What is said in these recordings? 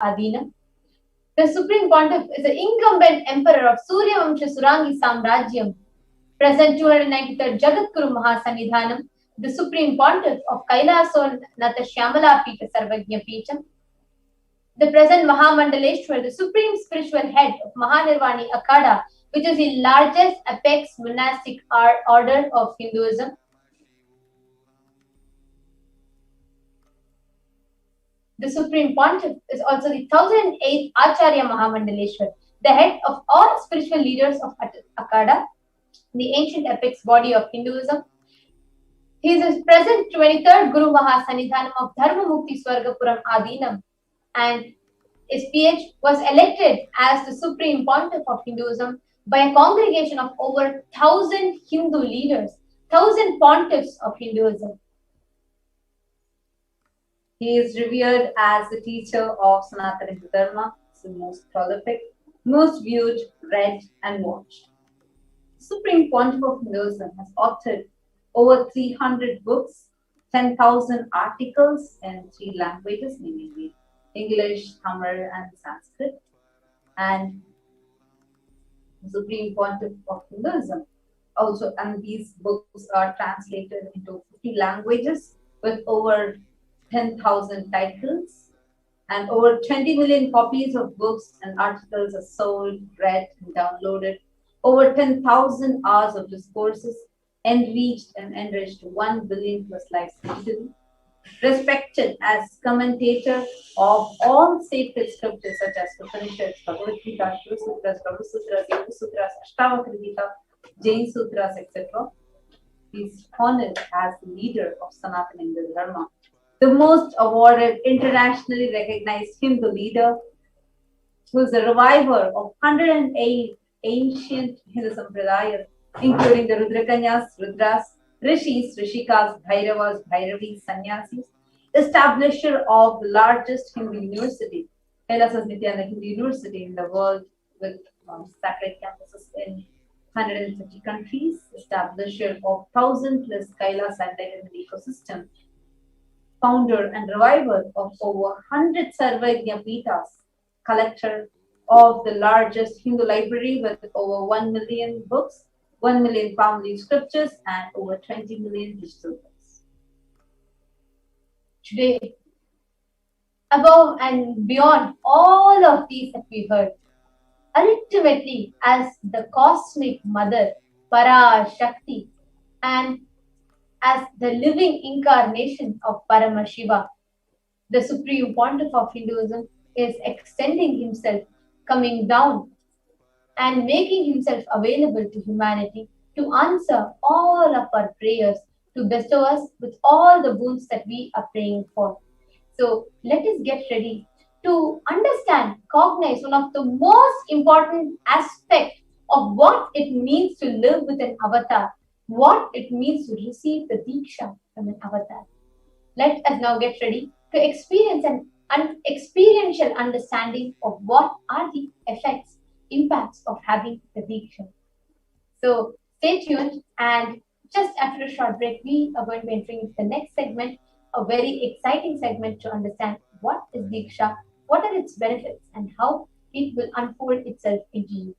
Adinam. The Supreme Pontiff is the incumbent emperor of Suryavamsha Surangi Samrajyam, present 293rd Jagadguru Mahasannidhanam, the Supreme Pontiff of Kailasa Natha Shyamala Pita Sarvajna Peetham, the present Mahamandaleshwar, the Supreme Spiritual Head of Mahanirvani Akhada, which is the largest apex monastic order of Hinduism. The Supreme Pontiff is also the 1008th Acharya Mahamandaleshwar, the head of all spiritual leaders of Akhada, the ancient apex body of Hinduism. He is the present 23rd Guru Mahasannidhanam of Dharma Mukti Swargapuram Adinam, and SPH was elected as the Supreme Pontiff of Hinduism by a congregation of over 1,000 Hindu leaders, 1,000 pontiffs of Hinduism. He is revered as the teacher of Sanatana Hindu Dharma. It's the most prolific, most viewed, read, and watched. The Supreme Pontiff of Hinduism has authored over 300 books, 10,000 articles in 3 languages, namely English, Tamil, and Sanskrit. And the Supreme Pontiff of Hinduism also, and these books are translated into 50 languages with over 10,000 titles, and over 20 million copies of books and articles are sold, read, and downloaded. Over 10,000 hours of discourses enriched and enriched 1 billion plus lives digitally. Respected as commentator of all sacred scriptures such as Upanishads, Bhagavad Gita, Shiva Sutras, Brahma Sutras, Yoga Sutras, Ashtavakra Gita, Jain Sutras, etc. He is honored as the leader of Sanatana Hindu Dharma, the most awarded, internationally recognized Hindu leader, who is the reviver of 108 ancient Hindu sampradayas, including the Rudrakanyas, Rudras, Rishis, Rishikas, Bhairavas, Bhairavis, Sannyasis, establisher of the largest Hindu university, Kailasa Nithyananda Hindu University in the world, with sacred campuses in 150 countries, establisher of 1,000 plus Kailasa enlightenment ecosystem, founder and reviver of over 100 Sarvajna Pitas, collector of the largest Hindu library with over 1 million books, 1 million family scriptures, and over 20 million digital books. Today, above and beyond all of these that we heard, ultimately as the cosmic mother, Parashakti, and as the living incarnation of Paramashiva, the Supreme Pontiff of Hinduism is extending himself, coming down, and making himself available to humanity to answer all of our prayers, to bestow us with all the boons that we are praying for. So let us get ready to understand, cognize one of the most important aspects of what it means to live with an avatar, what it means to receive the Diksha from an avatar. Let us now get ready to experience an experiential understanding of what are the effects, impacts of having the Diksha. So stay tuned, and just after a short break, we are going to be entering the next segment, a very exciting segment to understand what is Diksha, what are its benefits, and how it will unfold itself into you.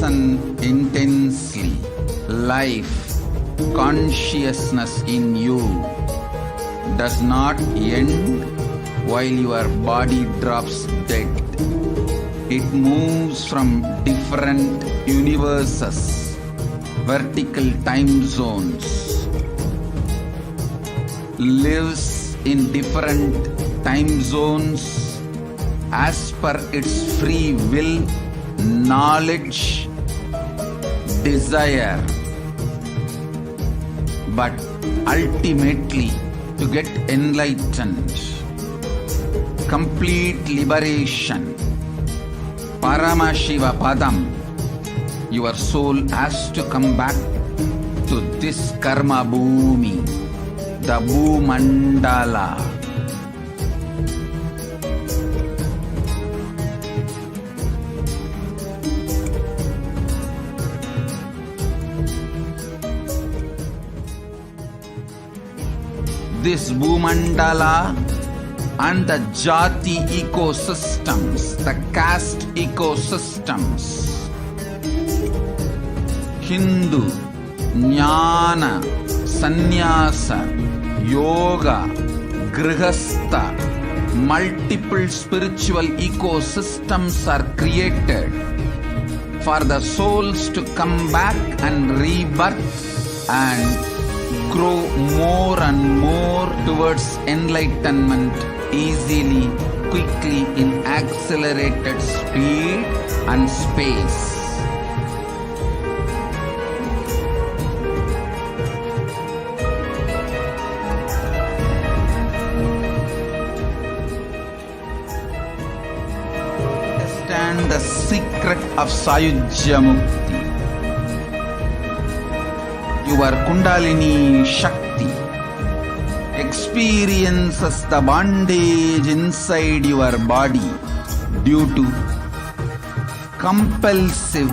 listen intensely. Life, consciousness in you does not end while your body drops dead. It moves from different universes, vertical time zones, lives in different time zones as per its free will, knowledge, desire. But ultimately, to get enlightened, complete liberation, Paramashiva Padam, your soul has to come back to this karma bhumi, the Bhumandala. This Bhumandala and the Jati ecosystems, the caste ecosystems, Hindu, Jnana, Sannyasa, Yoga, Grihastha, multiple spiritual ecosystems are created for the souls to come back and rebirth and grow more and more towards enlightenment easily, quickly, in accelerated speed and space. Understand the secret of Sayujya Mukti. Your Kundalini Shakti experiences the bondage inside your body due to compulsive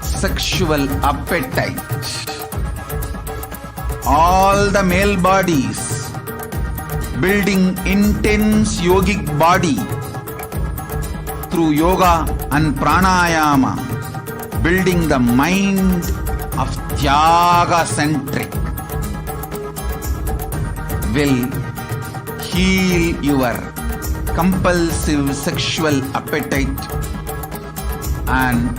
sexual appetite. All the male bodies building intense yogic body through yoga and pranayama, building the mind of Tyaga-centric, will heal your compulsive sexual appetite and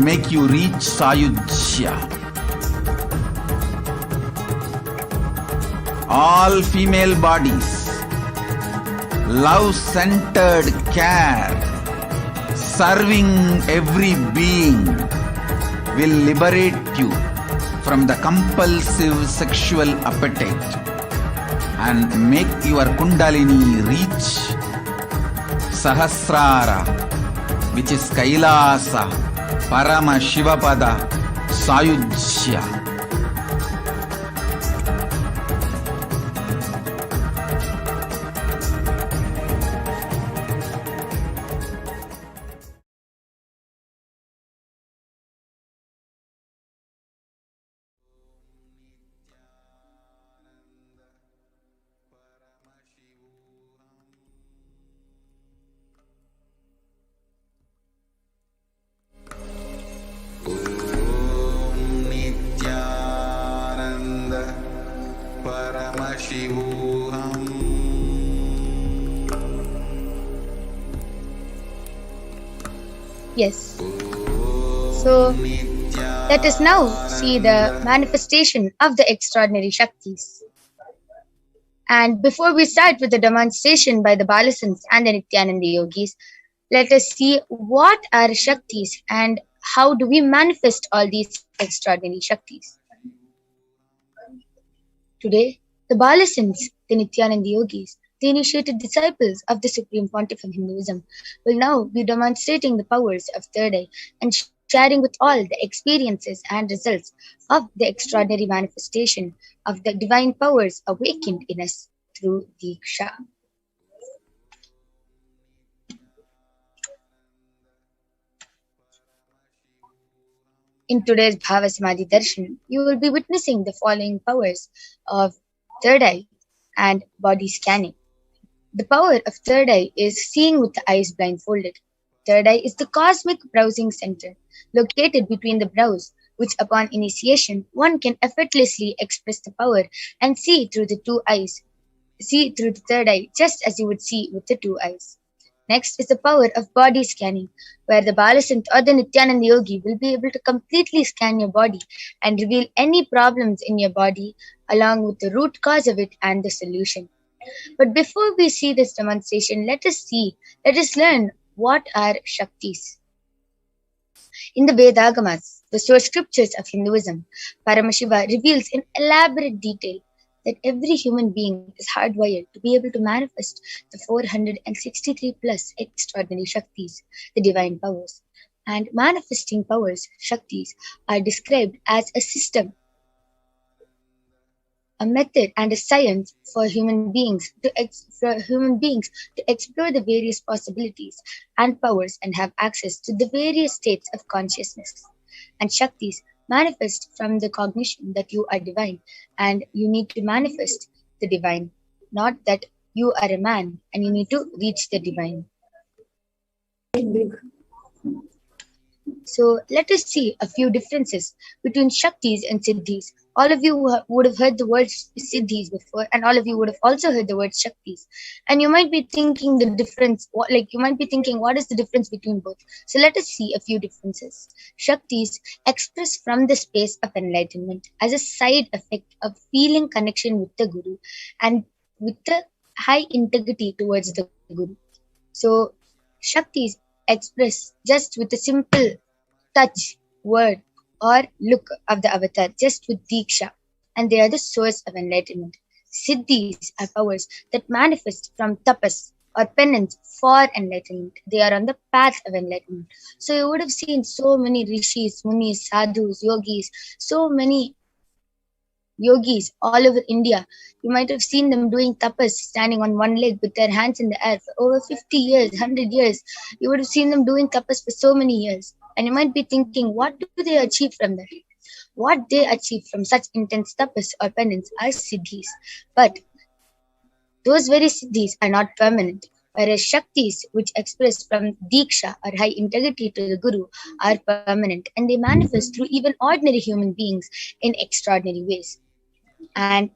make you reach Sayujya. All female bodies, love-centered care, serving every being, will liberate you from the compulsive sexual appetite and make your Kundalini reach Sahasrara, which is Kailasa, Paramashivapada, Sayujya. Nithyananda Paramashivoham. Yes. So let us now see the manifestation of the extraordinary Shaktis. And before we start with the demonstration by the Balasans and the Nithyananda Yogis, let us see what are Shaktis and how do we manifest all these extraordinary Shaktis. Today, the Balasans, the Nithyananda Yogis, the initiated disciples of the Supreme Pontiff of Hinduism, will now be demonstrating the powers of third eye and sharing with all the experiences and results of the extraordinary manifestation of the divine powers awakened in us through Diksha. In today's Bhava Samadhi Darshan, you will be witnessing the following powers of third eye and body scanning. The power of third eye is seeing with the eyes blindfolded. third eye is the cosmic browsing center, located between the brows, which upon initiation one can effortlessly express the power and see through the see through the third eye, just as you would see with the two eyes. Next is the power of body scanning, where the Balasant or the Nityananda Yogi will be able to completely scan your body and reveal any problems in your body along with the root cause of it and the solution. But before we see this demonstration, let us learn what are Shaktis. In the Vedagamas, the source scriptures of Hinduism, Paramashiva reveals in elaborate detail that every human being is hardwired to be able to manifest the 463 plus extraordinary Shaktis, the divine powers. And manifesting powers, Shaktis, are described as a system, a method and a science for human beings to explore the various possibilities and powers and have access to the various states of consciousness. And Shaktis manifest from the cognition that you are divine and you need to manifest the divine, not that you are a man and you need to reach the divine. So let us see a few differences between Shaktis and Siddhis. All of you would have heard the word Siddhis before, and all of you would have also heard the word Shaktis. And you might be thinking what is the difference between both? So let us see a few differences. Shaktis express from the space of enlightenment as a side effect of feeling connection with the Guru and with the high integrity towards the Guru. So Shaktis express just with a simple touch, word, or look of the avatar, just with Diksha, and they are the source of enlightenment. Siddhis are powers that manifest from tapas or penance for enlightenment. They are on the path of enlightenment. So you would have seen so many rishis, munis, sadhus, yogis, so many yogis all over India. You might have seen them doing tapas, standing on one leg with their hands in the air for over 50 years, 100 years. You would have seen them doing tapas for so many years. And you might be thinking, what do they achieve from that? What they achieve from such intense tapas or penance are siddhis. But those very siddhis are not permanent. Whereas Shaktis, which express from Diksha or high integrity to the Guru, are permanent and they manifest through even ordinary human beings in extraordinary ways. And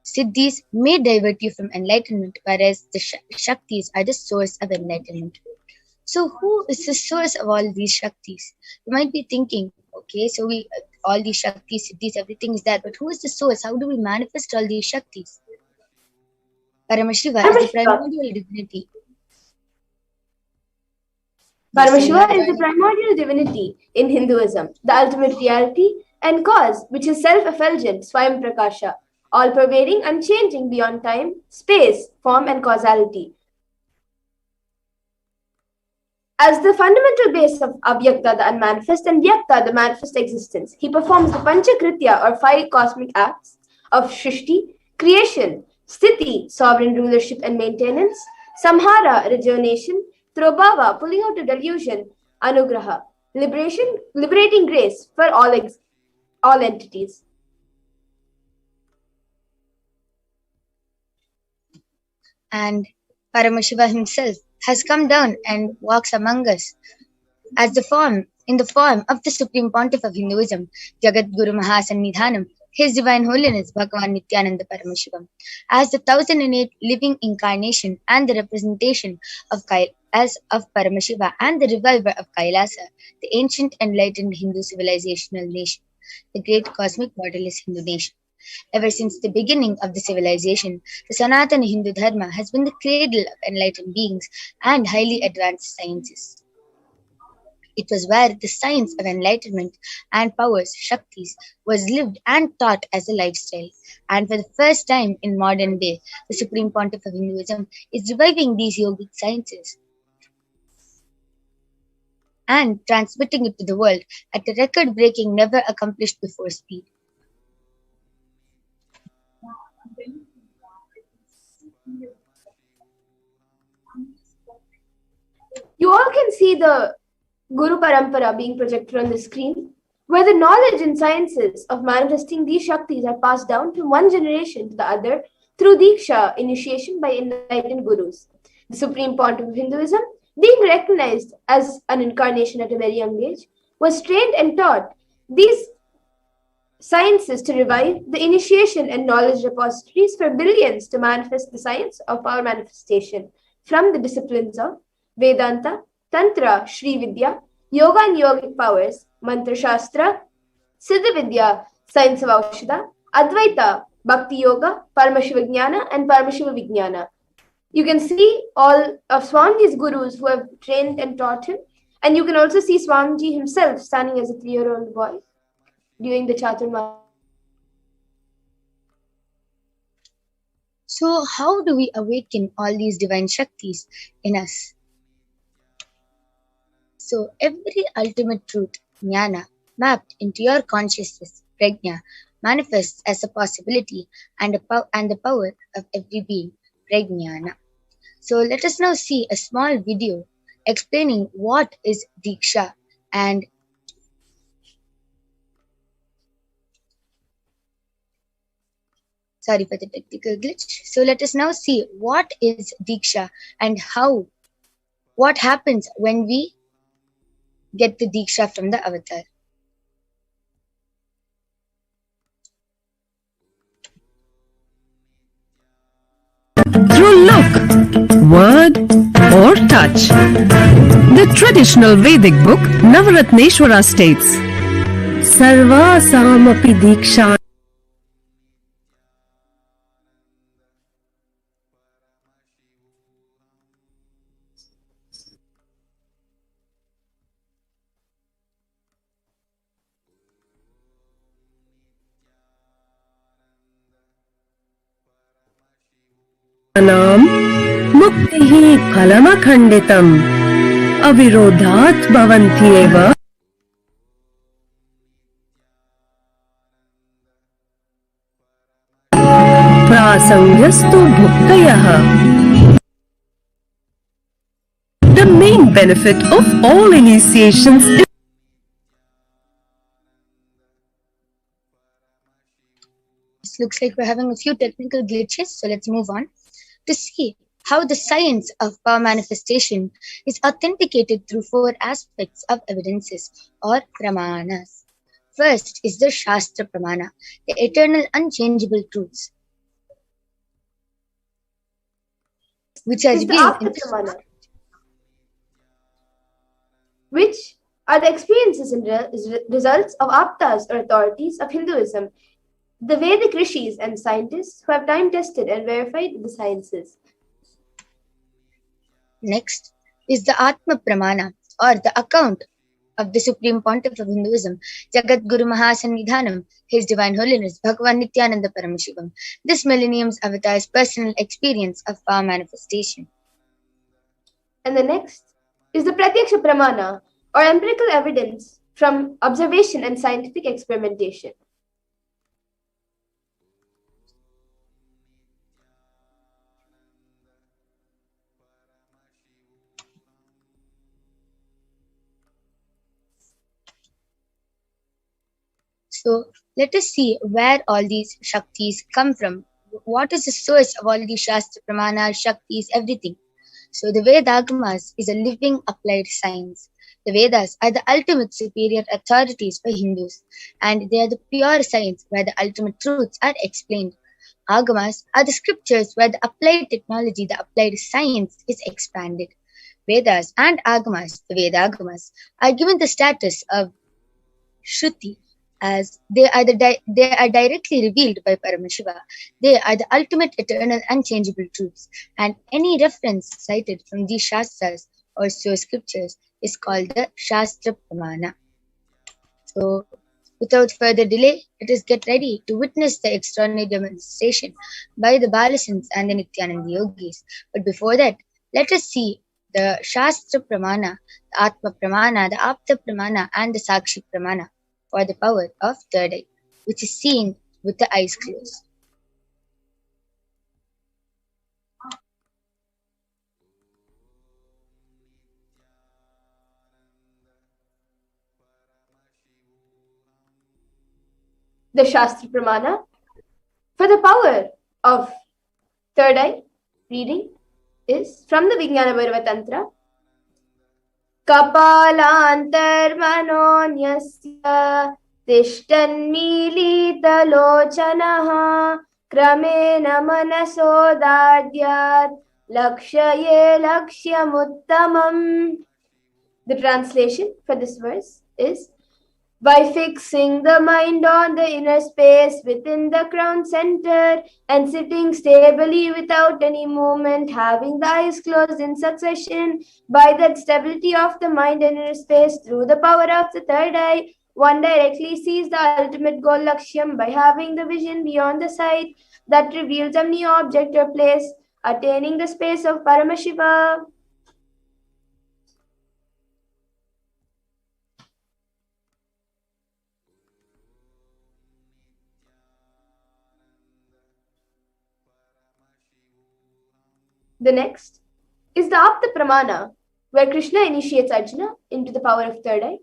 Siddhis may divert you from enlightenment, whereas the Shaktis are the source of enlightenment. So who is the source of all these Shaktis? You might be thinking, okay, so all these Shaktis, Siddhis, everything is there, but who is the source? How do we manifest all these Shaktis? Paramashiva is the primordial divinity. Paramashiva is the primordial divinity in Hinduism, the ultimate reality and cause, which is self-effulgent, Swayam Prakasha, all-pervading, unchanging beyond time, space, form and causality. As the fundamental base of Avyakta, the unmanifest, and Vyakta, the manifest existence, he performs the Panchakritya or 5 cosmic acts of Shrishti, creation, Sthiti, sovereign rulership and maintenance, Samhara, rejuvenation, Trobhava, pulling out of delusion, Anugraha, liberating grace for all entities. And Paramashiva himself has come down and walks among us in the form of the Supreme Pontiff of Hinduism, Jagat Guru Mahasannidhanam, His Divine Holiness Bhagavan Nithyananda Paramashivam, as the 1008 living incarnation and the representation of Paramashiva and the reviver of Kailasa, the ancient enlightened Hindu civilizational nation, the great cosmic borderless Hindu nation. Ever since the beginning of the civilization, the Sanatana Hindu Dharma has been the cradle of enlightened beings and highly advanced sciences. It was where the science of enlightenment and powers, Shaktis, was lived and taught as a lifestyle. And for the first time in modern day, the Supreme Pontiff of Hinduism is reviving these yogic sciences and transmitting it to the world at a record-breaking, never accomplished before speed. You all can see the Guru Parampara being projected on the screen, where the knowledge and sciences of manifesting these Shaktis are passed down from one generation to the other, through Diksha, initiation by enlightened gurus. The Supreme Pontiff of Hinduism being recognized as an incarnation at a very young age, was trained and taught these sciences to revive the initiation and knowledge repositories for billions to manifest the science of power manifestation from the disciplines of Vedanta, Tantra, Shri Vidya, Yoga and Yogic powers, Mantra Shastra, Siddha Vidya, Science of Aushadha, Advaita, Bhakti Yoga, Paramashivoham, and Paramashivoham. You can see all of Swamiji's gurus who have trained and taught him, and you can also see Swamiji himself standing as a 3-year-old boy during the Chaturmasya. So, how do we awaken all these divine Shaktis in us? So, every ultimate truth, jnana, mapped into your consciousness, prajna, manifests as a possibility and the power of every being, prajnana. So, let us now see a small video explaining what is Diksha and sorry for the technical glitch. So let us now see what is Diksha and what happens when we get the Diksha from the avatar. Through look, word, or touch. The traditional Vedic book Navaratneshwara states, Sarva Samapi Diksha. नाम मुक्तिः फलमखण्डितम् अविरोधात् भवन्त्येव प्रासङ्गस्तु भुक्तयः. The main benefit of all initiations is looks like we're having a few technical glitches, so let's move on to see how the science of power manifestation is authenticated through 4 aspects of evidences or pramanas. First is the Shastra Pramana, the eternal unchangeable truths, which are revealed in Pramana, which are the experiences and results of aptas or authorities of Hinduism, the Vedic rishis and scientists who have time-tested and verified the sciences. Next is the Atma Pramana, or the account of the Supreme Pontiff of Hinduism, Jagat Guru Mahasannidhanam, His Divine Holiness Bhagavan Nithyananda Paramashivam, this millennium's avatar's personal experience of power manifestation. And the next is the Pratyaksha Pramana, or empirical evidence from observation and scientific experimentation. So let us see where all these Shaktis come from. What is the source of all these Shastra, Pramanas, Shaktis, everything? So the Vedagamas is a living applied science. The Vedas are the ultimate superior authorities for Hindus, and they are the pure science where the ultimate truths are explained. Agamas are the scriptures where the applied technology, the applied science is expanded. Vedas and Agamas, the Vedagamas, are given the status of Shruti, as they are directly revealed by Paramashiva. They are the ultimate eternal unchangeable truths, and any reference cited from these Shastras or source scriptures is called the Shastra Pramana. So without further delay, let us get ready to witness the extraordinary demonstration by the Balasins and the Nithyananda Yogis. But before that, let us see the Shastra Pramana, the Atma Pramana, the Apta Pramana, and the Sakshi Pramana for the power of third eye, which is seen with the eyes closed. The Shastra Pramana for the power of third eye reading is from the Vijnana Bhairava Tantra, कपालान्तर्मनोऽन्यस्य तिष्ठन्मीलितलोचनः क्रमेण मनसोदार्यात् लक्ष्ये लक्ष्यमुत्तमम्. The translation for this verse is: by fixing the mind on the inner space within the crown center and sitting stably without any movement, having the eyes closed in succession, by that stability of the mind and inner space through the power of the third eye, one directly sees the ultimate goal Lakshyam by having the vision beyond the sight that reveals any object or place, attaining the space of Paramashiva. The next is the Apta Pramana, where Krishna initiates Arjuna into the power of third eye.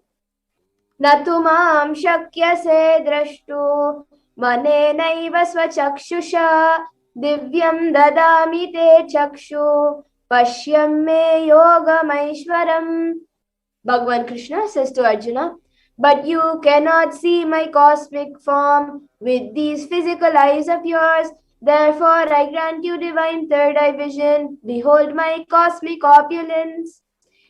Natumam shakyase drashtu manenaiva svachakshisha divyam dadami te chakshu pashyam me yogamaishwaram. Bhagavan Krishna says to Arjuna, but you cannot see my cosmic form with these physical eyes of yours. Therefore, I grant you divine third eye vision. Behold my cosmic opulence.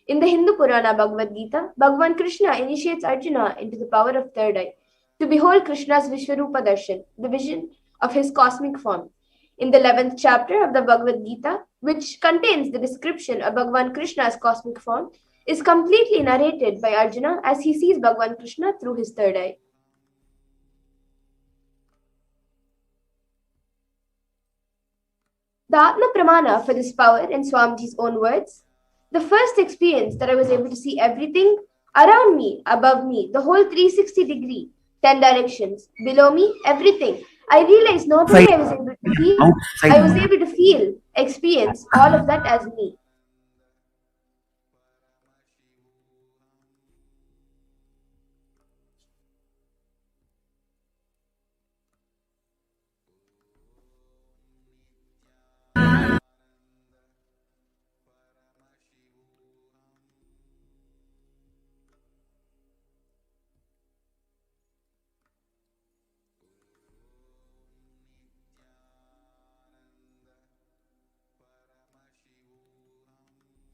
In the Hindu Purana Bhagavad Gita, Bhagavan Krishna initiates Arjuna into the power of third eye to behold Krishna's Vishwarupa Darshan, the vision of his cosmic form. In the 11th chapter of the Bhagavad Gita, which contains the description of Bhagavan Krishna's cosmic form, is completely narrated by Arjuna as he sees Bhagavan Krishna through his third eye. The Atma Pramana for this power, in Swamiji's own words: the first experience that I was able to see everything around me, above me, the whole 360 degree, 10 directions, below me, everything. I realized not only I was able to see, I was able to feel, experience all of that as me.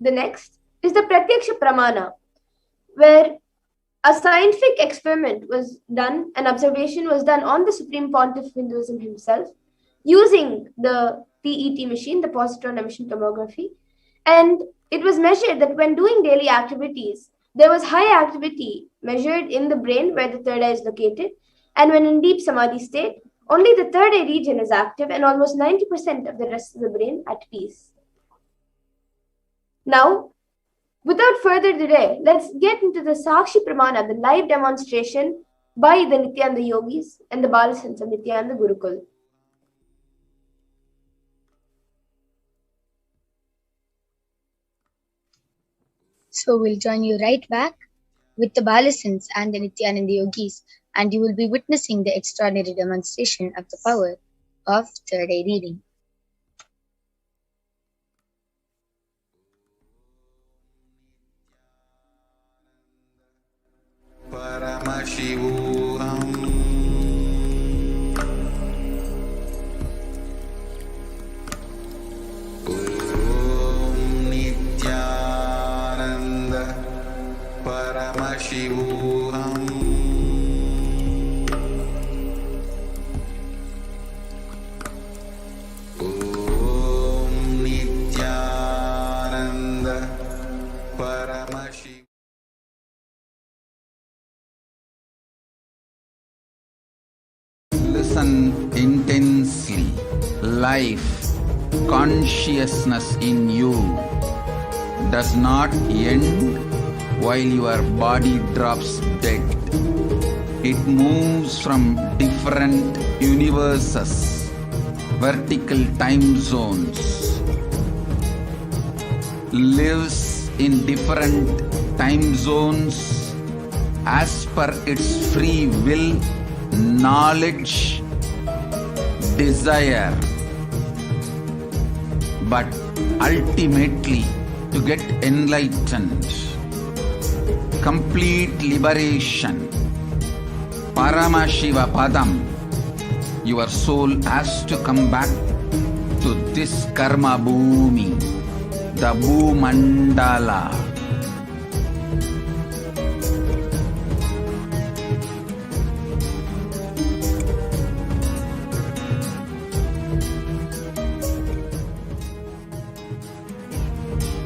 The next is the Pratyaksha Pramana, where a scientific experiment was done, an observation was done on the Supreme Pontiff of Hinduism himself, using the PET machine, the positron emission tomography, and it was measured that when doing daily activities, there was high activity measured in the brain where the third eye is located, and when in deep samadhi state, only the third eye region is active and almost 90% of the rest of the brain at peace. Now, without further delay, let's get into the Sakshi Pramana, the live demonstration by the Nithyananda yogis and the Balasans of Nithyananda Gurukul. So we'll join you right back with the Balasans and the Nithyananda yogis, and you will be witnessing the extraordinary demonstration of the power of third eye reading. Paramashivoham. Om Nithyananda Paramashivoham. Om Nithyananda Paramashivoham. Listen intensely. Life, consciousness in you does not end while your body drops dead. It moves from different universes, vertical time zones, lives in different time zones as per its free will, knowledge, desire, but ultimately to get enlightened, complete liberation. Paramashiva Padam. Your soul has to come back to this karma bhumi, the Bhumandala.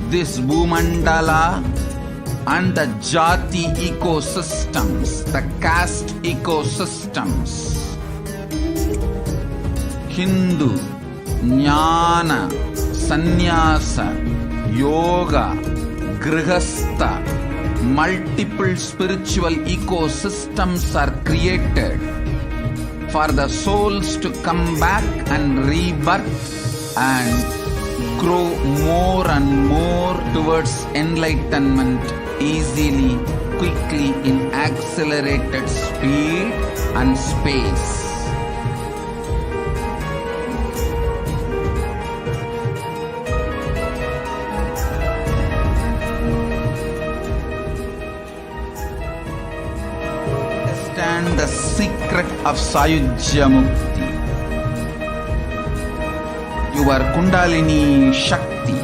This Bhumandala and the Jati ecosystems, the caste ecosystems, Hindu, Jnana, Sannyasa, Yoga, Grihastha, multiple spiritual ecosystems are created for the souls to come back and rebirth and grow more and more towards enlightenment easily, quickly, in accelerated speed and space. Understand the secret of Sayujya Mukti. Your Kundalini Shakti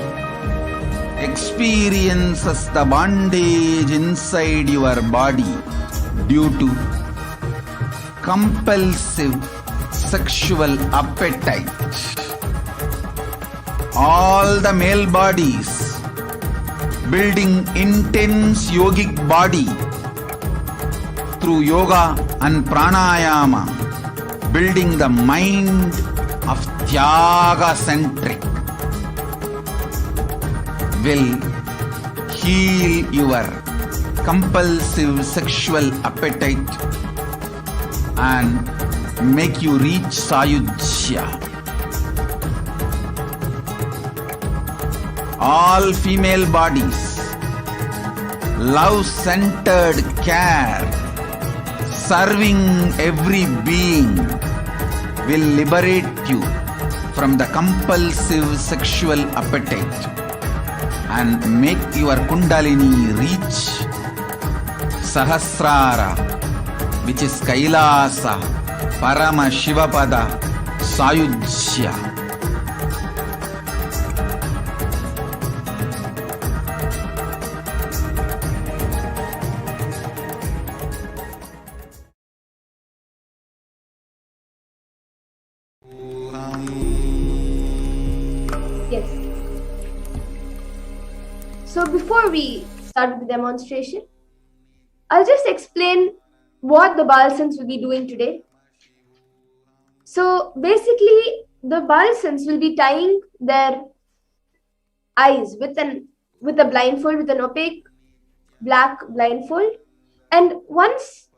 experiences the bondage inside your body due to compulsive sexual appetite. All the male bodies building intense yogic body through yoga and pranayama, building the mind of Tyaga centric, will heal your compulsive sexual appetite and make you reach Sayujya. All female bodies, love-centered care, serving every being, will liberate you from the compulsive sexual appetite and make your Kundalini reach Sahasrara, which is Kailasa, Paramashivoham, Sayujya. Yes. So before we start with the demonstration, I'll just explain what the Balsans will be doing today. So basically, the Balsans will be tying their eyes with a blindfold, with an opaque black blindfold, and once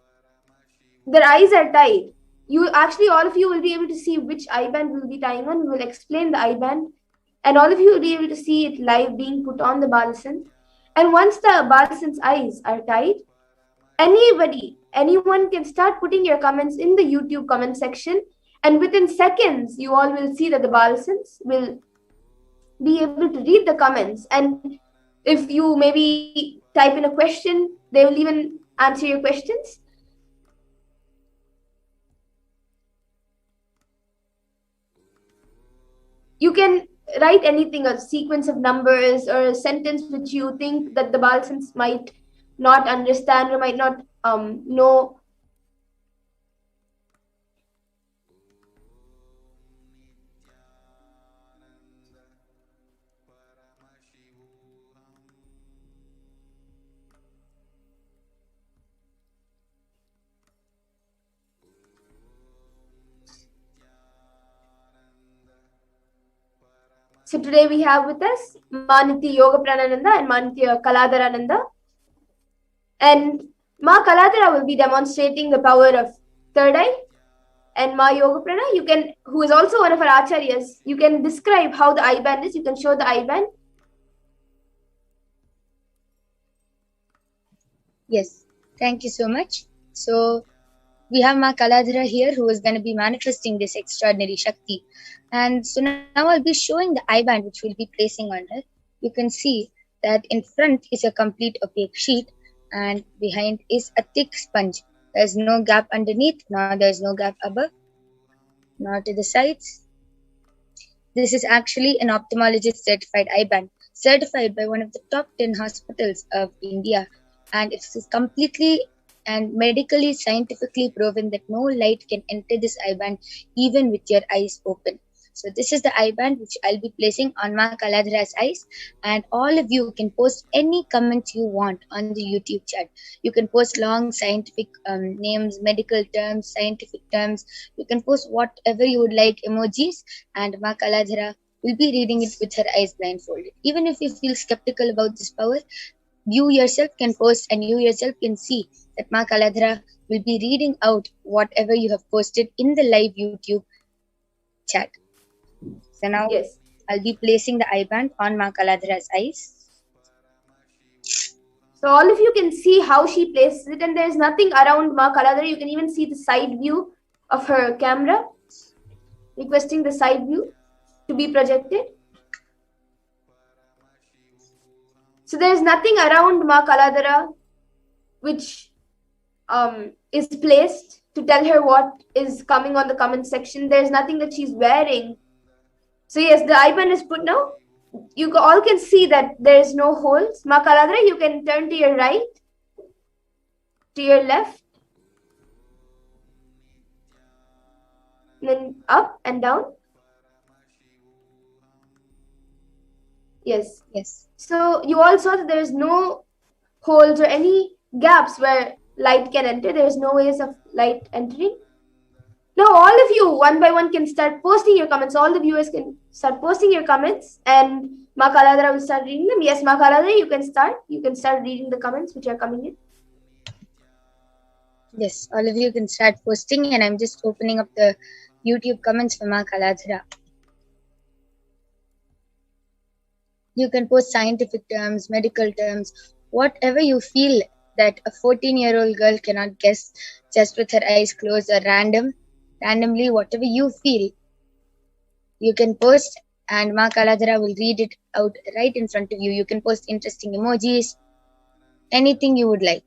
their eyes are tied, all of you will be able to see which eye band we'll be tying on. We will explain the eye band, and all of you will be able to see it live being put on the Balasan. And once the Balasan's eyes are tied, anyone can start putting your comments in the YouTube comment section, and within seconds, you all will see that the Balasans will be able to read the comments. And if you maybe type in a question, they will even answer your questions. You can write anything, a sequence of numbers or a sentence which you think that the Balasans might not understand or might not know. So today we have with us Manitya Yoga Pranananda and Manitya Kaladarananda. And Ma Kaladara will be demonstrating the power of third eye. And Ma Yoga Prana, who is also one of our acharyas, you can describe how the eye band is. You can show the eye band. Yes, thank you so much. So we have Ma Kaladhara here, who is going to be manifesting this extraordinary Shakti. And so now I'll be showing the eye band, which we'll be placing on her. You can see that in front is a complete opaque sheet, and behind is a thick sponge. There's no gap underneath, nor there's no gap above, nor to the sides. This is actually an ophthalmologist certified eye band, certified by one of the top 10 hospitals of India, and it is completely and medically scientifically proven that no light can enter this eye band even with your eyes open. So this is the eye band which I'll be placing on Ma Kaladhara's eyes, and all of you can post any comments you want on the YouTube chat. You can post long scientific names, medical terms, scientific terms. You can post whatever you would like, emojis, and Ma Kaladhara will be reading it with her eyes blindfolded. Even if you feel skeptical about this power, you yourself can post and you yourself can see that Ma Kaladhara will be reading out whatever you have posted in the live YouTube chat. So now Yes. I'll be placing the eye band on Ma Kaladhara's eyes. So all of you can see how she places it, and there's nothing around Ma Kaladhara. You can even see the side view of her camera. Requesting the side view to be projected. So there's nothing around Ma Kaladhara which is placed to tell her what is coming on the comment section. There's nothing that she's wearing. So yes, the eye band is put now. You all can see that there's no holes. Ma Kaladhara, you can turn to your right, to your left, and then up and down. Yes. Yes. So you all saw that there is no holes or any gaps where light can enter. There is no ways of light entering. Now all of you, one by one, can start posting your comments. All the viewers can start posting your comments, and Ma Kaladhara will start reading them. Yes, Ma Kaladhara, you can start. You can start reading the comments which are coming in. Yes, all of you can start posting, and I'm just opening up the YouTube comments for Ma Kaladhara. You can post scientific terms, medical terms, whatever you feel that a 14-year-old girl cannot guess just with her eyes closed or randomly, whatever you feel, you can post, and Ma Kaladhara will read it out right in front of you. You can post interesting emojis, anything you would like.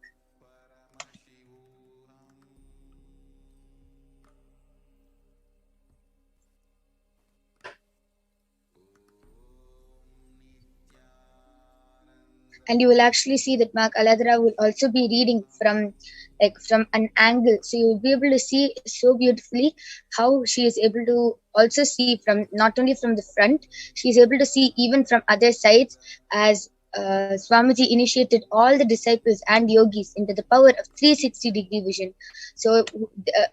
And you will actually see that Ma Kaladhara will also be reading from an angle, so you will be able to see so beautifully how she is able to also see from not only from the front, she is able to see even from other sides, as Swamiji initiated all the disciples and yogis into the power of 360-degree vision. So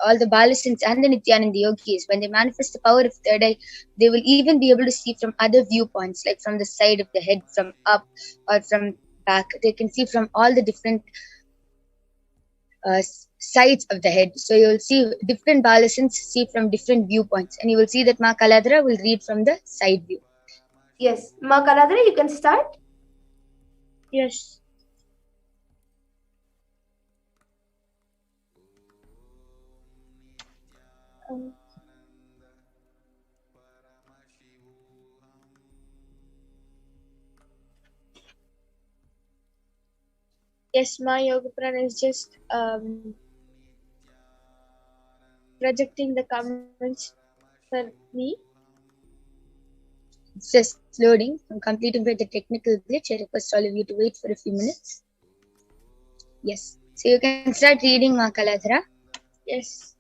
all the Balasins and the Nithyananda yogis, when they manifest the power of third eye, they will even be able to see from other viewpoints, like from the side of the head, from up or from back. They can see from all the different sides of the head. So you will see different Balasins see from different viewpoints, and you will see that Ma Kaladhara will read from the side view. Yes, Ma Kaladhara, you can start. Yes. Yes, my yoga prana is just projecting the comments for me. It's just loading. I'm completing with the technical glitch. I request all of you to wait for a few minutes. Yes. So you can start reading Ma Kaladhara. Yes.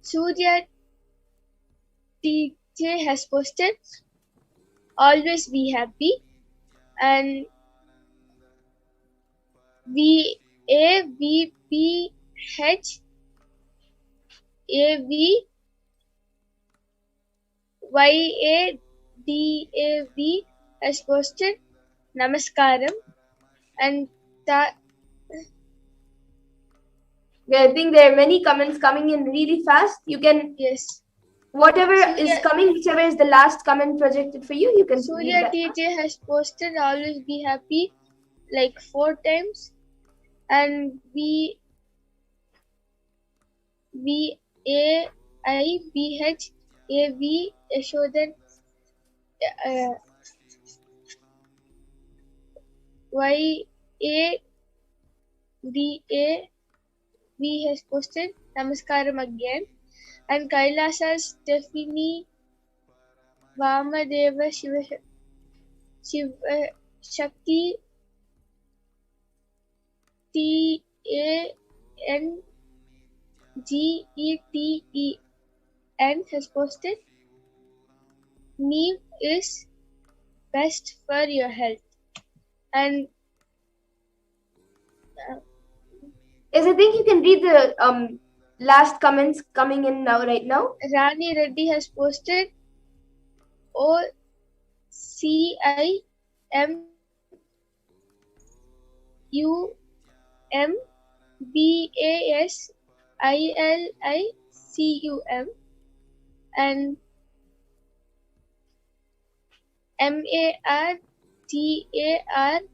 Surya TJ has posted, always be happy, and VAVPH YADAV has posted Namaskaram, and I think there are many comments coming in really fast. You can, yes, whatever is coming, whichever is the last comment projected for you, you can Surya TJ has posted always be happy like 4 times, and VAIBH AV Yashodan YADAV has posted Namaskaram again. And Kailasa's Stephanie Vamadeva Shiva Shakti TANGETEN has posted Neem is best for your health. And Yes, I think you can read the last comments coming in now, right now. Rani Reddy has posted OCIMUMBASILICUM and MARGARETJOHNSON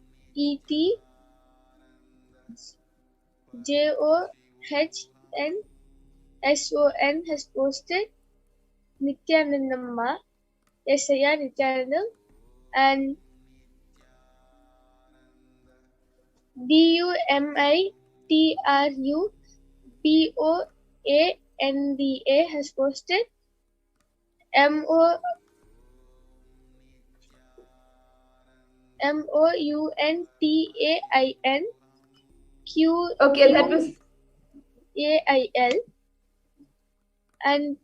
has posted Nithyanandamma, Yesaya Nithyanandam, and DUMITRUBOANDA has posted MOUNTAINQUAIL Okay, that was and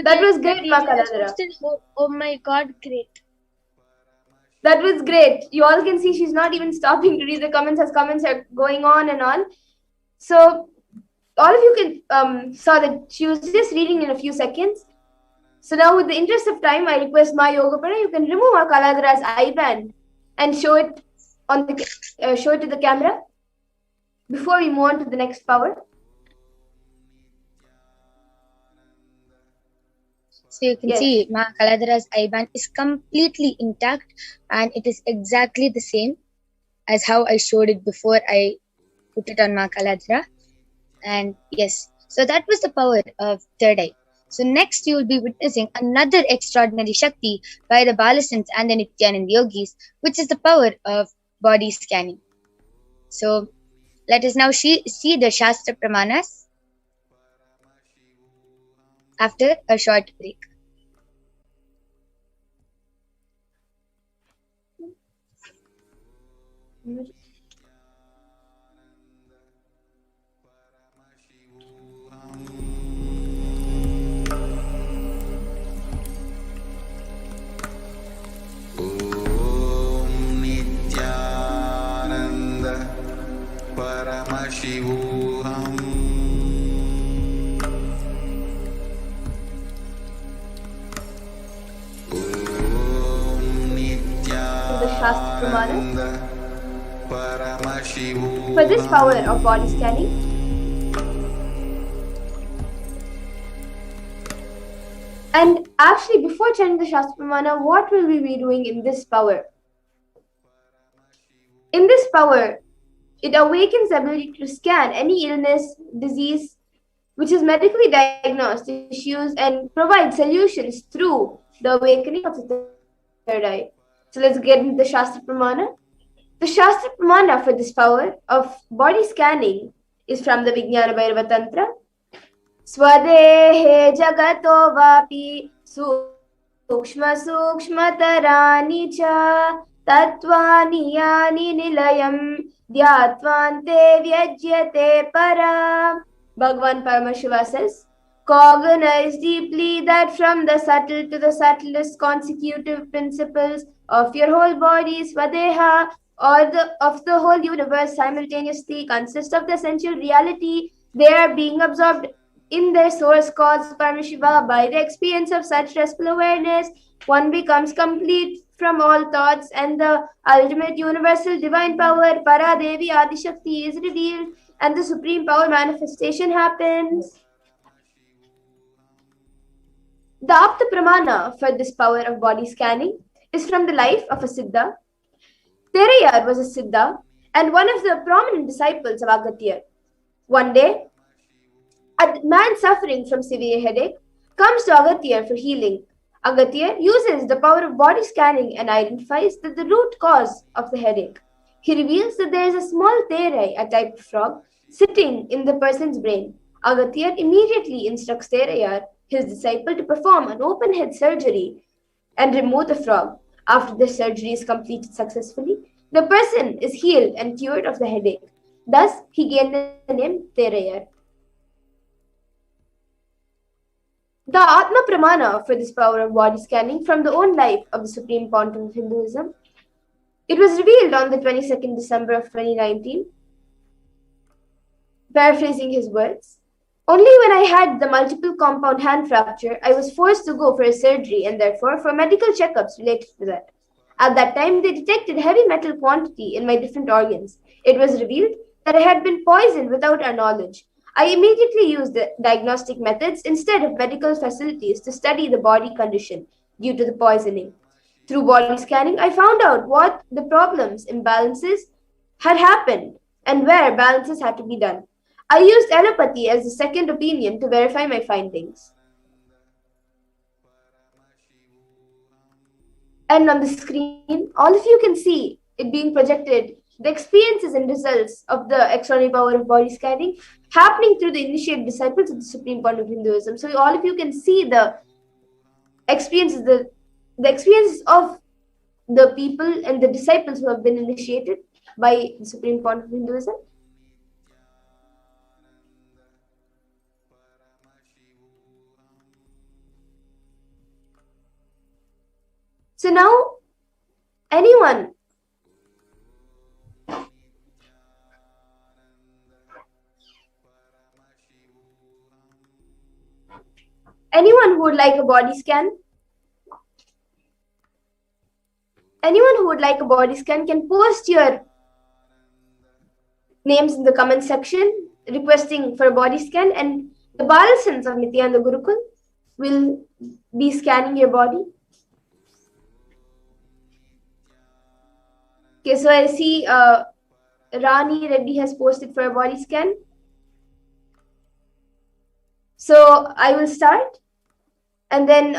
that was great, Sudev has Makaladra. posted, oh my god, great. That was great. You all can see she's not even stopping to read the comments as comments are going on and on. So all of you can saw that she was just reading in a few seconds. So now, with the interest of time, I request my Yogapara, you can remove our Kaladra's eyeband and show it on the show it to the camera before we move on to the next power. So you can see Ma Kaladra's eyeband is completely intact and it is exactly the same as how I showed it before I put it on Ma Kaladra. And yes, so that was the power of third eye. So next you will be witnessing another extraordinary Shakti by the Balasants and the Nityananda Yogis, which is the power of body scanning. So let us now see the Shastra Pramanas after a short break. Nithyananda Paramashivoham. The Shastra Pramana. For this power of body scanning, and actually before chanting the Shastra Pramana, what will we be doing in this power? In this power, it awakens the ability to scan any illness, disease, which is medically diagnosed issues and provide solutions through the awakening of the third eye. So let's get into the Shastra Pramana. The Shastra Pramana for this power of body scanning is from the Vijnana Bhairava Tantra. Swadehe jagato vapi sukshma sukshmatarani cha tattvani yani nilayam dhyatvante vyajyate para. Bhagavan Paramashiva says, cognize deeply that from the subtle to the subtlest consecutive principles of your whole body, Swadeha, or of the whole universe simultaneously consist of the essential reality. They are being absorbed in their source cause, Paramashiva. By the experience of such restful awareness, one becomes complete from all thoughts, and the ultimate universal divine power, Paradevi Adishakti, is revealed, and the supreme power manifestation happens. The Apta Pramana for this power of body scanning is from the life of a Siddha. Terayar was a Siddha and one of the prominent disciples of Agatya. One day, a man suffering from severe headache comes to Agatya for healing. Agatya uses the power of body scanning and identifies that the root cause of the headache. He reveals that there is a small therai, a type of frog, sitting in the person's brain. Agatya immediately instructs Therayar, his disciple, to perform an open head surgery and remove the frog. After the surgery is completed successfully, the person is healed and cured of the headache. Thus, he gained the name Therayar. The Atma Pramana for this power of body scanning from the own life of the Supreme Pontiff of Hinduism. It was revealed on the 22nd December of 2019. Paraphrasing his words, only when I had the multiple compound hand fracture, I was forced to go for a surgery and therefore for medical checkups related to that. At that time, they detected heavy metal quantity in my different organs. It was revealed that I had been poisoned without our knowledge. I immediately used the diagnostic methods instead of medical facilities to study the body condition due to the poisoning. Through body scanning, I found out what the problems, imbalances had happened and where balances had to be done. I used allopathy as a second opinion to verify my findings. And on the screen, all of you can see it being projected, the experiences and results of the extraordinary power of body scanning happening through the initiate disciples of the Supreme Point of Hinduism. So all of you can see the experiences, the experiences of the people and the disciples who have been initiated by the Supreme Point of Hinduism. So now, anyone who would like a body scan? Anyone who would like a body scan can post your names in the comment section requesting for a body scan, and the Balasans of Nithyananda Gurukul will be scanning your body. Okay, so I see Rani Reddy has posted for a body scan. So I will start. And then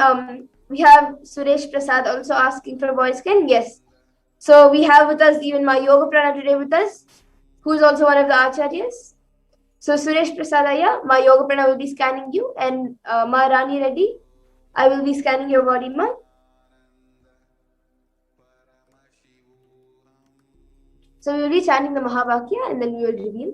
we have Suresh Prasad also asking for a body scan. Yes. So we have with us even my Yoga Prana today with us, who is also one of the Acharyas. So Suresh Prasad Aya, my Yoga Prana will be scanning you, and Ma Rani Reddy, I will be scanning your body, Ma. So we will be chanting the Mahavakya and then we will reveal.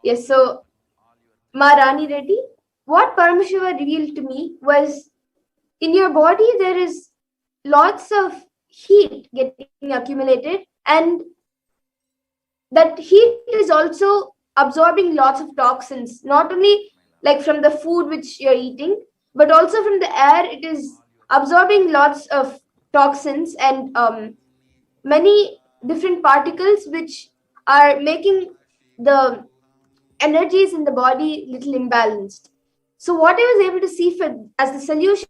Yes, so Ma Rani Reddy, what Paramashiva revealed to me was in your body there is lots of heat getting accumulated, and that heat is also absorbing lots of toxins, not only like from the food which you're eating, but also from the air. It is absorbing lots of toxins and many different particles which are making the energies in the body little imbalanced. So what I was able to see for as the solution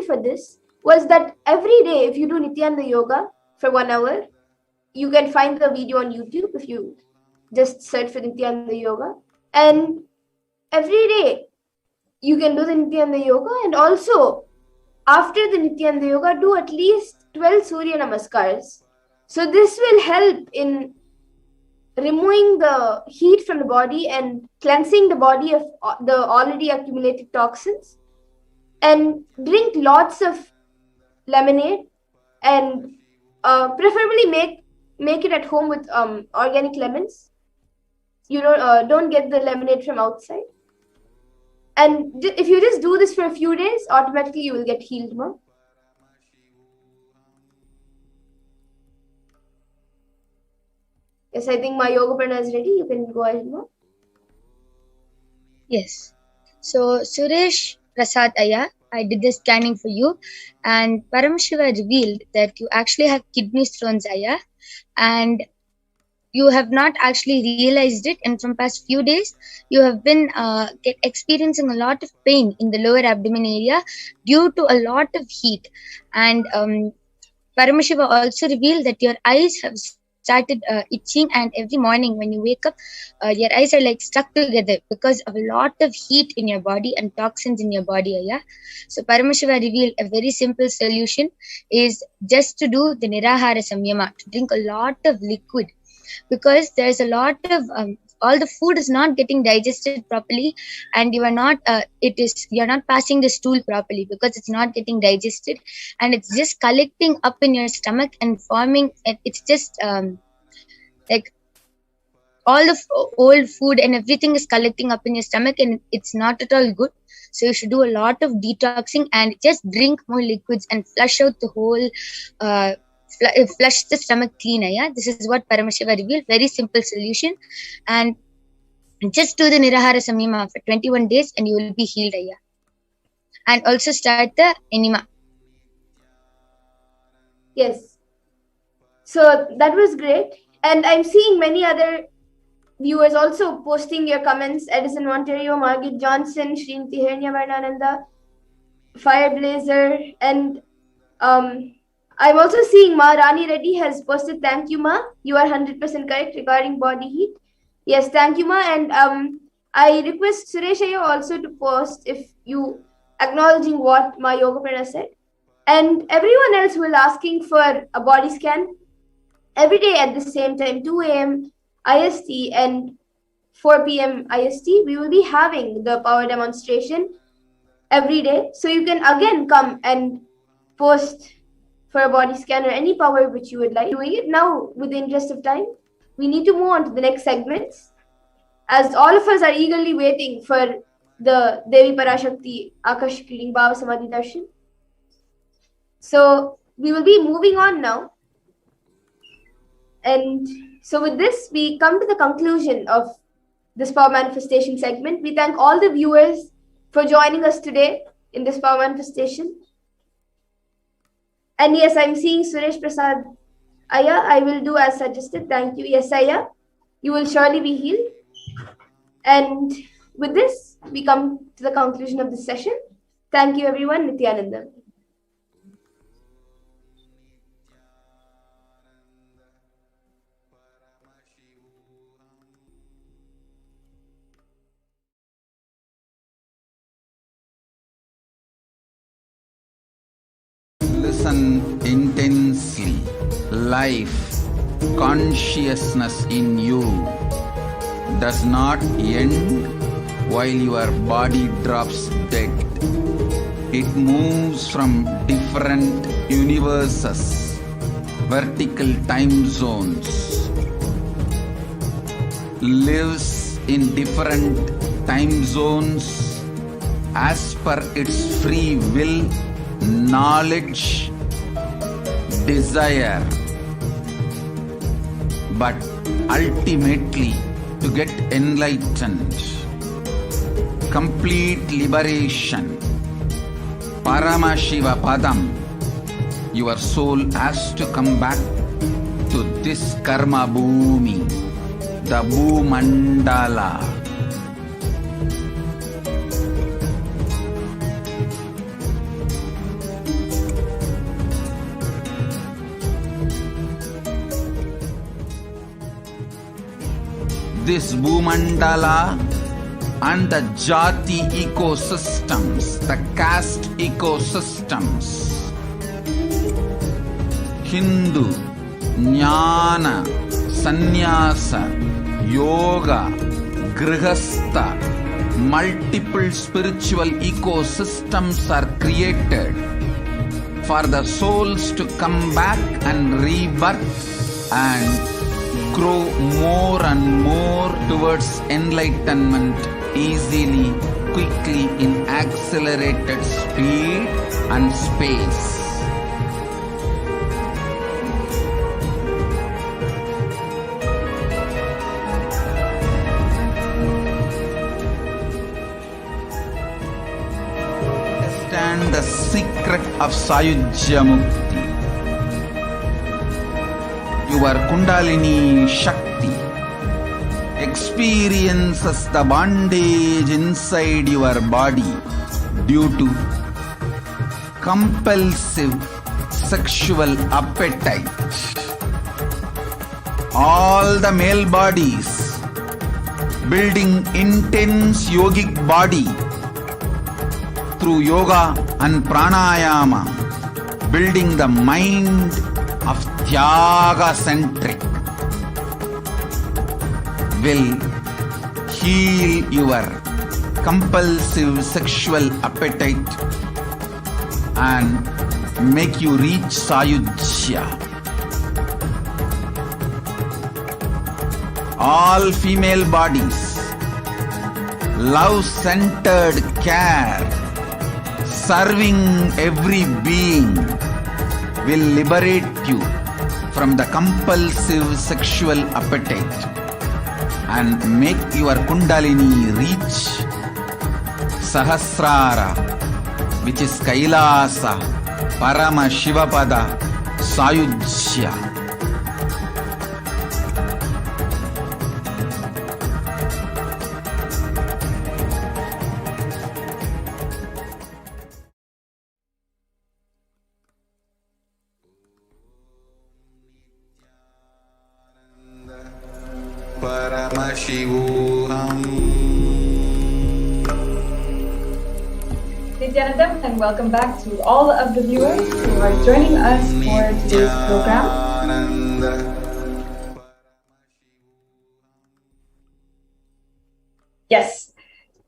for this was that every day if you do Nityananda Yoga for 1 hour, you can find the video on YouTube if you just search for Nityananda Yoga, and every day you can do the Nityananda Yoga, and also after the Nityananda Yoga do at least 12 Surya Namaskars. So this will help in removing the heat from the body and cleansing the body of the already accumulated toxins. And drink lots of lemonade, and preferably make it at home with organic lemons. You know, don't get the lemonade from outside. And if you just do this for a few days, automatically you will get healed more. Yes, I think my Yoga Prana is ready. You can go ahead now. Yes. So, Suresh Prasad Aya, I did the scanning for you, and Paramashiva revealed that you actually have kidney stones, Aya, and you have not actually realized it, and from past few days you have been experiencing a lot of pain in the lower abdomen area due to a lot of heat. And Paramashiva also revealed that your eyes have started itching, and every morning when you wake up, your eyes are like stuck together because of a lot of heat in your body and toxins in your body. Yeah. So Paramashiva revealed a very simple solution is just to do the Nirahara Samyama, to drink a lot of liquid, because there's a lot of all the food is not getting digested properly, and you're not passing the stool properly because it's not getting digested, and it's just collecting up in your stomach and forming. It's just like all the old food and everything is collecting up in your stomach, and it's not at all good. So you should do a lot of detoxing and just drink more liquids and flush out the whole flush the stomach cleaner. Yeah, this is what Paramashiva revealed. Very simple solution, and just do the Nirahara Samyama for 21 days and you will be healed. Yeah, and also start the enema. Yes. So that was great. And I'm seeing many other viewers also posting your comments. Edison Ontario, Margit Johnson, Srimati Hirnyavarnananda, Fireblazer, and I'm also seeing Ma Rani Reddy has posted, thank you, Ma. You are 100% correct regarding body heat. Yes, thank you, Ma. And I request Suresh Ayya also to post if you acknowledging what Ma Yogaprana said. And everyone else who is asking for a body scan, every day at the same time, 2 a.m. IST and 4 p.m. IST, we will be having the power demonstration every day. So you can again come and post for a body scan or any power which you would like. Doing it now with the interest of time, we need to move on to the next segments, as all of us are eagerly waiting for the Devi Parashakti Akashic reading Bhava Samadhi Darshan. So we will be moving on now. And so with this, we come to the conclusion of this power manifestation segment. We thank all the viewers for joining us today in this power manifestation. And yes, I'm seeing Suresh Prasad Ayya. I will do as suggested. Thank you. Yes, Ayya. You will surely be healed. And with this, we come to the conclusion of this session. Thank you, everyone. Nithyananda. Listen intensely. Life, consciousness in you does not end while your body drops dead. It moves from different universes, vertical time zones, lives in different time zones as per its free will, knowledge, desire, but ultimately to get enlightened, complete liberation, Paramashiva Padam, your soul has to come back to this karma bhumi, the Bhumandala. This Bhumandala and the Jati ecosystems, the caste ecosystems, Hindu, Jnana, Sannyasa, Yoga, Grihastha, multiple spiritual ecosystems are created for the souls to come back and rebirth and grow more and more towards enlightenment easily, quickly, in accelerated speed and space. Understand the secret of Sayujya Mukti. Your Kundalini Shakti experiences the bondage inside your body due to compulsive sexual appetite. All the male bodies building intense yogic body through yoga and pranayama, building the mind of Tyaga centric, will heal your compulsive sexual appetite and make you reach Sayujya. All female bodies, love-centered care, serving every being will liberate you from the compulsive sexual appetite and make your Kundalini reach Sahasrara, which is Kailasa, Paramashivoham, Sayujya. Paramashivoham. Nithyananda, and welcome back to all of the viewers who are joining us for today's program. Yes,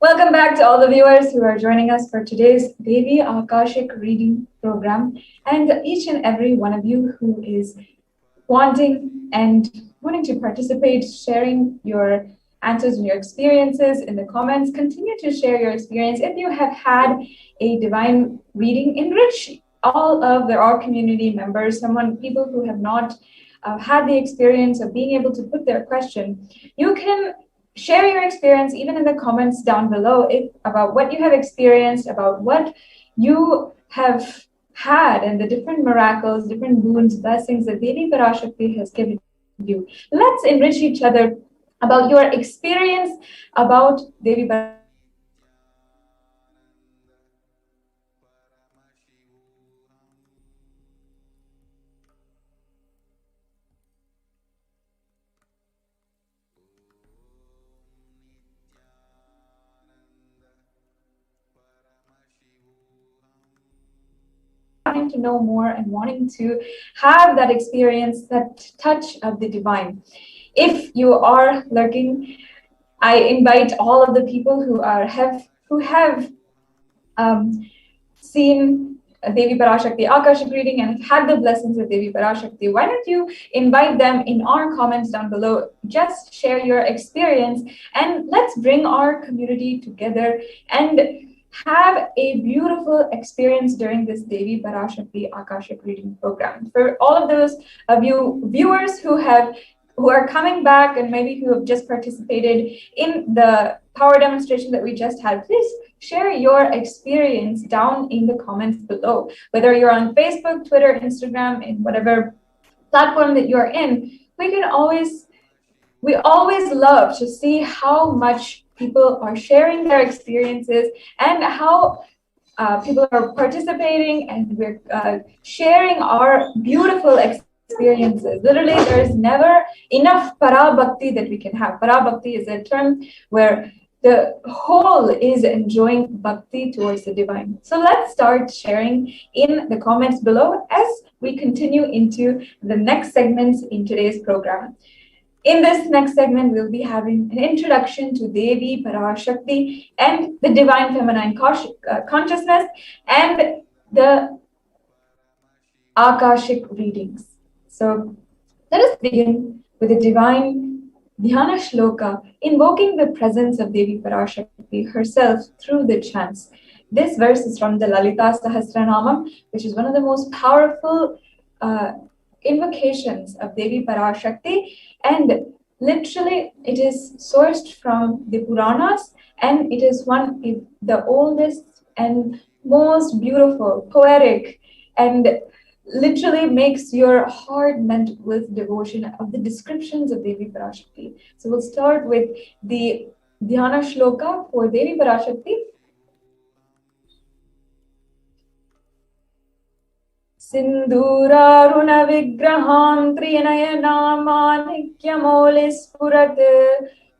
welcome back to all the viewers who are joining us for today's Devi Akashic reading program, and each and every one of you who is wanting to participate, sharing your answers and your experiences in the comments. Continue to share your experience. If you have had a divine reading, enrich all of our community members, people who have not had the experience of being able to put their question. You can share your experience even in the comments down below about what you have experienced, about what you have had, and the different miracles, different boons, blessings that Devi Parashakti has given you. Let's enrich each other about your experience about Devi Parashakti. Wanting to know more and wanting to have that experience, that touch of the divine. If you are lurking, I invite all of the people who have seen Devi Parashakti Akashic reading and have had the blessings of Devi Parashakti. Why don't you invite them in our comments down below? Just share your experience and let's bring our community together and have a beautiful experience during this Devi Parashakti Akashic reading program. For all of those of you viewers who are coming back and maybe who have just participated in the power demonstration that we just had, please share your experience down in the comments below. Whether you're on Facebook, Twitter, Instagram, in whatever platform that you're in, we always love to see how much people are sharing their experiences and how people are participating, and we're sharing our beautiful experiences. Literally, there's never enough Parabhakti that we can have. Parabhakti is a term where the whole is enjoying bhakti towards the divine. So let's start sharing in the comments below as we continue into the next segments in today's program. In this next segment, we'll be having an introduction to Devi Parashakti and the divine feminine consciousness and the Akashic readings. So let us begin with the divine Dhyana Shloka, invoking the presence of Devi Parashakti herself through the chants. This verse is from the Lalita Sahasranamam, which is one of the most powerful invocations of Devi Parashakti, and literally it is sourced from the Puranas, and it is one of the oldest and most beautiful, poetic, and literally makes your heart melt with devotion of the descriptions of Devi Parashakti. So we'll start with the Dhyana Shloka for Devi Parashakti. Sindhuraruna vigraham triyanayanaमानिक्यमौलिस्फुरत्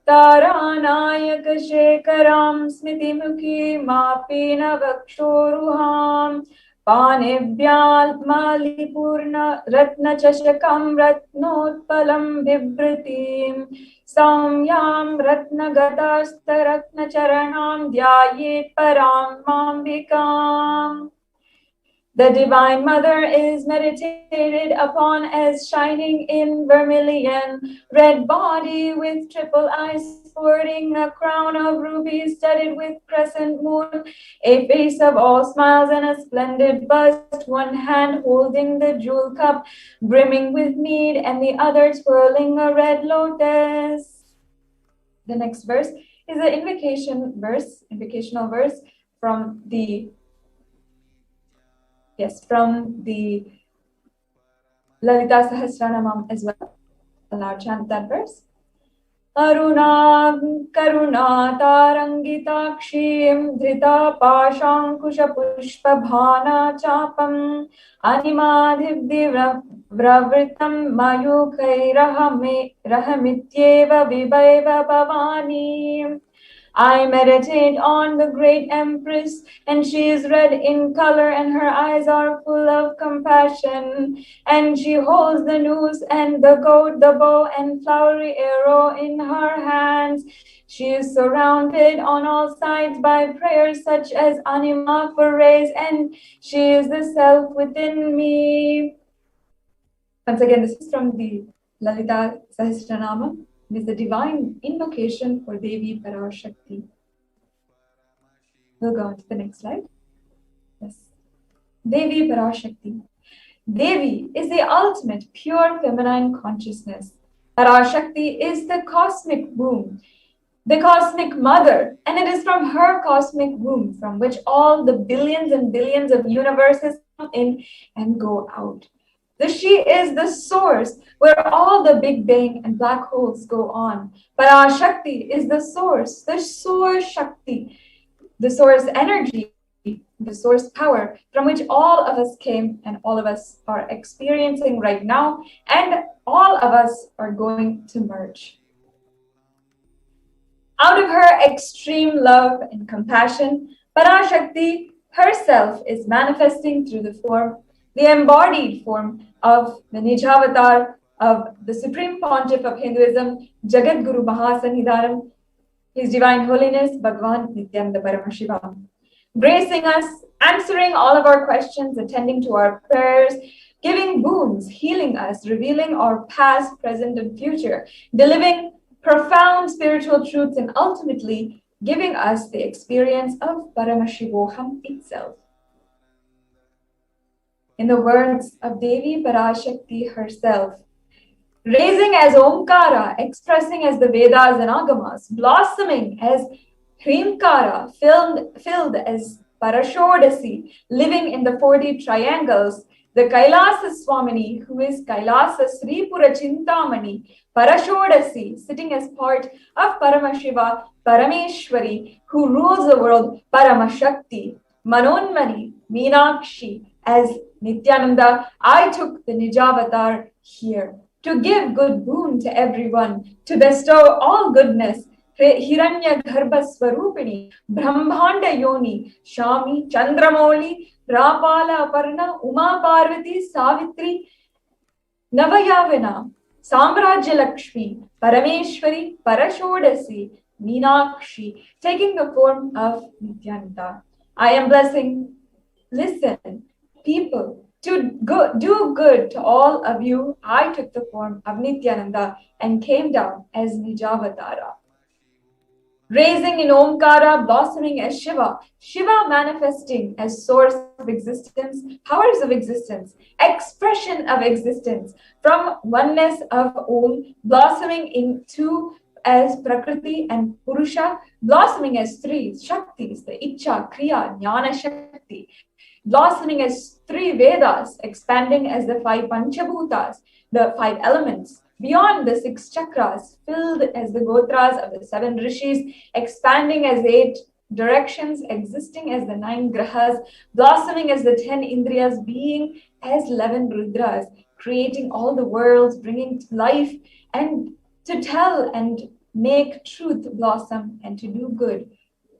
तारानायक शेखरां स्मितिमुखी मापीनवक्षोरुहां पाणिभ्याल्मालिपूर्ण रत्नचषकं रत्नोत्पलं बिभृतिं सौम्यां रत्नगतास्तरत्नचरणां ध्यायेत् परां माम्बिकाम्. The Divine Mother is meditated upon as shining in vermilion, red body with triple eyes sporting a crown of rubies studded with crescent moon, a face of all smiles and a splendid bust, one hand holding the jewel cup brimming with mead and the other twirling a red lotus. The next verse is an invocational verse from the Lalita Sahasranamam as well. I'll now chant that verse. Arunam karuna tarangitakshim dhrita pashankusha pushpa bhana chapam animadhibdi vravritam mayukairahamityeva vibhaiva bhavani. I meditate on the great Empress, and she is red in color, and her eyes are full of compassion. And she holds the noose and the goat, the bow and flowery arrow in her hands. She is surrounded on all sides by prayers such as Anima for rays, and she is the self within me. Once again, this is from the Lalita Sahasranama. It is the divine invocation for Devi Parashakti. We'll go on to the next slide. Yes. Devi Parashakti. Devi is the ultimate pure feminine consciousness. Parashakti is the cosmic womb, the cosmic mother, and it is from her cosmic womb from which all the billions and billions of universes come in and go out. She is the source where all the Big Bang and black holes go on. Parashakti is the source Shakti, the source energy, the source power from which all of us came and all of us are experiencing right now, and all of us are going to merge. Out of her extreme love and compassion, Parashakti herself is manifesting through the embodied form of the Nijavatar of the Supreme Pontiff of Hinduism, Jagat Guru Mahasanidharam, His Divine Holiness Bhagavan Nithyananda Paramashivam, gracing us, answering all of our questions, attending to our prayers, giving boons, healing us, revealing our past, present, and future, delivering profound spiritual truths, and ultimately giving us the experience of Paramashivoham itself. In the words of Devi Parashakti herself, raising as Omkara, expressing as the Vedas and Agamas, blossoming as Hrimkara, filled as Parashodasi, living in the 40 triangles, the Kailasa Swamini, who is Kailasa Sri Pura Chintamani, Parashodasi, sitting as part of Paramashiva, Parameshwari, who rules the world, Paramashakti, Manonmani, Meenakshi, as Nithyananda, I took the Nijavatar here to give good boon to everyone, to bestow all goodness. Hiranya Garbha Swarupini, Brahmanda Yoni, Shami, Chandramauli, Rapala Aparna, Uma Parvati, Savitri, Navayavana, Samrajya Lakshmi, Parameshwari, Parashodasi, Meenakshi, taking the form of Nithyananda. I am blessing. Listen, people, to do good to all of you. I took the form of Nithyananda and came down as Nijavatara. Raising in Omkara, blossoming as Shiva, Shiva manifesting as source of existence, powers of existence, expression of existence, from oneness of Om, blossoming into as Prakriti and Purusha, blossoming as three Shaktis, the Icha, Kriya, Jnana Shakti, blossoming as three Vedas, expanding as the five Panchabhutas, the five elements, beyond the six chakras, filled as the gotras of the seven rishis, expanding as eight directions, existing as the nine grahas, blossoming as the 10 indriyas, being as 11 rudras, creating all the worlds, bringing life, and to tell and make truth blossom and to do good.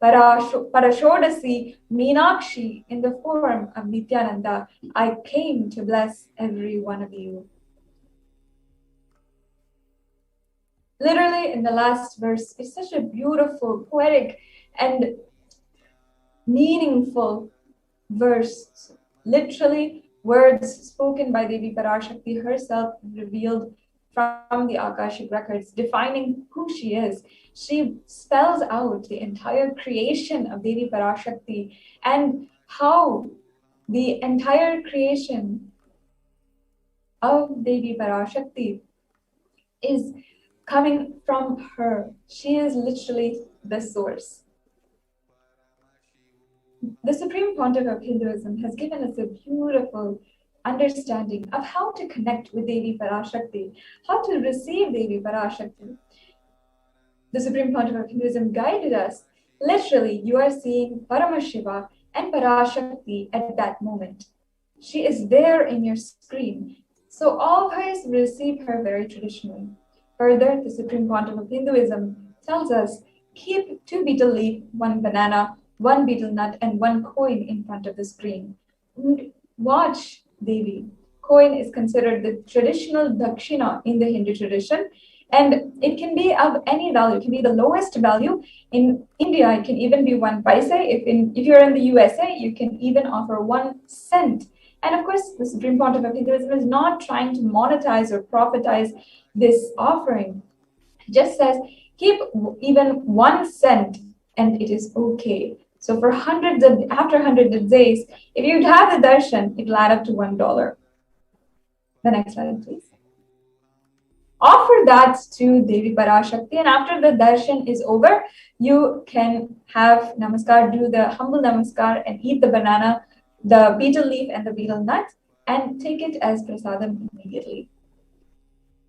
Parashodasi Meenakshi, in the form of Nithyananda, I came to bless every one of you. Literally, in the last verse, it's such a beautiful, poetic, and meaningful verse. Literally, words spoken by Devi Parashakti herself, revealed from the Akashic records, defining who she is. She spells out the entire creation of Devi Parashakti and how the entire creation of Devi Parashakti is coming from her. She is literally the source. The Supreme Pontiff of Hinduism has given us a beautiful understanding of how to connect with Devi Parashakti, how to receive Devi Parashakti. The Supreme Pontiff of Hinduism guided us. Literally, you are seeing Paramashiva and Parashakti at that moment. She is there in your screen. So always receive her very traditionally. Further, the Supreme Pontiff of Hinduism tells us, keep 2 betel leaf, 1 banana, 1 betel nut, and 1 coin in front of the screen. Watch Devi. Coin is considered the traditional dakshina in the Hindu tradition, and it can be of any value. It can be the lowest value. In India, it can even be 1 paise. If you're in the USA, you can even offer 1 cent. And of course, the Supreme Pontiff of Hinduism is not trying to monetize or profitize this offering. It just says, keep even 1 cent and it is okay. So for after hundreds of days, if you have the darshan, it'll add up to $1. The next slide, please. Offer that to Devi Parashakti, and after the darshan is over, you can have namaskar, do the humble namaskar, and eat the banana, the betel leaf, and the betel nut, and take it as prasadam immediately.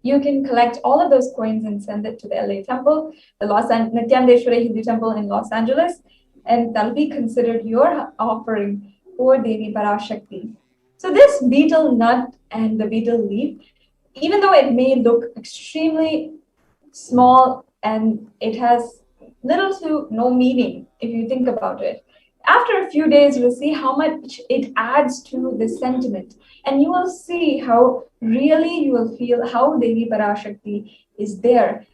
You can collect all of those coins and send it to the LA temple, the Nithyanandeshwari Hindu temple in Los Angeles, and that'll be considered your offering for Devi Parashakti. So this betel nut and the betel leaf, even though it may look extremely small and it has little to no meaning if you think about it, after a few days, you'll see how much it adds to the sentiment. And you will see how really you will feel how Devi Parashakti is there,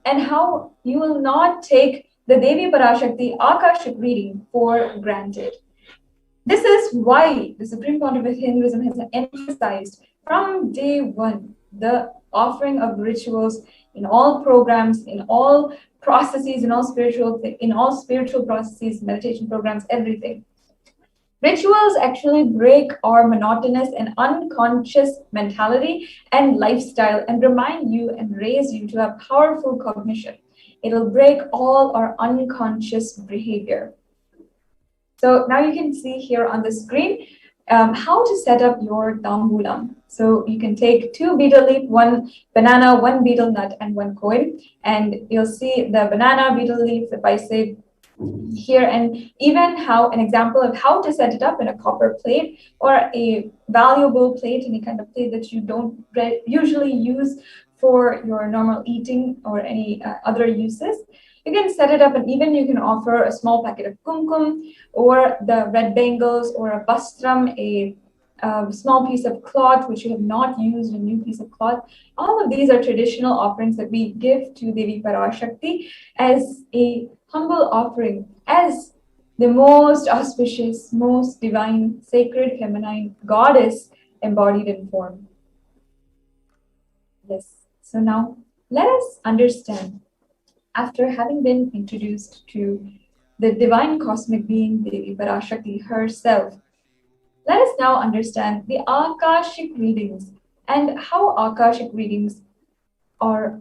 and how you will not take the Devi Parashakti Akashic reading for granted. This is why the Supreme Pontiff of Hinduism has emphasized from day one the offering of rituals in all programs, in all processes, in all spiritual processes, meditation programs, everything. Rituals actually break our monotonous and unconscious mentality and lifestyle and remind you and raise you to a powerful cognition. It'll break all our unconscious behavior. So now you can see here on the screen how to set up your tambulam. So you can take 2 betel leaf, 1 banana, 1 betel nut, and 1 coin. And you'll see the banana, betel leaf, if I say here, and even an example of how to set it up in a copper plate or a valuable plate, any kind of plate that you don't usually use for your normal eating or any other uses. You can set it up, and even you can offer a small packet of kumkum or the red bangles or a bastram, a small piece of cloth which you have not used, a new piece of cloth. All of these are traditional offerings that we give to Devi Parashakti as a humble offering, as the most auspicious, most divine, sacred, feminine goddess embodied in form. Yes, so now let us understand, after having been introduced to the divine cosmic being Devi Parashakti herself, let us now understand the Akashic readings and how Akashic readings are,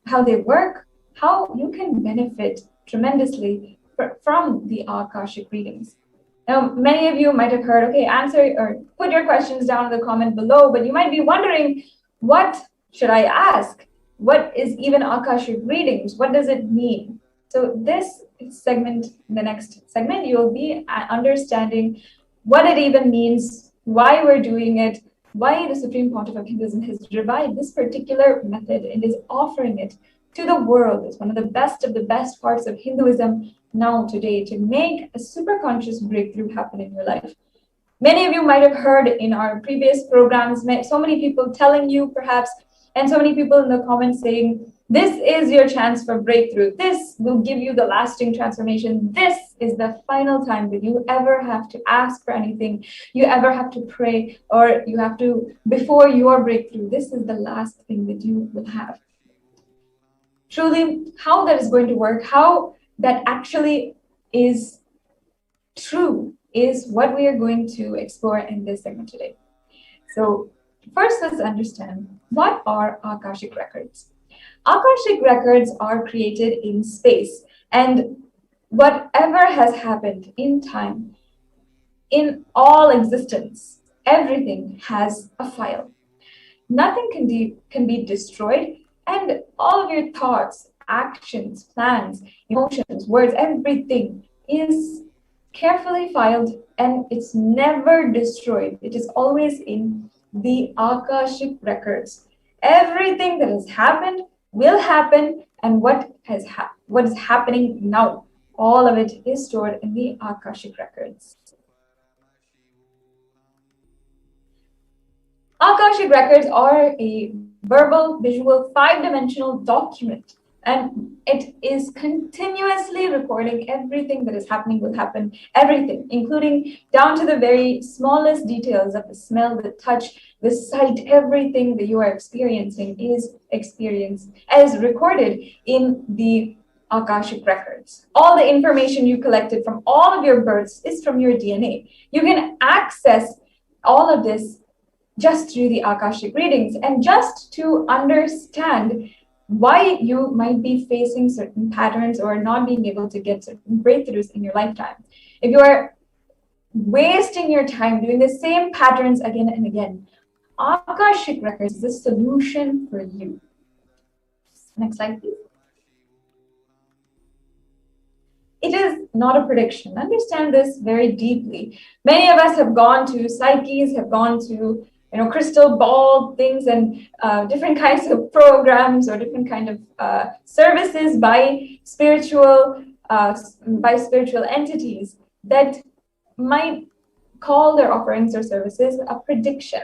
how they work, how you can benefit tremendously from the Akashic readings. Now, many of you might have heard, okay, answer or put your questions down in the comment below, but you might be wondering, what should I ask? What is even Akashic readings? What does it mean? So this segment, the next segment, you'll be understanding what it even means, why we're doing it, why the Supreme Pontiff of Hinduism has revived this particular method and is offering it to the world. It's one of the best parts of Hinduism now today to make a superconscious breakthrough happen in your life. Many of you might have heard in our previous programs, so many people telling you perhaps, and so many people in the comments saying, this is your chance for breakthrough. This will give you the lasting transformation. This is the final time that you ever have to ask for anything, you ever have to pray, or you have to, before your breakthrough, this is the last thing that you will have. Truly, how that is going to work, how that actually is true, is what we are going to explore in this segment today. So first, let's understand, what are Akashic records? Akashic records are created in space, and whatever has happened in time, in all existence, everything has a file. Nothing can be destroyed, and all of your thoughts, actions, plans, emotions, words, everything is carefully filed, and it's never destroyed. It is always in the Akashic records. Everything that has happened will happen, and what is happening now, all of it is stored in the Akashic records. Akashic records are a verbal, visual, 5-dimensional document, and it is continuously recording everything that is happening, will happen, everything, including down to the very smallest details of the smell, the touch, the sight, everything that you are experiencing is recorded in the Akashic records. All the information you collected from all of your births is from your DNA. You can access all of this just through the Akashic readings, and just to understand why you might be facing certain patterns or not being able to get certain breakthroughs in your lifetime. If you are wasting your time doing the same patterns again and again, Akashic records is the solution for you. Next slide, please. It is not a prediction. Understand this very deeply. Many of us have gone to psyches, have gone to crystal ball things, and different kinds of programs or different kind of services by spiritual entities that might call their offerings or services a prediction.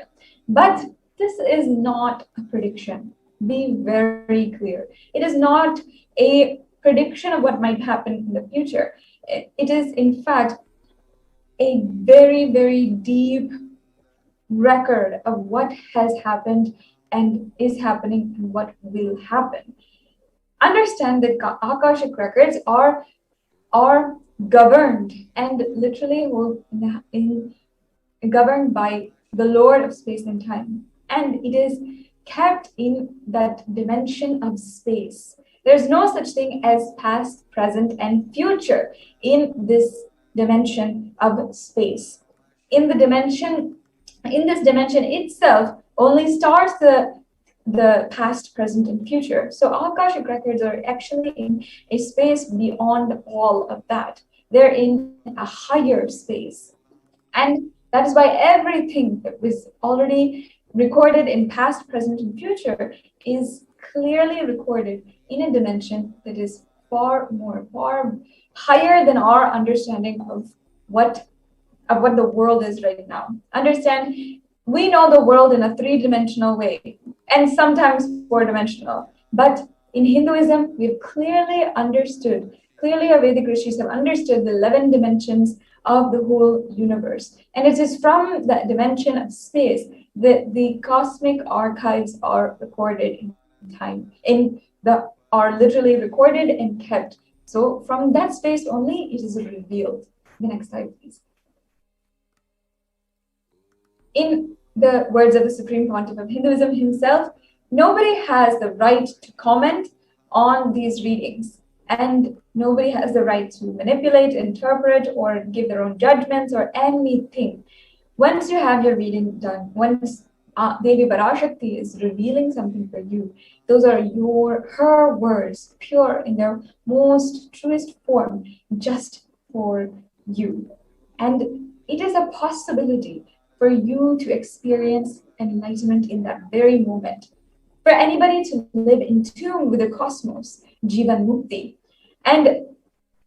But this is not a prediction. Be very clear. It is not a prediction of what might happen in the future. It is, in fact, a very, very deep record of what has happened and is happening and what will happen. Understand that Akashic records are governed and literally governed by the Lord of space and time, and it is kept in that dimension of space. There's no such thing as past, present, and future in this dimension of space. In this dimension itself only starts the past, present, and future. So Akashic records are actually in a space beyond all of that. They're in a higher space. And that is why everything that was already recorded in past, present, and future is clearly recorded in a dimension that is far higher than our understanding of what the world is right now. Understand, we know the world in a 3-dimensional way and sometimes 4-dimensional. But in Hinduism, we've clearly our Vedic rishis have understood the 11 dimensions of the whole universe. And it is from that dimension of space that the cosmic archives are recorded in time, are literally recorded and kept. So from that space only, it is revealed. The next slide, please. In the words of the Supreme Pontiff of Hinduism himself, nobody has the right to comment on these readings. and nobody has the right to manipulate, interpret, or give their own judgments or anything. Once you have your reading done, once Devi Parashakti is revealing something for you, those are her words, pure in their most truest form, just for you. And it is a possibility for you to experience enlightenment in that very moment. For anybody to live in tune with the cosmos, Jivan Mukti. And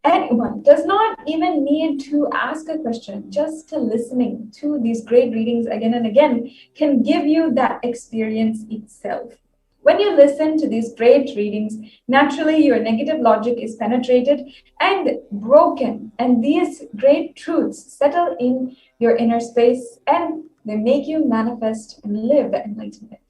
anyone does not even need to ask a question. Just listening to these great readings again and again can give you that experience itself. When you listen to these great readings, naturally your negative logic is penetrated and broken, and these great truths settle in your inner space and they make you manifest and live the enlightenment.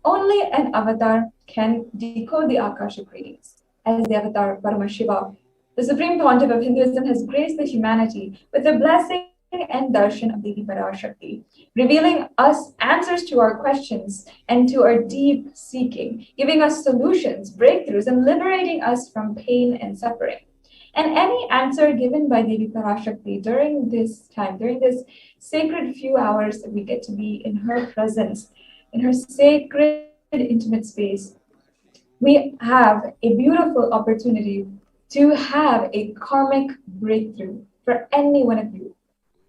Only an avatar can decode the Akashic readings. As the avatar Paramashiva, the Supreme Pontiff of Hinduism has graced the humanity with the blessing and darshan of Devi Parashakti, revealing us answers to our questions and to our deep seeking, giving us solutions, breakthroughs, and liberating us from pain and suffering. And any answer given by Devi Parashakti during this time, during this sacred few hours that we get to be in her presence, in her sacred, intimate space, we have a beautiful opportunity to have a karmic breakthrough for any one of you.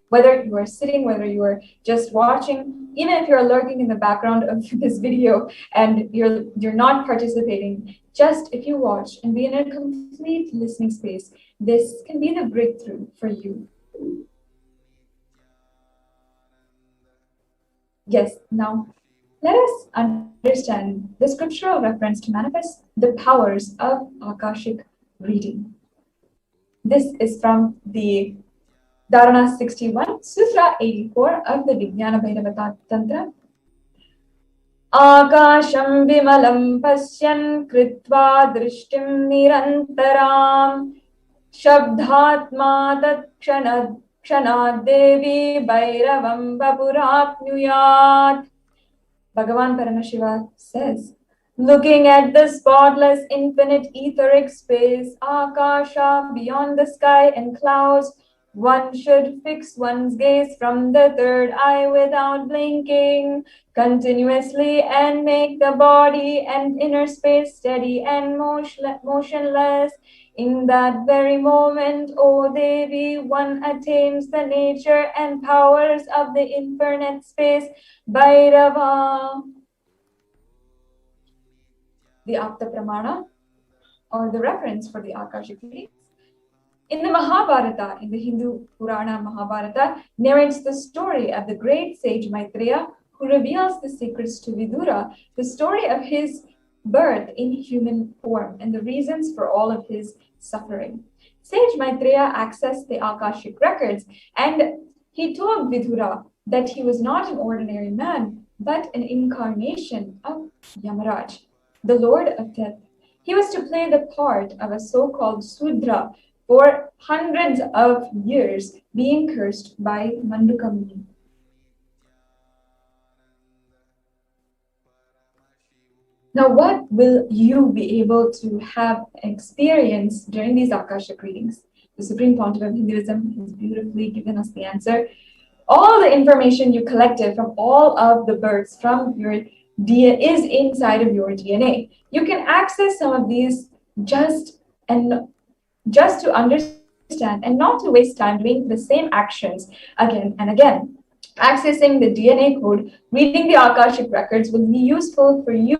Whether you are sitting, whether you are just watching, even if you're lurking in the background of this video and you're not participating, just if you watch and be in a complete listening space, this can be the breakthrough for you. Yes, now let us understand the scriptural reference to manifest the powers of Akashic reading. This is from the Dharana 61, Sutra 84 of the Vijnana Bhairava Tantra. Akasham vimalam pasyan kritva drishtim nirantaram shabdhatma takshanad devi bhairavam vapurapnuyat. Bhagavan Paramashiva says, looking at the spotless infinite etheric space, Akasha, beyond the sky and clouds, one should fix one's gaze from the third eye without blinking continuously and make the body and inner space steady and motionless. In that very moment, O Devi, one attains the nature and powers of the infinite space, Bhairava. The Apta Pramana, or the reference for the Akashic readings. In the Mahabharata, in the Hindu Purana Mahabharata, narrates the story of the great sage Maitreya, who reveals the secrets to Vidura, the story of his birth in human form and the reasons for all of his suffering. Sage Maitreya accessed the Akashic records and he told Vidura that he was not an ordinary man, but an incarnation of Yamaraj, the Lord of Death. He was to play the part of a so-called Sudra for hundreds of years, being cursed by Manduka Muni. Now, what will you be able to have experience during these Akashic readings? The Supreme Pontiff of Hinduism has beautifully given us the answer. All the information you collected from all of the births from your DNA is inside of your DNA. You can access some of these just to understand and not to waste time doing the same actions again and again. Accessing the DNA code, reading the Akashic records will be useful for you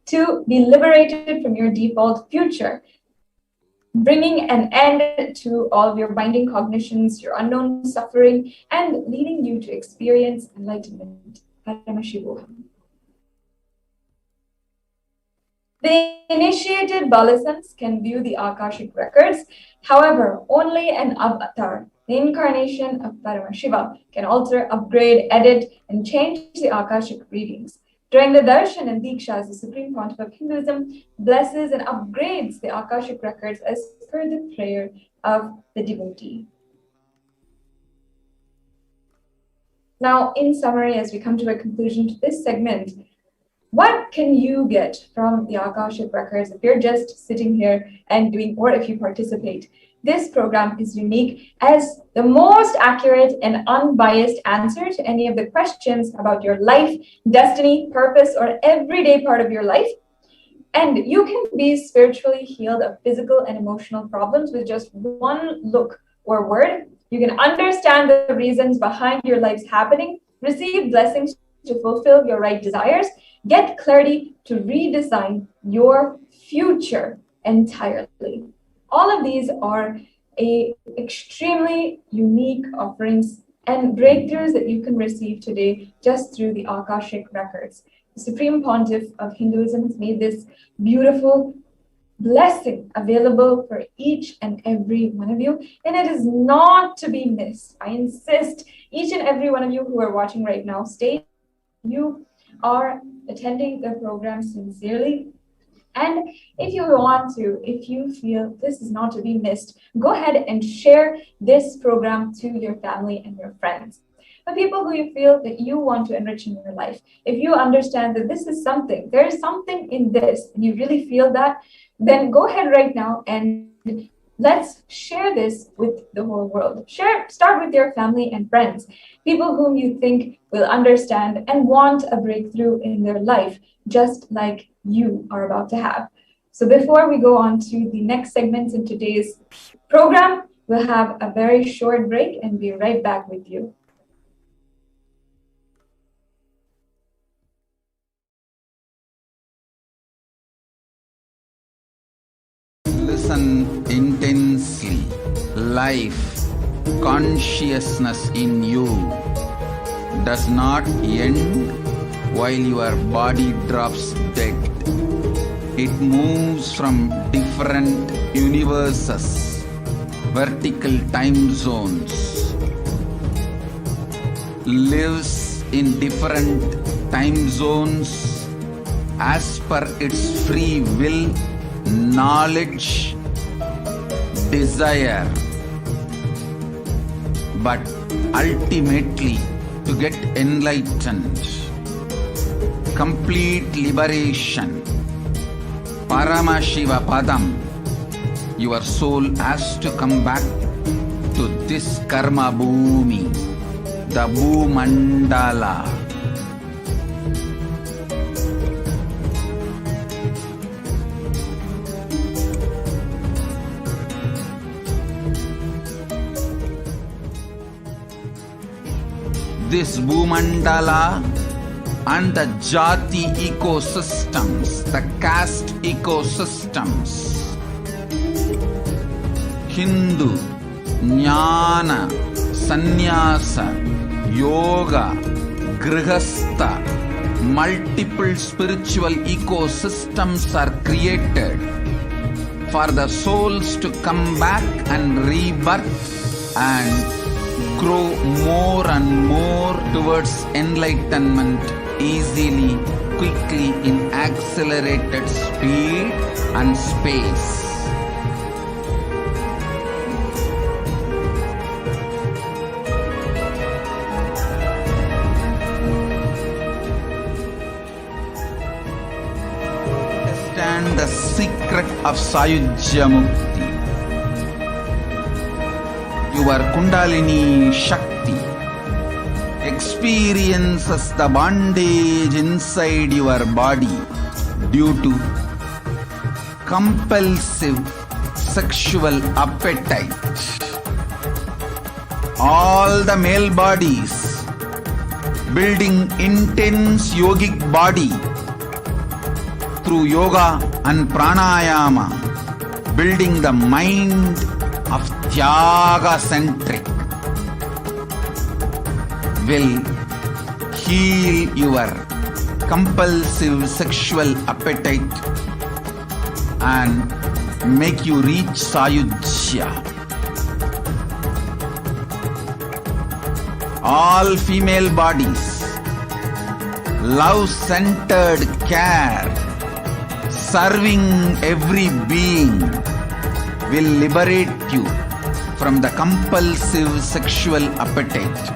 to be liberated from your default future, bringing an end to all of your binding cognitions, your unknown suffering, and leading you to experience enlightenment. Paramashivoham. The initiated Balasans can view the Akashic records. However, only an avatar, the incarnation of Paramashiva, can alter, upgrade, edit, and change the Akashic readings. During the darshan and dikshas, the Supreme Pontiff of Hinduism blesses and upgrades the Akashic records as per the prayer of the devotee. Now, in summary, as we come to a conclusion to this segment, What can you get from the Akashic records if you're just sitting here and doing, or if you participate? This program is unique as the most accurate and unbiased answer to any of the questions about your life, destiny, purpose, or everyday part of your life. And you can be spiritually healed of physical and emotional problems with just one look or word. You can understand the reasons behind your life's happening, receive blessings to fulfill your right desires, get clarity to redesign your future entirely. All of these are extremely unique offerings and breakthroughs that you can receive today just through the Akashic records. The Supreme Pontiff of Hinduism has made this beautiful blessing available for each and every one of you, and it is not to be missed. I insist, each and every one of you who are watching right now, stay. You are attending the program sincerely. And if you want to, if you feel this is not to be missed, go ahead and share this program to your family and your friends. The people who you feel that you want to enrich in your life, if you understand that this is something, there is something in this, and you really feel that, then go ahead right now and let's share this with the whole world. Start with your family and friends, people whom you think will understand and want a breakthrough in their life, just like you are about to have. So before we go on to the next segments in today's program, we'll have a very short break and be right back with you. Listen intensely. Life, consciousness in you does not end while your body drops dead. It moves from different universes, vertical time zones, lives in different time zones as per its free will, knowledge, desire, but ultimately to get enlightened, complete liberation, Paramashiva Padam, your soul has to come back to this karma bhumi, the Bhumandala. This Bhumandala and the Jati ecosystems, the caste ecosystems, Hindu, Jnana, Sannyasa, Yoga, Grihastha, multiple spiritual ecosystems are created for the souls to come back and rebirth and grow more and more towards enlightenment easily, quickly, in accelerated speed and space. Understand the secret of Sayujya Mukti. Your Kundalini Shakti experiences the bondage inside your body due to compulsive sexual appetite. All the male bodies building intense yogic body through yoga and pranayama, building the mind of Tyaga-centric, will heal your compulsive sexual appetite and make you reach Sayujya. All female bodies, love-centered care, serving every being, will liberate you from the compulsive sexual appetite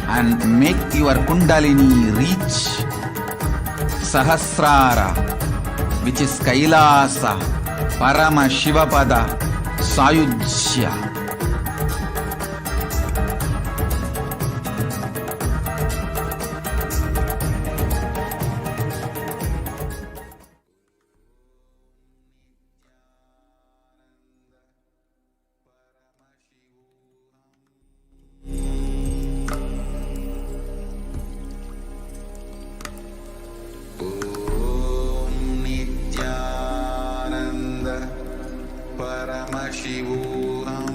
and make your Kundalini reach Sahasrara, which is Kailasa, Paramashivapada, Sayujya. Paramashivoham.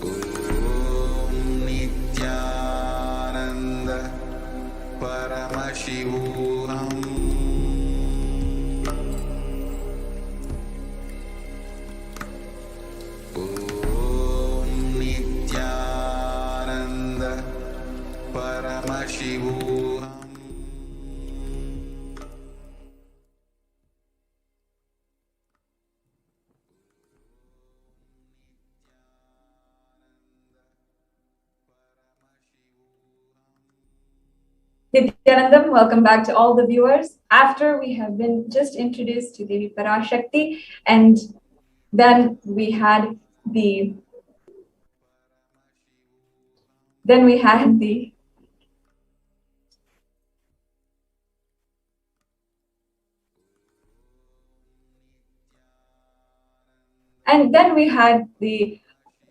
Om Nithyananda Paramashivoham. Om Nithyananda Paramashivoham. Nithyanandam, welcome back to all the viewers. After we have been just introduced to Devi Parashakti, and then we had the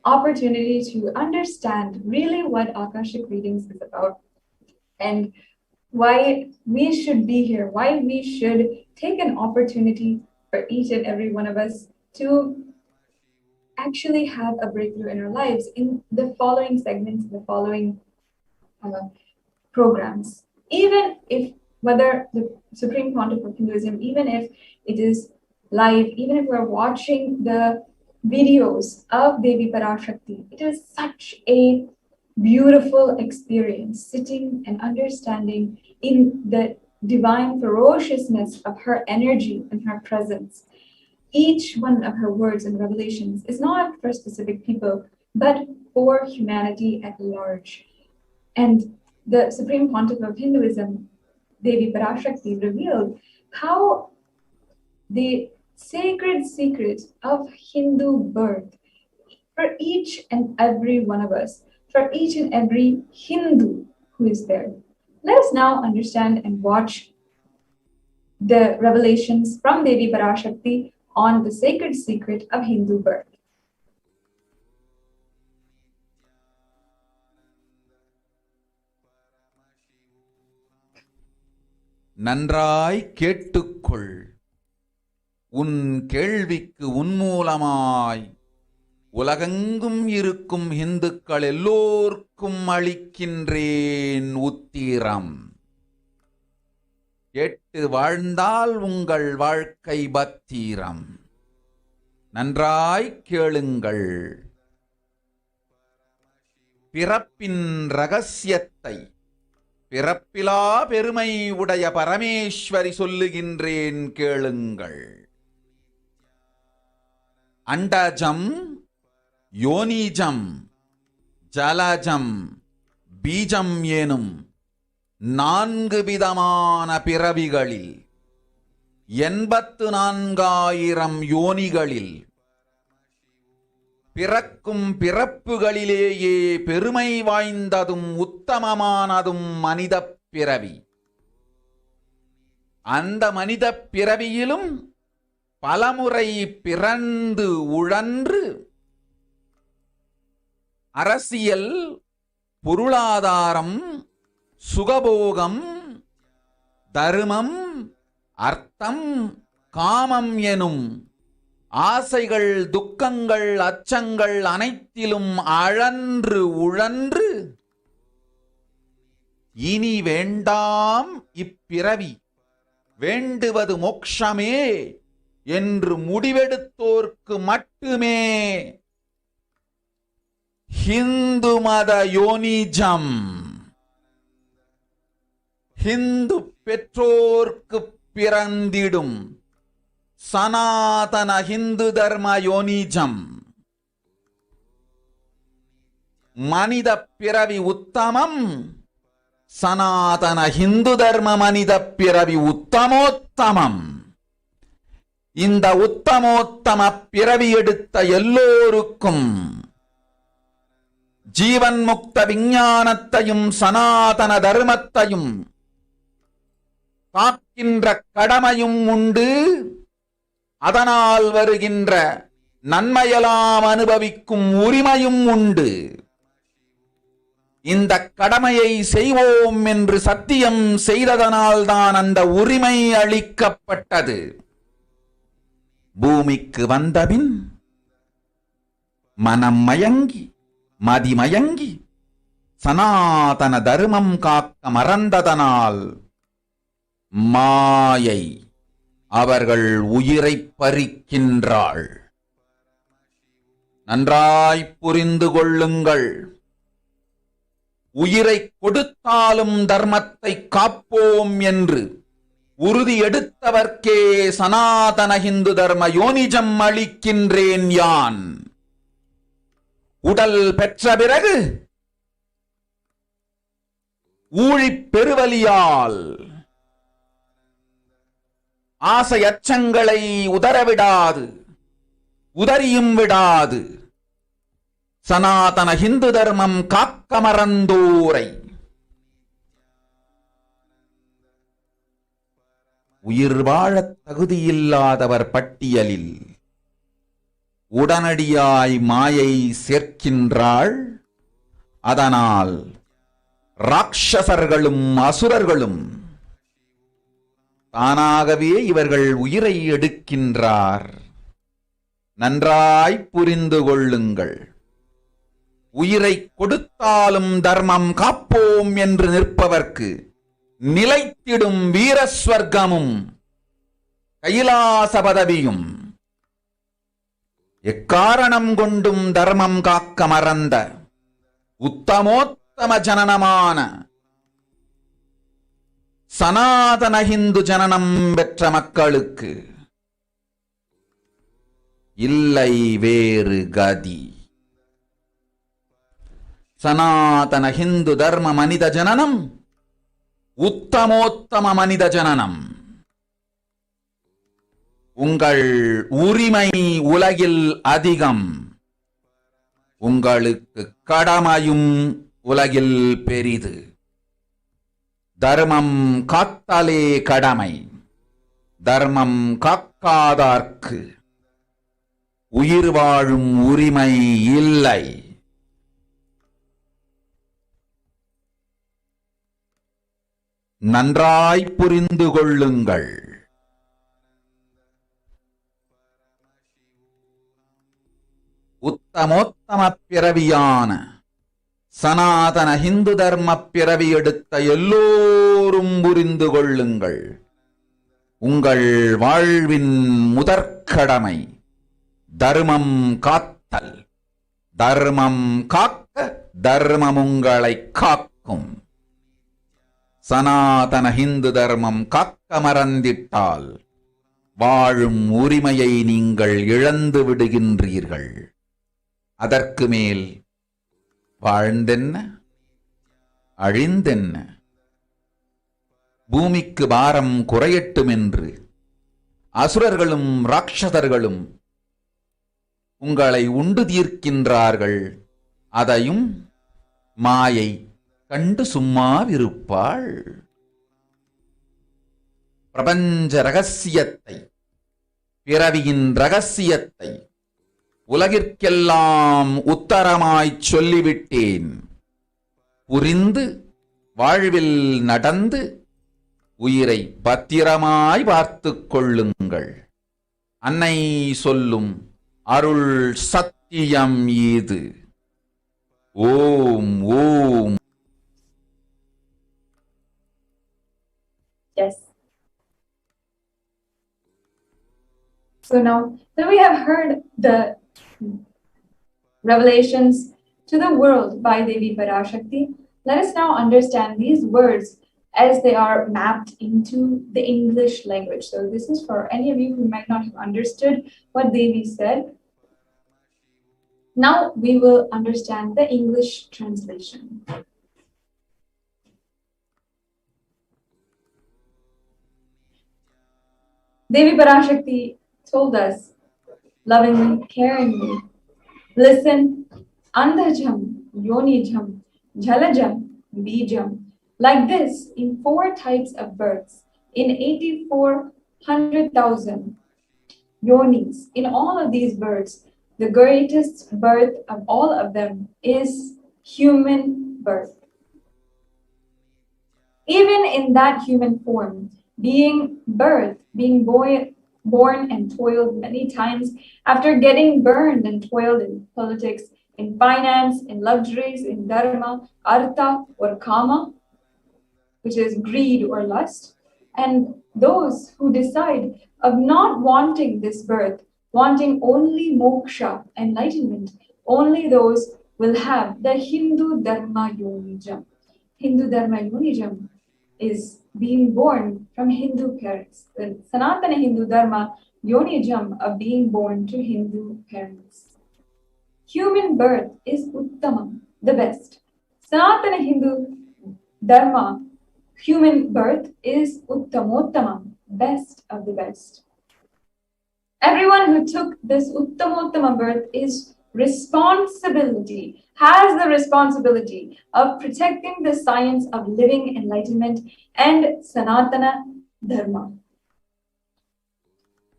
opportunity to understand really what Akashic readings is about, and why we should be here, why we should take an opportunity for each and every one of us to actually have a breakthrough in our lives in the following segments, the following programs. Even if, whether the Supreme Pontiff of Hinduism, even if it is live, even if we're watching the videos of Devi Parashakti, it is such a beautiful experience sitting and understanding in the divine ferociousness of her energy and her presence. Each one of her words and revelations is not for specific people, but for humanity at large. And the Supreme Pontiff of Hinduism, Devi Parashakti, revealed how the sacred secret of Hindu birth for each and every one of us, for each and every Hindu who is there. Let us now understand and watch the revelations from Devi Parashakti on the sacred secret of Hindu birth. நன்றாய் கேட்டுக்கொள். உன் கேள்விக்கு உன்மூலமாய் உலகெங்கும் இருக்கும் இந்துக்கள் எல்லோர்க்கும் அளிக்கின்றேன் உத்திரம். கேட்டு வாழ்ந்தால் உங்கள் வாழ்க்கை பத்திரம். நன்றாய் கேளுங்கள். பிறப்பின் ரகசியத்தை பிறப்பிலா பெருமை உடைய பரமேஸ்வரி சொல்லுகின்றேன் கேளுங்கள். அண்டஜம், யோனிஜம், ஜலஜம், பீஜம் எனும் 4 விதமான பிறவிகளில் 84,000 யோனிகளில் பிறக்கும் பிறப்புகளிலேயே பெருமை வாய்ந்ததும் உத்தமமானதும் மனிதப் பிறவி. அந்த மனிதப் பிறவியிலும் பலமுறை பிறந்து உழன்று அரசியல், பொருளாதாரம், சுகபோகம், தர்மம், அர்த்தம், காமம் எனும் ஆசைகள், துக்கங்கள், அச்சங்கள் அனைத்திலும் அழன்று உழன்று இனி வேண்டாம் இப்பிறவி, வேண்டுவது மோட்சமே என்று முடிவெடுத்தோர்க்கு மட்டுமே ஹிந்து மத யோனிஜம், ஹிந்து பெற்றோர்க்கு பிறந்திடும் சனாதன ஹிந்து தர்ம யோனிஜம். மனித பிறவி உத்தமம், சனாதன ஹிந்து தர்ம மனித பிறவி உத்தமோத்தமம். இந்த உத்தமோத்தம பிறவி எடுத்த எல்லோருக்கும் ஜீவன் முக்த விஞ்ஞானத்தையும் சனாதன தர்மத்தையும் காக்கின்ற கடமையும் உண்டு. அதனால் வருகின்ற நன்மையெல்லாம் அனுபவிக்கும் உரிமையும் உண்டு. இந்த கடமையை செய்வோம் என்று சத்தியம் செய்ததனால்தான் அந்த உரிமை அளிக்கப்பட்டது. பூமிக்கு வந்தபின் மனம் மயங்கி மதிமயங்கி சனாதன தர்மம் காக்க மறந்ததனால் மாயை அவர்கள் உயிரை பறிக்கின்றாள். நன்றாய் புரிந்து கொள்ளுங்கள். உயிரை கொடுத்தாலும் தர்மத்தை காப்போம் என்று உறுதி எடுத்தவர்க்கே சனாதன ஹிந்து தர்ம யோனிஜம் அளிக்கின்றேன் யான். உடல் பெற்ற பிறகு ஊழிப் பெருவலியால் ஆசை அச்சங்களை உதறவிடாது, உதறியும் விடாது சனாதன ஹிந்து தர்மம் காக்க மறந்தோரை உயிர் வாழத் தகுதியில்லாதவர் பட்டியலில் உடனடியாய் மாயை சேர்க்கின்றாள். அதனால் ராட்சசர்களும் அசுரர்களும் தானாகவே இவர்கள் உயிரை எடுக்கின்றார். நன்றாய் புரிந்து கொள்ளுங்கள். உயிரை கொடுத்தாலும் தர்மம் காப்போம் என்று நிற்பவர்க்கு நிலைத்திடும் வீரஸ்வர்க்கமும் கைலாச பதவியும், எக்காரணம் கொண்டும் தர்மம் காக்க மறந்த உத்தமோத்தம ஜனனமான சனாதன ஹிந்து ஜனனம் பெற்ற மக்களுக்கு இல்லை வேறு கதி. சனாதன ஹிந்து தர்ம மனித ஜனனம் உத்தமோத்தம மனித ஜனனம். உங்கள் உரிமை உலகில் அதிகம், உங்களுக்கு கடமையும் உலகில் பெரிது. தர்மம் காத்தாலே கடமை, தர்மம் காக்காதார்க்கு உயிர் வாழும் உரிமை இல்லை. நன்றாய் புரிந்து கொள்ளுங்கள். உத்தமோத்தம பிறவியான சனாதன ஹிந்து தர்ம பிறவி எடுத்த எல்லோரும் புரிந்து கொள்ளுங்கள். உங்கள் வாழ்வின் முதற்கடமை தர்மம் காத்தல். தர்மம் காக்க தர்மம் உங்களை காக்கும். சனாதன ஹிந்து தர்மம் காக்க மறந்திட்டால் வாழும் உரிமையை நீங்கள் இழந்து விடுகின்றீர்கள். அதற்கு மேல் வாழ்ந்தென்ன அழிந்தென்ன? பூமிக்கு பாரம் குறையட்டும் என்று அசுரர்களும் ராட்சதர்களும் உங்களை உண்டு தீர்க்கின்றார்கள். அதையும் மாயை கண்டு சும்மாவிருப்பாள். பிரபஞ்ச ரகசியத்தை, பிறவியின் ரகசியத்தை உலகிற்கெல்லாம் உத்தரமாய்ச் சொல்லிவிட்டேன். புரிந்து வாழ்வில் நடந்து உயிரை பத்திரமாய் பார்த்துக் கொள்ளுங்கள். அன்னை சொல்லும் அருள் சத்தியம் இது. ஓம் ஓம். Yes. So now that we have heard the revelations to the world by Devi Parashakti, let us now understand these words as they are mapped into the English language. So this is for any of you who might not have understood what Devi said. Now we will understand the English translation. Devi Parashakti told us lovingly, caringly, listen, Andhajam, Yonijam, Jalajam, Bijam, like this in 4 types of births, in 84,100,000 yonis. In all of these births, the greatest birth of all of them is human birth. Even in that human form, being birthed, being born and toiled many times after getting burned and toiled in politics, in finance, in luxuries, in dharma, artha or kama, which is greed or lust. And those who decide of not wanting this birth, wanting only moksha, enlightenment, only those will have the Hindu Dharma Yonijam. Hindu Dharma Yonijam is being born from Hindu parents. The Sanatana Hindu Dharma Yonijam of being born to Hindu parents. Human birth is Uttamam, the best. Sanatana Hindu Dharma, human birth is Uttamottamam, best of the best. Everyone who took this Uttamottama birth is responsibility, has the responsibility of protecting the science of living enlightenment and Sanatana Dharma.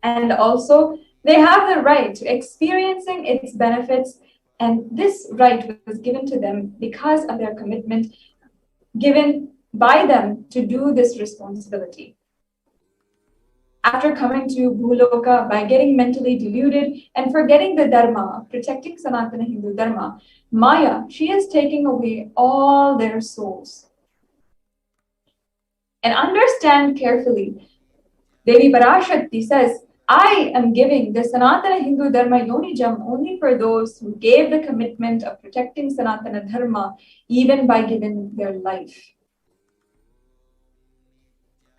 And also, they have the right to experiencing its benefits, and this right was given to them because of their commitment given by them to do this responsibility. After coming to Bhuloka by getting mentally deluded and forgetting the Dharma of protecting Sanatana Hindu Dharma, Maya, she is taking away all their souls. And understand carefully, Devi Parashakti says, I am giving the Sanatana Hindu Dharma Yonijam only for those who gave the commitment of protecting Sanatana Dharma even by giving their life.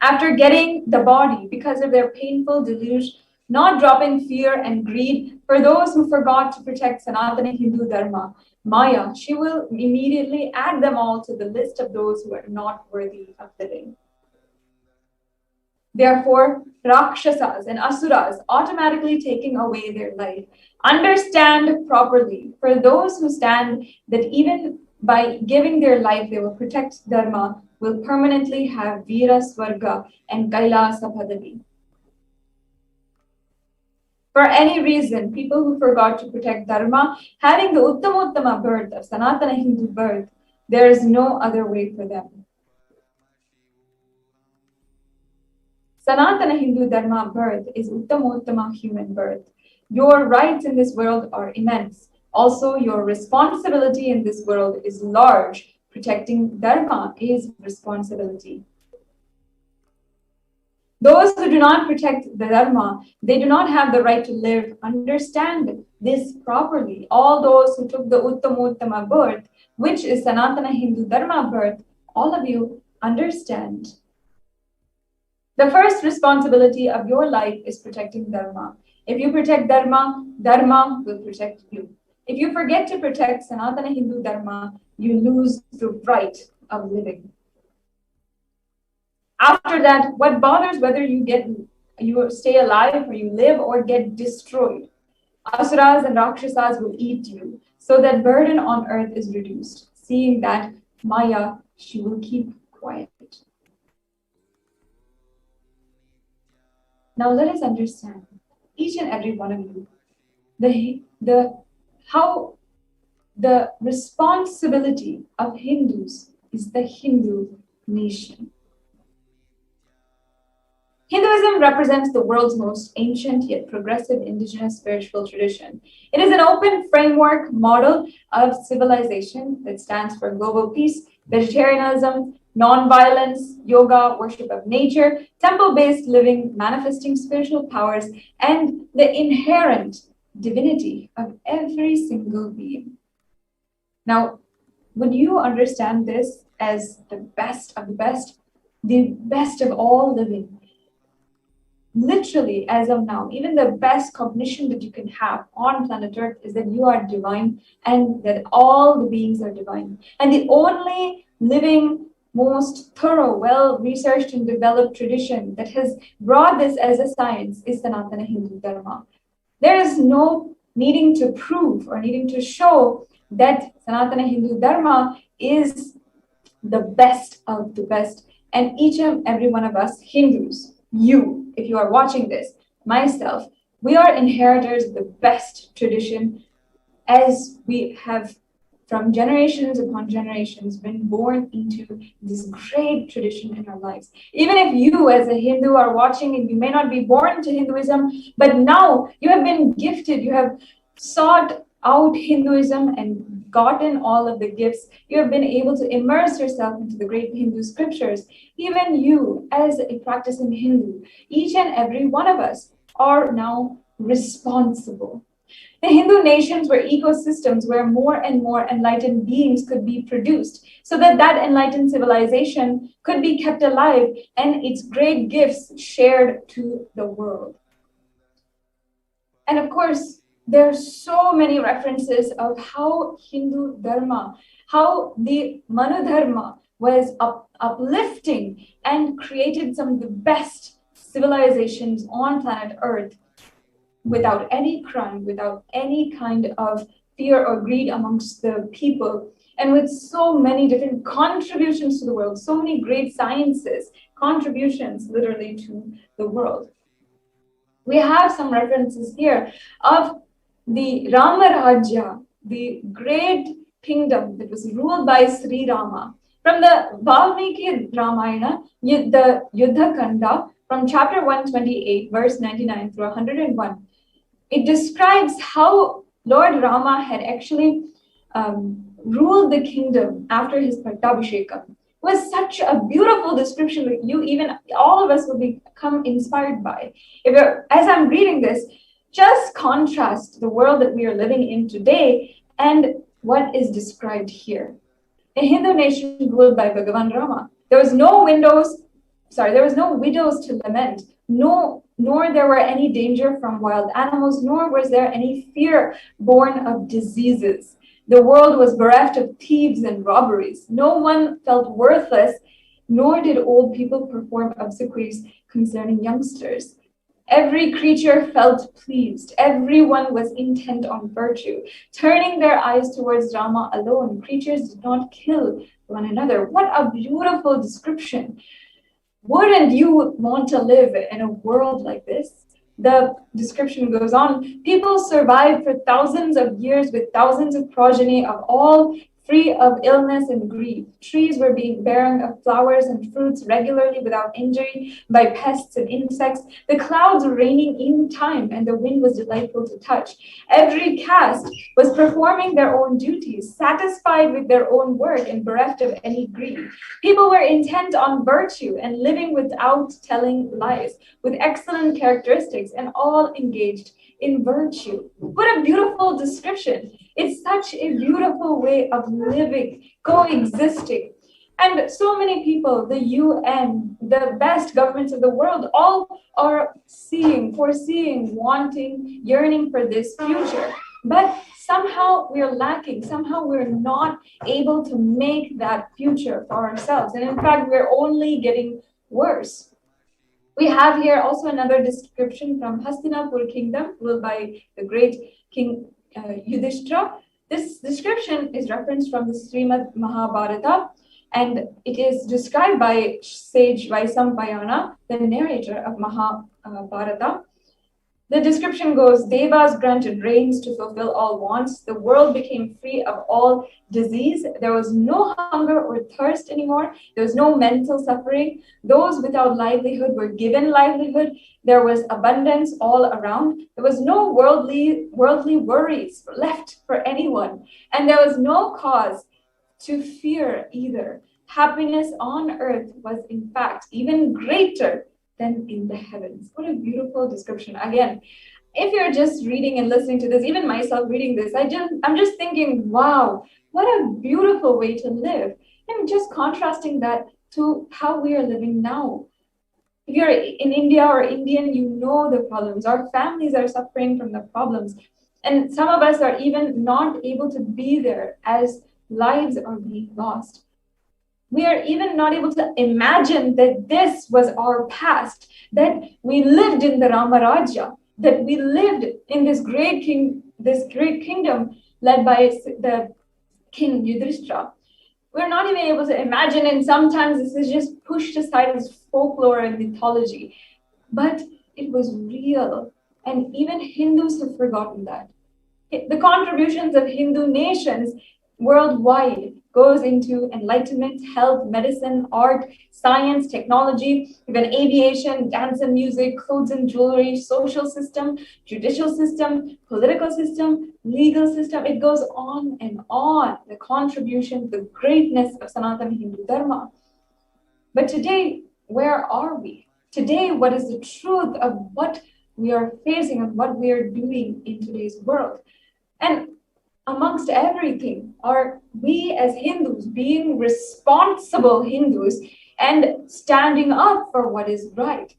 After getting the body because of their painful delusion, not dropping fear and greed for those who forgot to protect Sanatana Hindu Dharma, Maya, she will immediately add them all to the list of those who are not worthy of living. Therefore, Rakshasas and Asuras automatically taking away their life. Understand properly for those who stand that even by giving their life, they will protect Dharma, will permanently have Veera Swarga and Kailasa Padavi. For any reason, people who forgot to protect Dharma, having the Uttamottama birth of Sanatana Hindu birth, there is no other way for them. Sanatana Hindu Dharma birth is Uttamottama human birth. Your rights in this world are immense. Also, your responsibility in this world is large. Protecting Dharma is responsibility. Those who do not protect the Dharma, they do not have the right to live. Understand this properly. All those who took the Uttamottama birth, which is Sanatana Hindu Dharma birth, all of you understand. The first responsibility of your life is protecting Dharma. If you protect Dharma, Dharma will protect you. If you forget to protect Sanatana Hindu Dharma, you lose the right of living. After that, what bothers whether you stay alive or you live or get destroyed? Asuras and Rakshasas will eat you, so that burden on earth is reduced. Seeing that, Maya, she will keep quiet. Now let us understand, each and every one of you, how the responsibility of Hindus is the Hindu nation. Hinduism represents the world's most ancient yet progressive indigenous spiritual tradition. It is an open framework model of civilization that stands for global peace, vegetarianism, non-violence, yoga, worship of nature, temple-based living, manifesting spiritual powers, and the inherent divinity of every single being. Now, when you understand this as the best of all living, literally, as of now, even the best cognition that you can have on planet Earth is that you are divine and that all the beings are divine. And the only living, most thorough, well-researched and developed tradition that has brought this as a science is Sanatana Hindu Dharma. There is no needing to prove or needing to show that Sanatana Hindu Dharma is the best of the best. And each and every one of us Hindus, you, if you are watching this, myself, we are inheritors of the best tradition, as we have from generations upon generations been born into this great tradition in our lives. Even if you as a Hindu are watching and you may not be born into Hinduism, but now you have been gifted, you have sought out Hinduism and gotten all of the gifts, you have been able to immerse yourself into the great Hindu scriptures. Even you as a practicing Hindu, each and every one of us are now responsible. The Hindu nations were ecosystems where more and more enlightened beings could be produced so that that enlightened civilization could be kept alive and its great gifts shared to the world. And of course, there are so many references of how Hindu Dharma, how the Manu Dharma was uplifting and created some of the best civilizations on planet Earth, without any crime, without any kind of fear or greed amongst the people, and with so many different contributions to the world, so many great sciences, contributions literally to the world. We have some references here of the Rama Rajya, the great kingdom that was ruled by Sri Rama. From the Valmiki Ramayana, the Yuddha Kanda, from chapter 128, verse 99 through 101, it describes how Lord Rama had actually ruled the kingdom after his Pattabhishekam. It was such a beautiful description that you, even all of us, will become inspired by. As I'm reading this, just contrast the world that we are living in today and what is described here. A Hindu nation ruled by Bhagavan Rama. There was no widows to lament, nor there were any danger from wild animals, nor was there any fear born of diseases. The world was bereft of thieves and robberies. No one felt worthless, nor did old people perform obsequies concerning youngsters. Every creature felt pleased. Everyone was intent on virtue. Turning their eyes towards Rama alone, creatures did not kill one another. What a beautiful description. Wouldn't you want to live in a world like this? The description goes on. People survived for thousands of years with thousands of progeny of all free of illness and grief. Trees were being barren of flowers and fruits regularly without injury by pests and insects. The clouds were raining in time and the wind was delightful to touch. Every caste was performing their own duties, satisfied with their own work and bereft of any greed. People were intent on virtue and living without telling lies, with excellent characteristics and all engaged in virtue. What a beautiful description. It's such a beautiful way of living, coexisting. And so many people, the UN, the best governments of the world, all are foreseeing, wanting, yearning for this future. But somehow we're lacking. Somehow we're not able to make that future for ourselves. And in fact, we're only getting worse. We have here also another description from Hastinapur kingdom, ruled by the great king Yudhishthira. This description is referenced from the Srimad Mahabharata, and it is described by sage Vaisampayana, the narrator of Mahabharata. The description goes, Devas granted rains to fulfill all wants. The world became free of all disease. There was no hunger or thirst anymore. There was no mental suffering. Those without livelihood were given livelihood. There was abundance all around. There was no worldly worries left for anyone. And there was no cause to fear either. Happiness on earth was in fact even greater than in the heavens. What a beautiful description. Again, if you're just reading and listening to this, even myself reading this, I'm just thinking, wow, what a beautiful way to live. And just contrasting that to how we are living now. If you're in India or Indian, you know the problems. Our families are suffering from the problems. And some of us are even not able to be there as lives are being lost. We are even not able to imagine that this was our past, that we lived in the Ramarajya, that we lived in this great kingdom led by the King Yudhishthira. We're not even able to imagine, and sometimes this is just pushed aside as folklore and mythology. But it was real, and even Hindus have forgotten that. The contributions of Hindu nations worldwide goes into enlightenment, health, medicine, art, science, technology, even aviation, dance and music, clothes and jewelry, social system, judicial system, political system, legal system. It goes on and on, the contribution, the greatness of Sanatana Hindu Dharma. But today, where are we? Today, what is the truth of what we are facing and what we are doing in today's world? And amongst everything, are we as Hindus being responsible Hindus and standing up for what is right,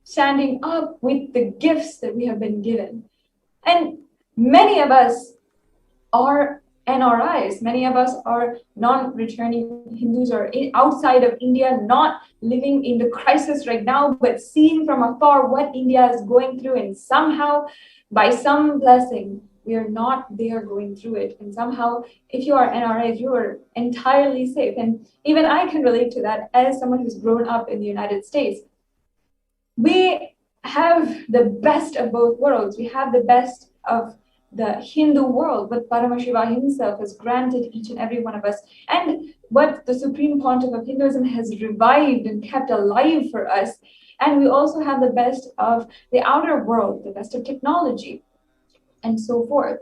standing up with the gifts that we have been given? And many of us are NRIs, many of us are non-returning Hindus or outside of India, not living in the crisis right now, but seeing from afar what India is going through, and somehow, by some blessing, we are not there going through it. And somehow, if you are NRIs, you are entirely safe. And even I can relate to that as someone who's grown up in the United States. We have the best of both worlds. We have the best of the Hindu world, what Paramashiva himself has granted each and every one of us, and what the Supreme Pontiff of Hinduism has revived and kept alive for us. And we also have the best of the outer world, the best of technology, and so forth.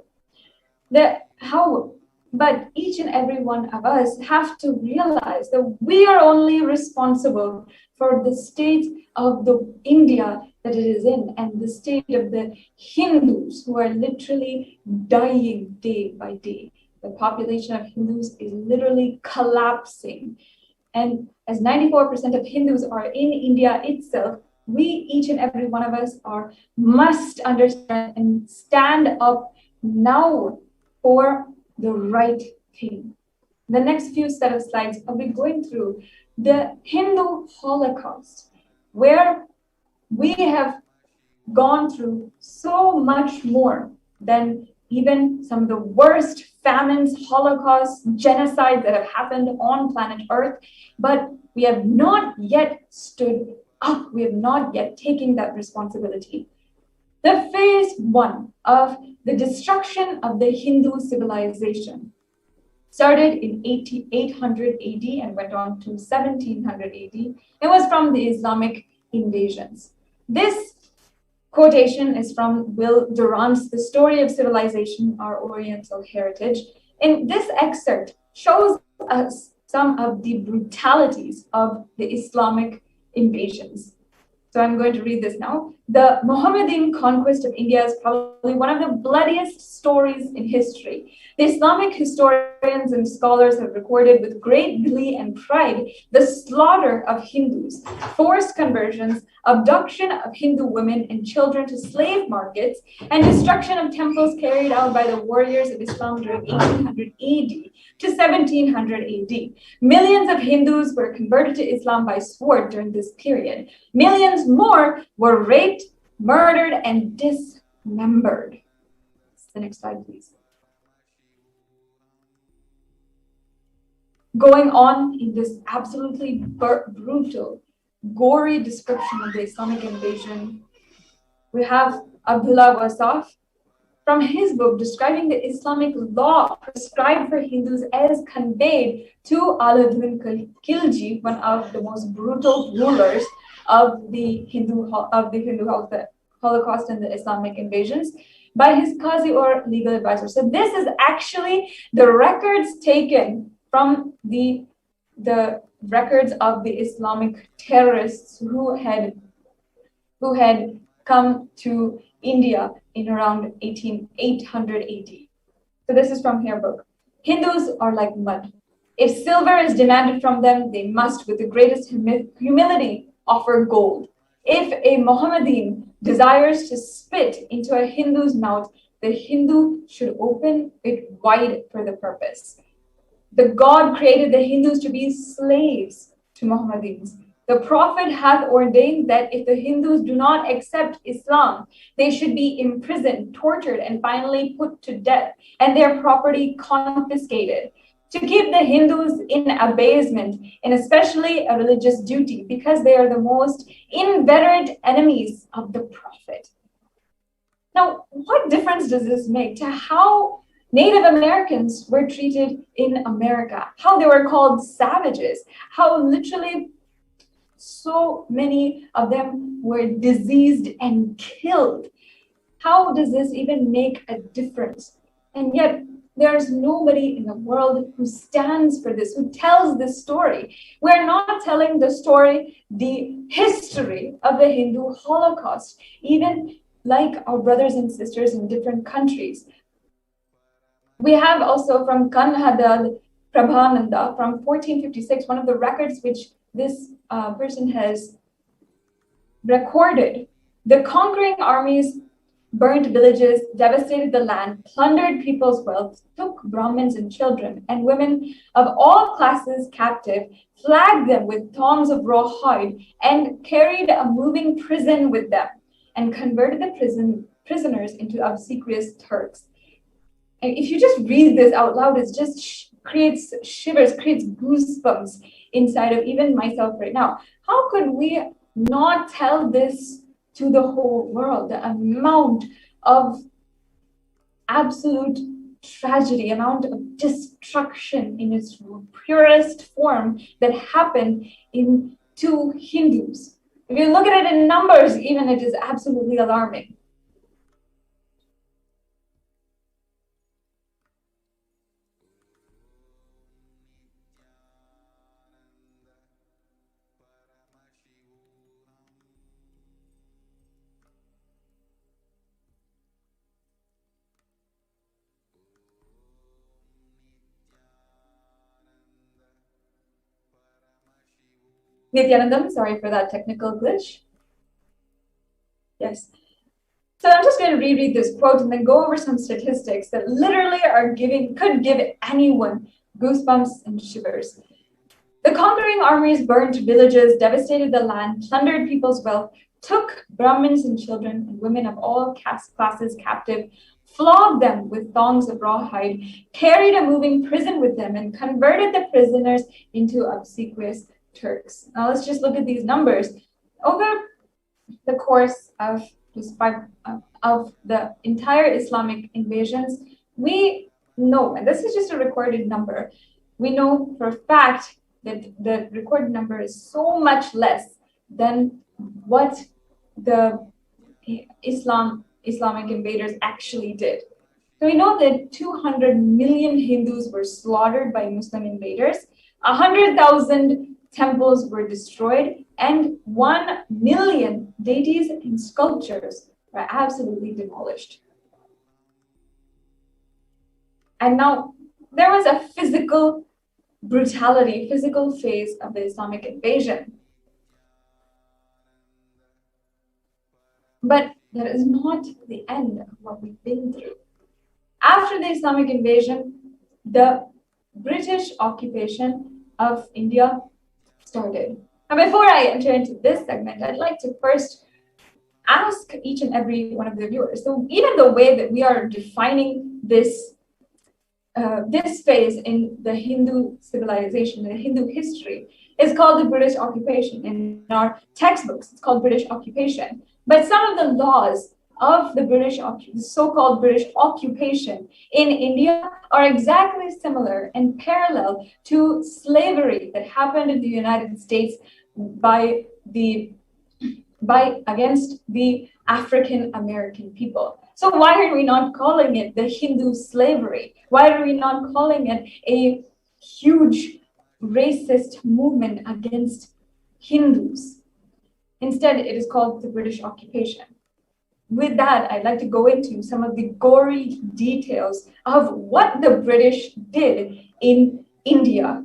But each and every one of us have to realize that we are only responsible for the state of the India that it is in, and the state of the Hindus who are literally dying day by day. The population of Hindus is literally collapsing. And as 94% of Hindus are in India itself, we, each and every one of us, must understand and stand up now for the right thing. The next few set of slides, I'll be going through the Hindu Holocaust, where we have gone through so much more than even some of the worst famines, holocausts, genocides that have happened on planet Earth. But we have not yet stood up. We have not yet taken that responsibility. The phase one of the destruction of the Hindu civilization started in 800 AD and went on to 1700 AD. It was from the Islamic invasions. This quotation is from Will Durant's The Story of Civilization, Our Oriental Heritage. And this excerpt shows us some of the brutalities of the Islamic invasions. So I'm going to read this now. The Mohammedan conquest of India is probably one of the bloodiest stories in history. The Islamic historians and scholars have recorded with great glee and pride the slaughter of Hindus, forced conversions, abduction of Hindu women and children to slave markets, and destruction of temples carried out by the warriors of Islam during 1800 AD to 1700 AD. Millions of Hindus were converted to Islam by sword during this period. Millions more were raped, murdered, and dismembered. The next slide, please. Going on in this absolutely brutal, gory description of the Islamic invasion, we have Abdullah Wasaf from his book describing the Islamic law prescribed for Hindus as conveyed to Aladdin Khilji, one of the most brutal rulers of the Hindu Holocaust and the Islamic invasions, by his qazi or legal advisor. So this is actually the records taken from the records of the Islamic terrorists who had come to India in around 800 AD. So this is from her book. Hindus are like mud. If silver is demanded from them, they must, with the greatest humility, offer gold. If a Mohammedan desires to spit into a Hindu's mouth, the Hindu should open it wide for the purpose. The God created the Hindus to be slaves to Mohammedans. The Prophet hath ordained that if the Hindus do not accept Islam, they should be imprisoned, tortured, and finally put to death, and their property confiscated. To keep the Hindus in abasement, and especially a religious duty, because they are the most inveterate enemies of the Prophet. Now, what difference does this make to how Native Americans were treated in America, how they were called savages, how literally so many of them were diseased and killed? How does this even make a difference? And yet, there's nobody in the world who stands for this, who tells this story. We're not telling the story, the history of the Hindu Holocaust, even like our brothers and sisters in different countries. We have also from Kanhadal Prabhananda from 1456, one of the records which this person has recorded. The conquering armies burned villages, devastated the land, plundered people's wealth, took Brahmins and children and women of all classes captive, flagged them with thongs of raw hide, and carried a moving prison with them, and converted the prisoners into obsequious Turks. And if you just read this out loud, it just creates shivers, creates goosebumps inside of even myself right now. How could we not tell this to the whole world? The amount of absolute tragedy, amount of destruction in its purest form that happened to Hindus. If you look at it in numbers, even it is absolutely alarming. Nithyanandam, sorry for that technical glitch. Yes. So I'm just going to reread this quote and then go over some statistics that literally could give anyone goosebumps and shivers. The conquering armies burned villages, devastated the land, plundered people's wealth, took Brahmins and children and women of all classes captive, flogged them with thongs of raw hide, carried a moving prison with them, and converted the prisoners into obsequious Turks. Now let's just look at these numbers. Over the course of the entire Islamic invasions, we know, and this is just a recorded number, we know for a fact that the recorded number is so much less than what the Islamic invaders actually did. So we know that 200 million Hindus were slaughtered by Muslim invaders, 100,000 temples were destroyed, and 1 million deities and sculptures were absolutely demolished. And now there was a physical brutality, physical phase of the Islamic invasion. But that is not the end of what we've been through. After the Islamic invasion, the British occupation of India started. Now, before I enter into this segment, I'd like to first ask each and every one of the viewers. So even the way that we are defining this phase in the Hindu civilization, the Hindu history, is called the British occupation. In our textbooks, it's called British occupation. But some of the laws of the so-called British occupation in India are exactly similar and parallel to slavery that happened in the United States against the African American people. So why are we not calling it the Hindu slavery? Why are we not calling it a huge racist movement against Hindus? Instead, it is called the British occupation. With that, I'd like to go into some of the gory details of what the British did in India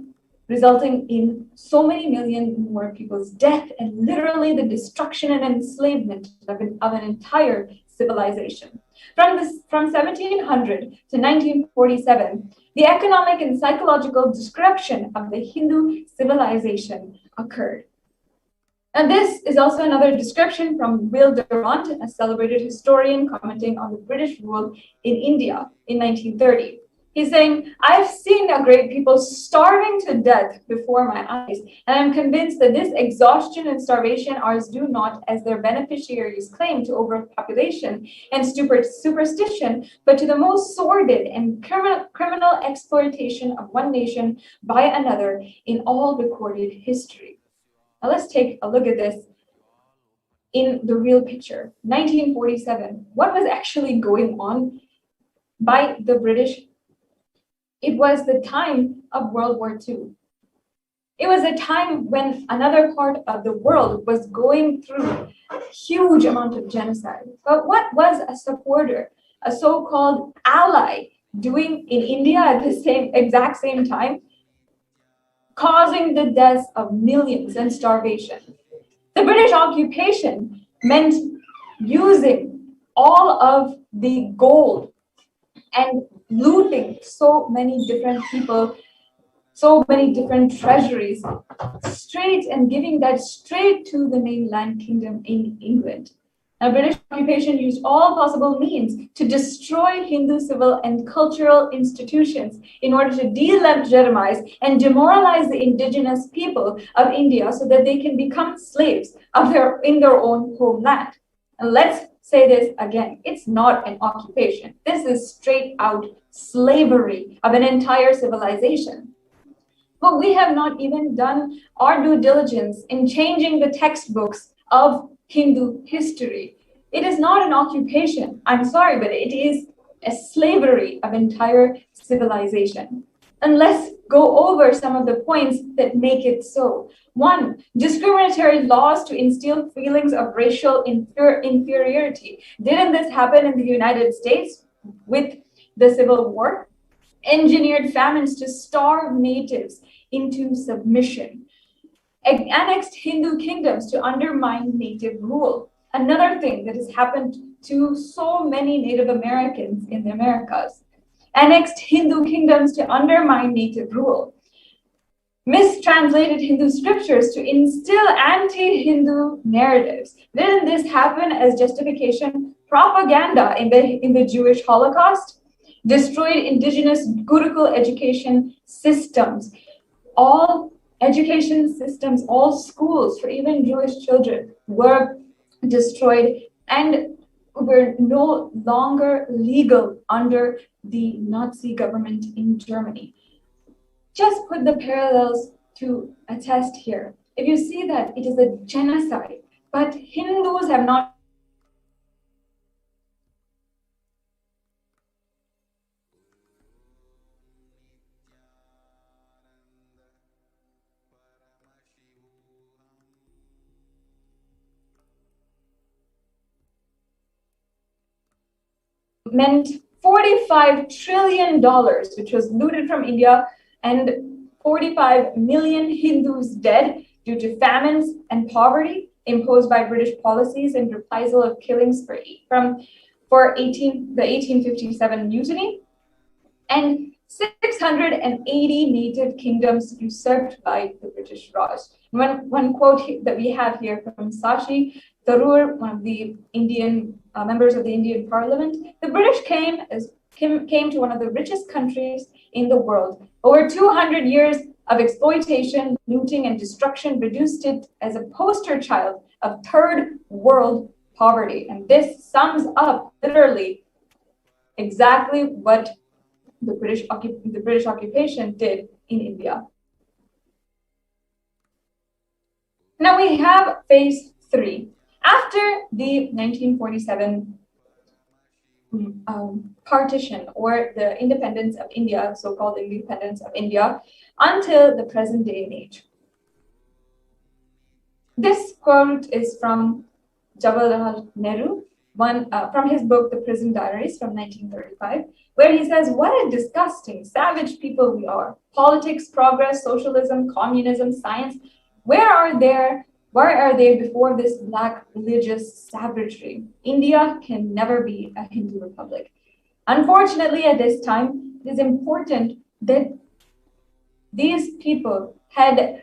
resulting in so many million more people's death and literally the destruction and enslavement of an entire civilization. From 1700 to 1947, the economic and psychological destruction of the Hindu civilization occurred. And this is also another description from Will Durant, a celebrated historian commenting on the British rule in India in 1930. He's saying, I've seen a great people starving to death before my eyes, and I'm convinced that this exhaustion and starvation are due not, as their beneficiaries claim, to overpopulation and superstition, but to the most sordid and criminal exploitation of one nation by another in all recorded history. Now let's take a look at this in the real picture. 1947, what was actually going on by the British? It was the time of World War II. It was a time when another part of the world was going through a huge amount of genocide. But what was a supporter, a so-called ally, doing in India at the exact same time? Causing the deaths of millions and starvation. The British occupation meant using all of the gold and looting so many different people, so many different treasuries, straight and giving that straight to the mainland kingdom in England. Now, British occupation used all possible means to destroy Hindu civil and cultural institutions in order to delegitimize and demoralize the indigenous people of India so that they can become slaves in their own homeland. And let's say this again, it's not an occupation. This is straight out slavery of an entire civilization. But we have not even done our due diligence in changing the textbooks of Hindu history. It is not an occupation. I'm sorry, but it is a slavery of entire civilization. And let's go over some of the points that make it so. One, discriminatory laws to instill feelings of racial inferiority. Didn't this happen in the United States with the Civil War? Engineered famines to starve natives into submission. Annexed Hindu kingdoms to undermine native rule. Another thing that has happened to so many Native Americans in the Americas. Annexed Hindu kingdoms to undermine native rule. Mistranslated Hindu scriptures to instill anti-Hindu narratives. Didn't this happen as justification? Propaganda in the Jewish Holocaust? Destroyed indigenous Gurukul education systems. All education systems, all schools for even Jewish children were destroyed and were no longer legal under the Nazi government in Germany. Just put the parallels to a test here. If you see that it is a genocide, but Hindus have not meant $45 trillion, which was looted from India, and 45 million Hindus dead due to famines and poverty imposed by British policies in reprisal of killings for the 1857 mutiny, and 680 native kingdoms usurped by the British Raj. One quote that we have here from Sashi Tharoor, one of the Indian members of the Indian Parliament, the British came to one of the richest countries in the world. Over 200 years of exploitation, looting, and destruction reduced it as a poster child of third world poverty. And this sums up literally exactly what the British occupation did in India. Now we have phase 3. After the 1947 partition or the independence of India, so-called independence of India, until the present day and age. This quote is from Jawaharlal Nehru, from his book, The Prison Diaries from 1935, where he says, "What a disgusting, savage people we are. Politics, progress, socialism, communism, science, where are they before this black religious savagery? India can never be a Hindu republic." Unfortunately, at this time, it is important that these people had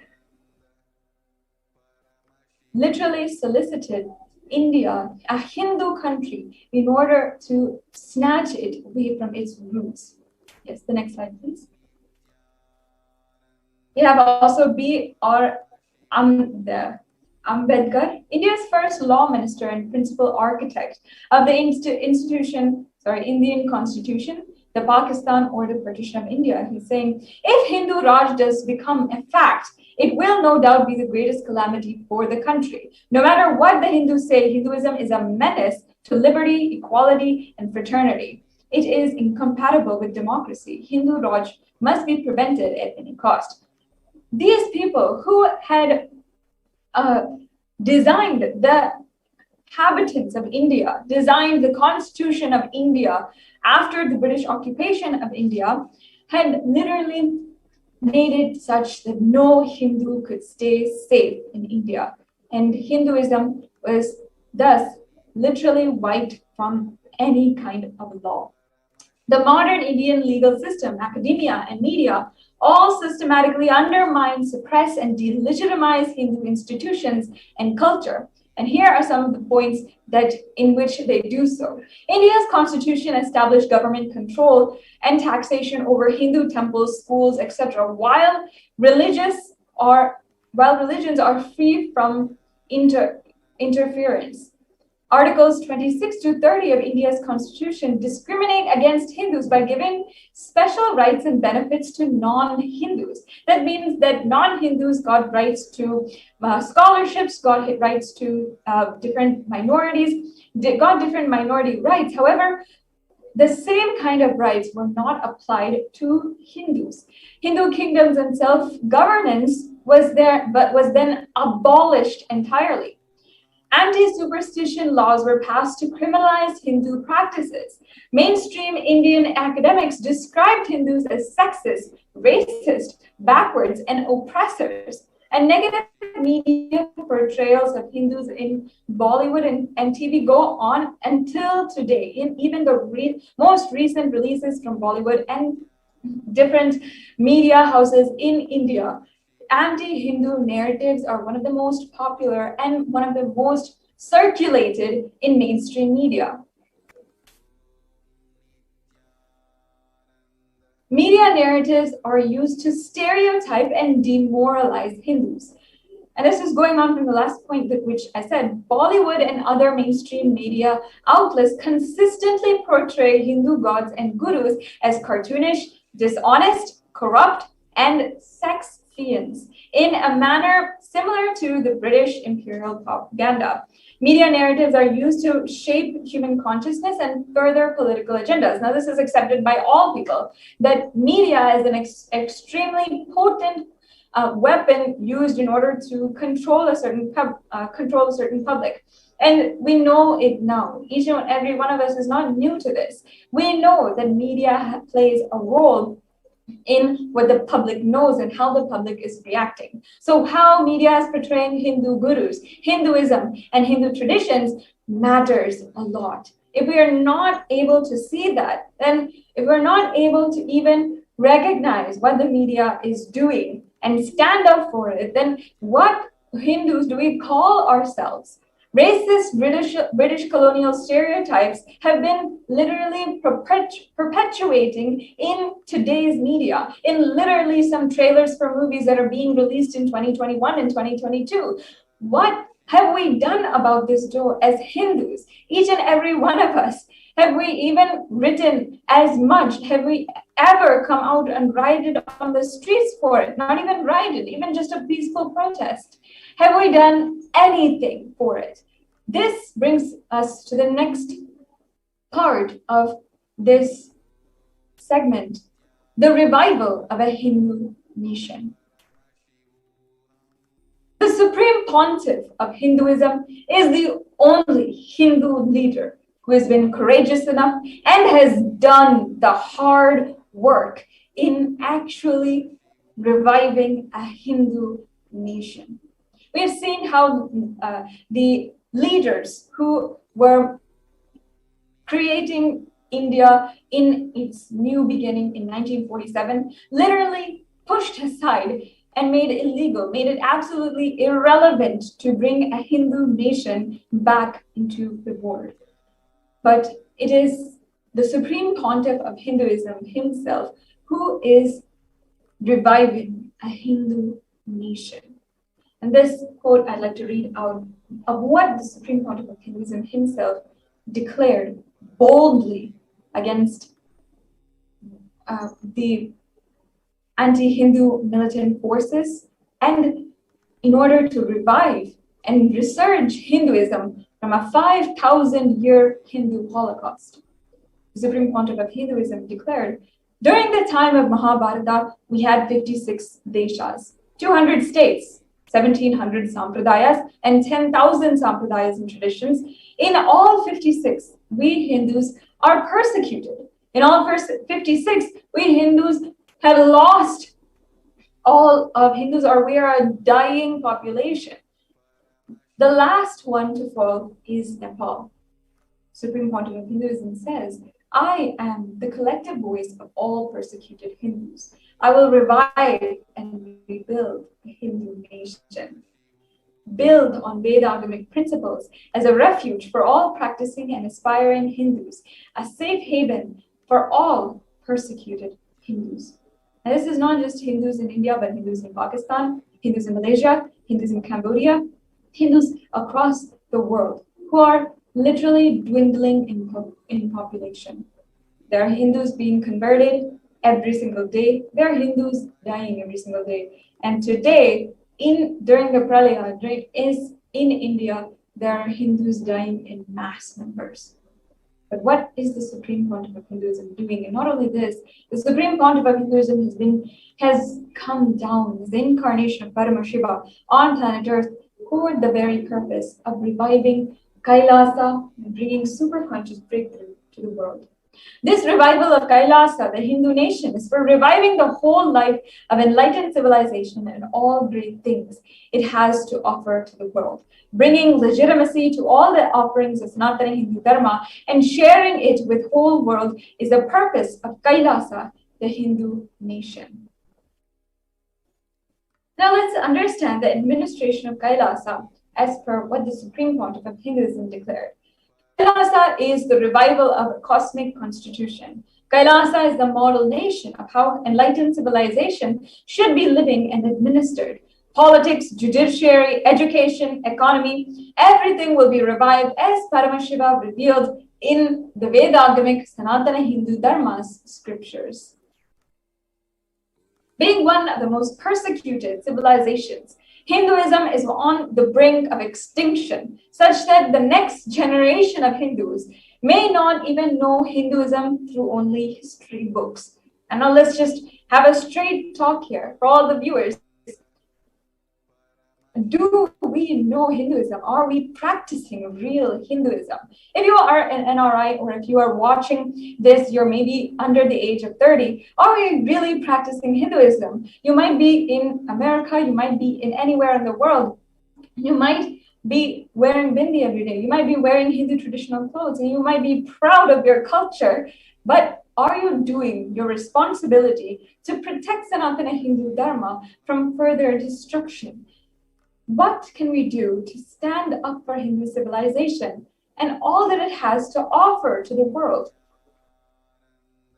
literally solicited India, a Hindu country, in order to snatch it away from its roots. Yes, the next slide, please. We have also B.R. Ambedkar, India's first law minister and principal architect of the Indian Constitution, the Pakistan or the partition of India. He's saying, if Hindu Raj does become a fact, it will no doubt be the greatest calamity for the country. No matter what the Hindus say, Hinduism is a menace to liberty, equality, and fraternity. It is incompatible with democracy. Hindu Raj must be prevented at any cost. These people who had designed the inhabitants of India, designed the constitution of India after the British occupation of India, had literally made it such that no Hindu could stay safe in India. And Hinduism was thus literally wiped from any kind of law. The modern Indian legal system, academia, and media all systematically undermine, suppress, and delegitimize Hindu institutions and culture. And here are some of the points in which they do so. India's constitution established government control and taxation over Hindu temples, schools, etc., while religions are free from interference. Articles 26 to 30 of India's constitution discriminate against Hindus by giving special rights and benefits to non-Hindus. That means that non-Hindus got rights to scholarships, got rights to different minorities, got different minority rights. However, the same kind of rights were not applied to Hindus. Hindu kingdoms and self-governance was there, but was then abolished entirely. Anti-superstition laws were passed to criminalize Hindu practices. Mainstream Indian academics described Hindus as sexist, racist, backwards, and oppressors. And negative media portrayals of Hindus in Bollywood and TV go on until today. In even the most recent releases from Bollywood and different media houses in India, anti-Hindu narratives are one of the most popular and one of the most circulated in mainstream media. Media narratives are used to stereotype and demoralize Hindus. And this is going on from the last point which I said. Bollywood and other mainstream media outlets consistently portray Hindu gods and gurus as cartoonish, dishonest, corrupt, and sex in a manner similar to the British imperial propaganda. Media narratives are used to shape human consciousness and further political agendas. Now, this is accepted by all people, that media is an extremely potent weapon used in order to control a certain public. And we know it now. Each and every one of us is not new to this. We know that media plays a role in what the public knows and how the public is reacting. So how media is portraying Hindu gurus, Hinduism, and Hindu traditions matters a lot. If we are not able to see that, then if we're not able to even recognize what the media is doing and stand up for it, then what Hindus do we call ourselves? Racist British colonial stereotypes have been literally perpetuating in today's media, in literally some trailers for movies that are being released in 2021 and 2022. What have we done about this as Hindus? Each and every one of us. Have we even written as much? Have we ever come out and rioted on the streets for it? Not even rioted, even just a peaceful protest. Have we done anything for it? This brings us to the next part of this segment, the revival of a Hindu nation. The supreme pontiff of Hinduism is the only Hindu leader who has been courageous enough and has done the hard work in actually reviving a Hindu nation. We have seen how the leaders who were creating India in its new beginning in 1947 literally pushed aside and made it illegal, made it absolutely irrelevant to bring a Hindu nation back into the world. But it is the Supreme Pontiff of Hinduism himself who is reviving a Hindu nation. And this quote I'd like to read out of what the Supreme Pontiff of Hinduism himself declared boldly against the anti-Hindu militant forces, and in order to revive and resurge Hinduism from a 5,000-year Hindu Holocaust. The Supreme Pontiff of Hinduism declared, during the time of Mahabharata, we had 56 deshas, 200 states, 1,700 sampradayas, and 10,000 sampradayas and traditions. In all 56, we Hindus are persecuted. In all 56, we Hindus have lost all of Hindus, or we are a dying population. The last one to fall is Nepal. Supreme Pontiff of Hinduism says, I am the collective voice of all persecuted Hindus. I will revive and rebuild a Hindu nation. Build on Vedagamic principles as a refuge for all practicing and aspiring Hindus, a safe haven for all persecuted Hindus. And this is not just Hindus in India, but Hindus in Pakistan, Hindus in Malaysia, Hindus in Cambodia, Hindus across the world who are literally dwindling in population. There are Hindus being converted every single day. There are Hindus dying every single day. And today, during the Pralaya, in India, there are Hindus dying in mass numbers. But what is the Supreme Pontiff of Hinduism doing? And not only this, the Supreme Pontiff of Hinduism has come down as the incarnation of Paramashiva on planet Earth for the very purpose of reviving Kailasa and bringing superconscious breakthrough to the world. This revival of Kailasa, the Hindu nation, is for reviving the whole life of enlightened civilization and all great things it has to offer to the world, bringing legitimacy to all the offerings of Sanatana Hindu Dharma and sharing it with whole world is the purpose of Kailasa, the Hindu nation. Now let's understand the administration of Kailasa as per what the Supreme Pontiff of Hinduism declared. Kailasa is the revival of a cosmic constitution. Kailasa is the model nation of how enlightened civilization should be living and administered. Politics, judiciary, education, economy, everything will be revived as Paramashiva revealed in the Vedagamic Sanatana Hindu Dharma's scriptures. Being one of the most persecuted civilizations, Hinduism is on the brink of extinction, such that the next generation of Hindus may not even know Hinduism through only history books. And now let's just have a straight talk here for all the viewers. Do we know Hinduism? Are we practicing real Hinduism? If you are an NRI or if you are watching this, you're maybe under the age of 30. Are we really practicing Hinduism? You might be in America, you might be in anywhere in the world. You might be wearing bindi every day. You might be wearing Hindu traditional clothes and you might be proud of your culture. But are you doing your responsibility to protect Sanatana Hindu Dharma from further destruction? What can we do to stand up for Hindu civilization and all that it has to offer to the world?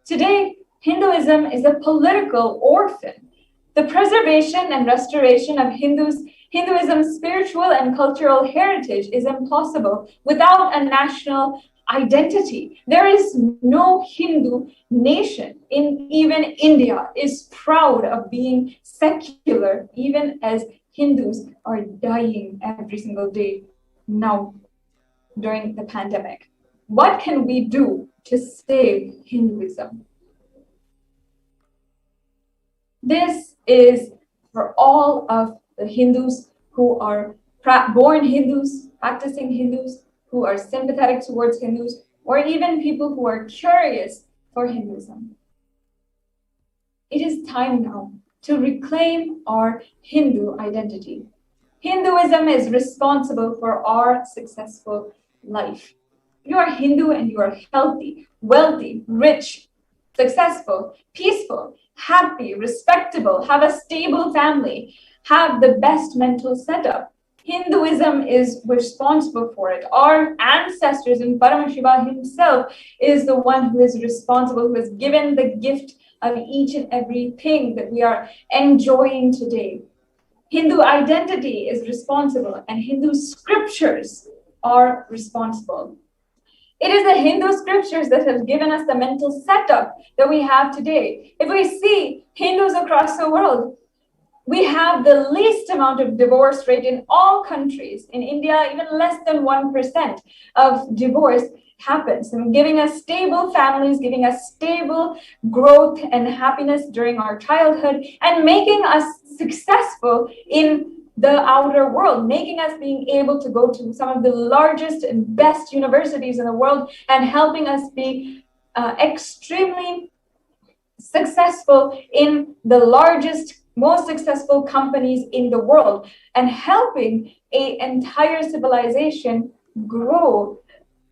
Today, Hinduism is a political orphan. The preservation and restoration of Hinduism's spiritual and cultural heritage is impossible without a national identity. There is no Hindu nation in even India is proud of being secular, even as Hindus are dying every single day now during the pandemic. What can we do to save Hinduism? This is for all of the Hindus who are born Hindus, practicing Hindus, who are sympathetic towards Hindus, or even people who are curious for Hinduism. It is time now to reclaim our Hindu identity. Hinduism is responsible for our successful life. You are Hindu and you are healthy, wealthy, rich, successful, peaceful, happy, respectable, have a stable family, have the best mental setup. Hinduism is responsible for it. Our ancestors, and Paramashiva himself is the one who is responsible, who has given the gift of each and everything that we are enjoying today. Hindu identity is responsible, and Hindu scriptures are responsible. It is the Hindu scriptures that have given us the mental setup that we have today. If we see Hindus across the world, we have the least amount of divorce rate in all countries. In India, even less than 1% of divorce happens, and giving us stable families, giving us stable growth and happiness during our childhood, and making us successful in the outer world, making us being able to go to some of the largest and best universities in the world, and helping us be extremely successful in the largest, most successful companies in the world, and helping an entire civilization grow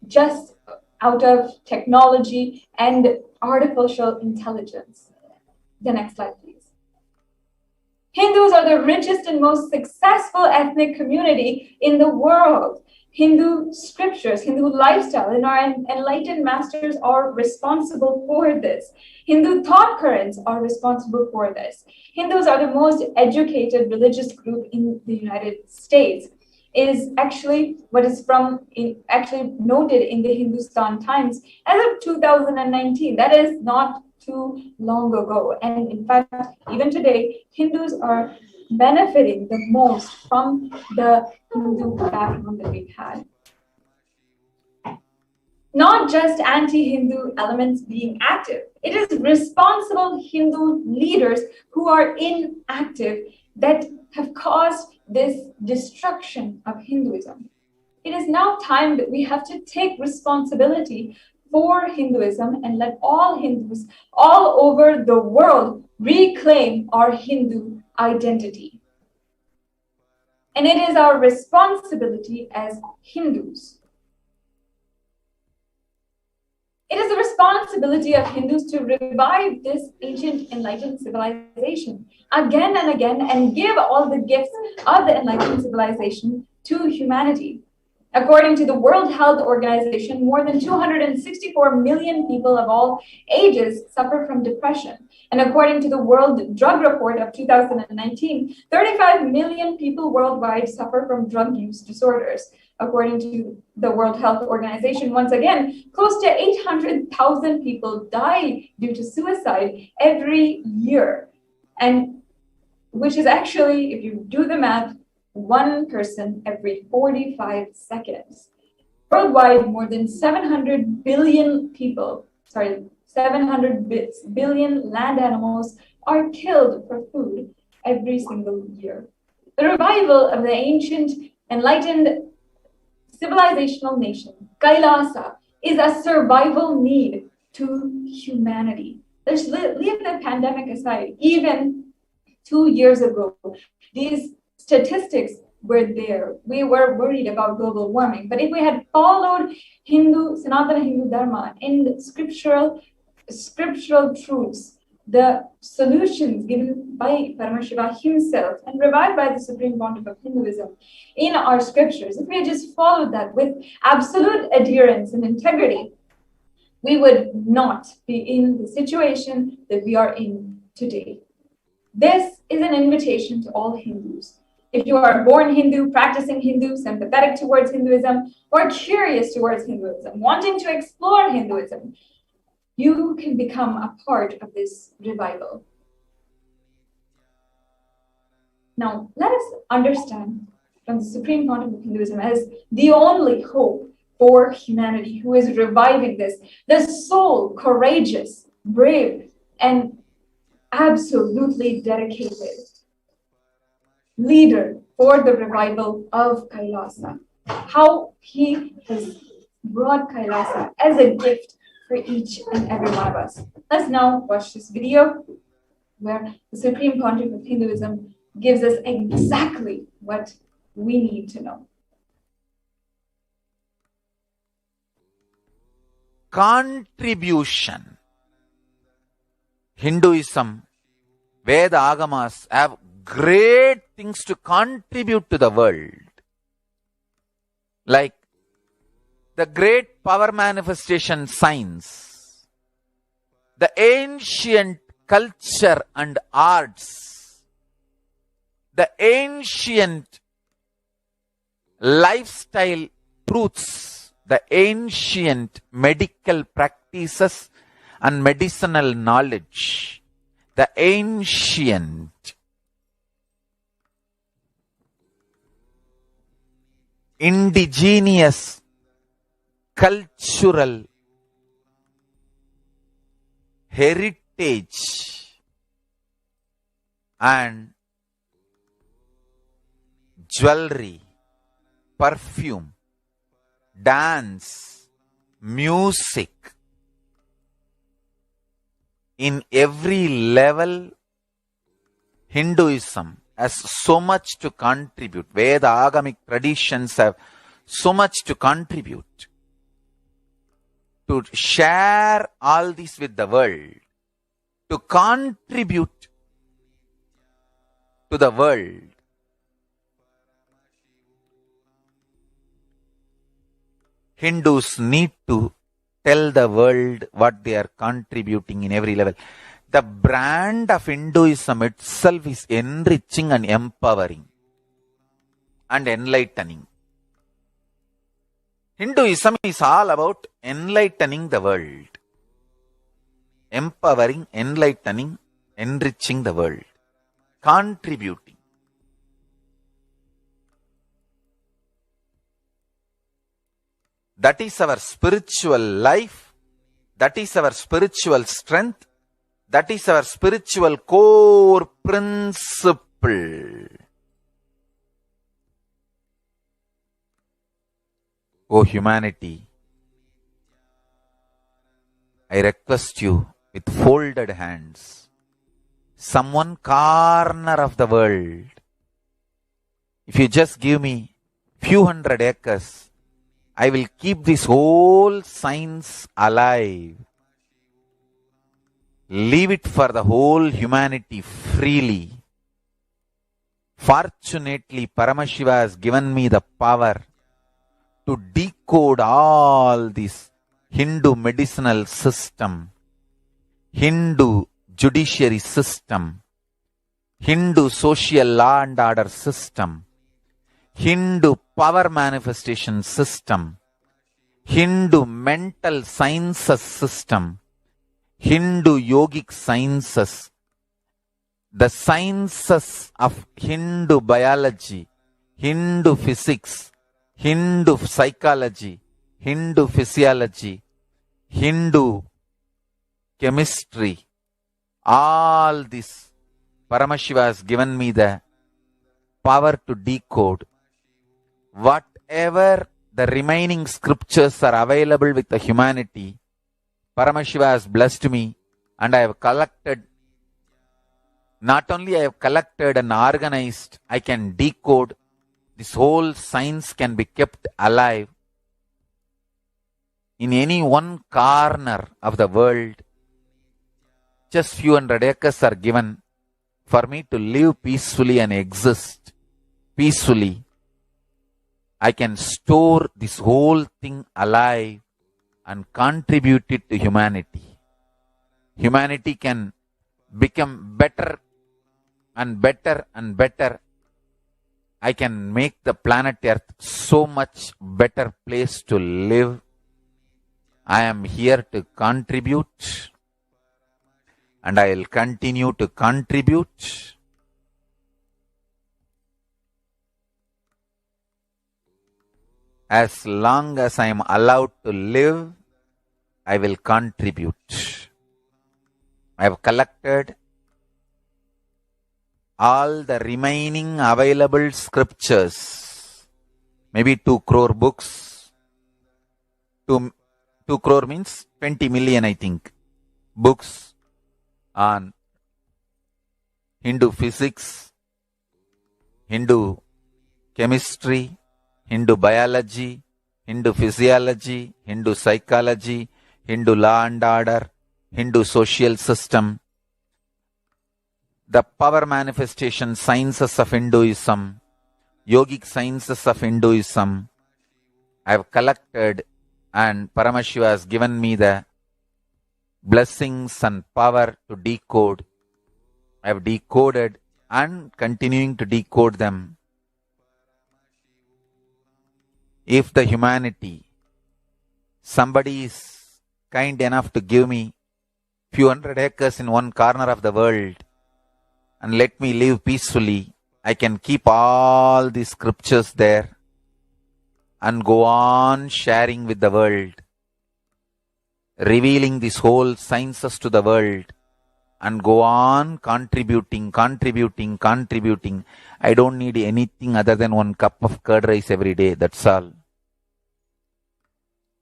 just out of technology and artificial intelligence. The next slide, please. Hindus are the richest and most successful ethnic community in the world. Hindu scriptures, Hindu lifestyle, and our enlightened masters are responsible for this. Hindu thought currents are responsible for this. Hindus are the most educated religious group in the United States. Is actually what is actually noted in the Hindustan Times as of 2019. That is not too long ago. And in fact, even today, Hindus are benefiting the most from the Hindu background that we've had. Not just anti-Hindu elements being active. It is responsible Hindu leaders who are inactive that have caused this destruction of Hinduism. It is now time that we have to take responsibility for Hinduism and let all Hindus all over the world reclaim our Hindu identity. And it is our responsibility as Hindus. It is the responsibility of Hindus to revive this ancient enlightened civilization again and again, and give all the gifts of the enlightened civilization to humanity. According to the World Health Organization, more than 264 million people of all ages suffer from depression. And according to the World Drug Report of 2019, 35 million people worldwide suffer from drug use disorders. According to the World Health Organization, once again, close to 800,000 people die due to suicide every year. And which is actually, if you do the math, one person every 45 seconds. Worldwide, more than 700 billion people, 700 billion land animals are killed for food every single year. The revival of the ancient, enlightened, civilizational nation, Kailasa, is a survival need to humanity. Leave the pandemic aside. Even 2 years ago, these statistics were there. We were worried about global warming. But if we had followed Sanatana Hindu Dharma and scriptural truths, the solutions given by Paramashiva himself and revived by the Supreme Pontiff of Hinduism in our scriptures, if we had just followed that with absolute adherence and integrity, we would not be in the situation that we are in today. This is an invitation to all Hindus. If you are born Hindu, practicing Hindu, sympathetic towards Hinduism, or curious towards Hinduism, wanting to explore Hinduism, you can become a part of this revival. Now, let us understand from the Supreme Pontiff of Hinduism as the only hope for humanity who is reviving this, the sole, courageous, brave, and absolutely dedicated leader for the revival of Kailasa. How he has brought Kailasa as a gift for each and every one of us. Let's now watch this video where the Supreme Pontiff of Hinduism gives us exactly what we need to know. Contribution. Hinduism, Veda Agamas have great things to contribute to the world. Like the great power manifestation science, the ancient culture and arts, the ancient lifestyle truths, the ancient medical practices and medicinal knowledge, the ancient indigenous cultural heritage and jewelry, perfume, dance, music. In every level, Hinduism has so much to contribute. Veda Agamic traditions have so much to contribute. To share all this with the world, to contribute to the world. Hindus need to tell the world what they are contributing in every level. The brand of Hinduism itself is enriching and empowering and enlightening. Hinduism is all about enlightening the world. Empowering, enlightening, enriching the world. Contributing. That is our spiritual life. That is our spiritual strength. That is our spiritual core principle. O humanity, I request you with folded hands, some one corner of the world, if you just give me few hundred acres, I will keep this whole science alive. Leave it for the whole humanity freely. Fortunately, Paramashiva has given me the power to decode all this Hindu medicinal system, Hindu judiciary system, Hindu social law and order system, Hindu power manifestation system, Hindu mental sciences system, Hindu yogic sciences, the sciences of Hindu biology, Hindu physics, Hindu psychology, Hindu physiology, Hindu chemistry, all this Paramashiva has given me the power to decode. Whatever the remaining scriptures are available with the humanity, Paramashiva has blessed me, and I have collected, not only I have collected and organized, I can decode. This whole science can be kept alive in any one corner of the world. Just few hundred acres are given for me to live peacefully and exist peacefully. I can store this whole thing alive and contribute it to humanity. Humanity can become better and better and better. I can make the planet Earth so much better place to live. I am here to contribute, and I will continue to contribute. As long as I am allowed to live, I will contribute. I have collected all the remaining available scriptures, maybe 2 crore books, 2 crore means 20 million, I think, books on Hindu physics, Hindu chemistry, Hindu biology, Hindu physiology, Hindu psychology, Hindu law and order, Hindu social system, the power manifestation sciences of Hinduism, yogic sciences of Hinduism. I have collected, and Paramashiva has given me the blessings and power to decode. I have decoded and continuing to decode them. If the humanity, somebody is kind enough to give me few hundred acres in one corner of the world and let me live peacefully, I can keep all these scriptures there and go on sharing with the world, revealing these whole sciences to the world, and go on contributing. I don't need anything other than one cup of curd rice every day, that's all.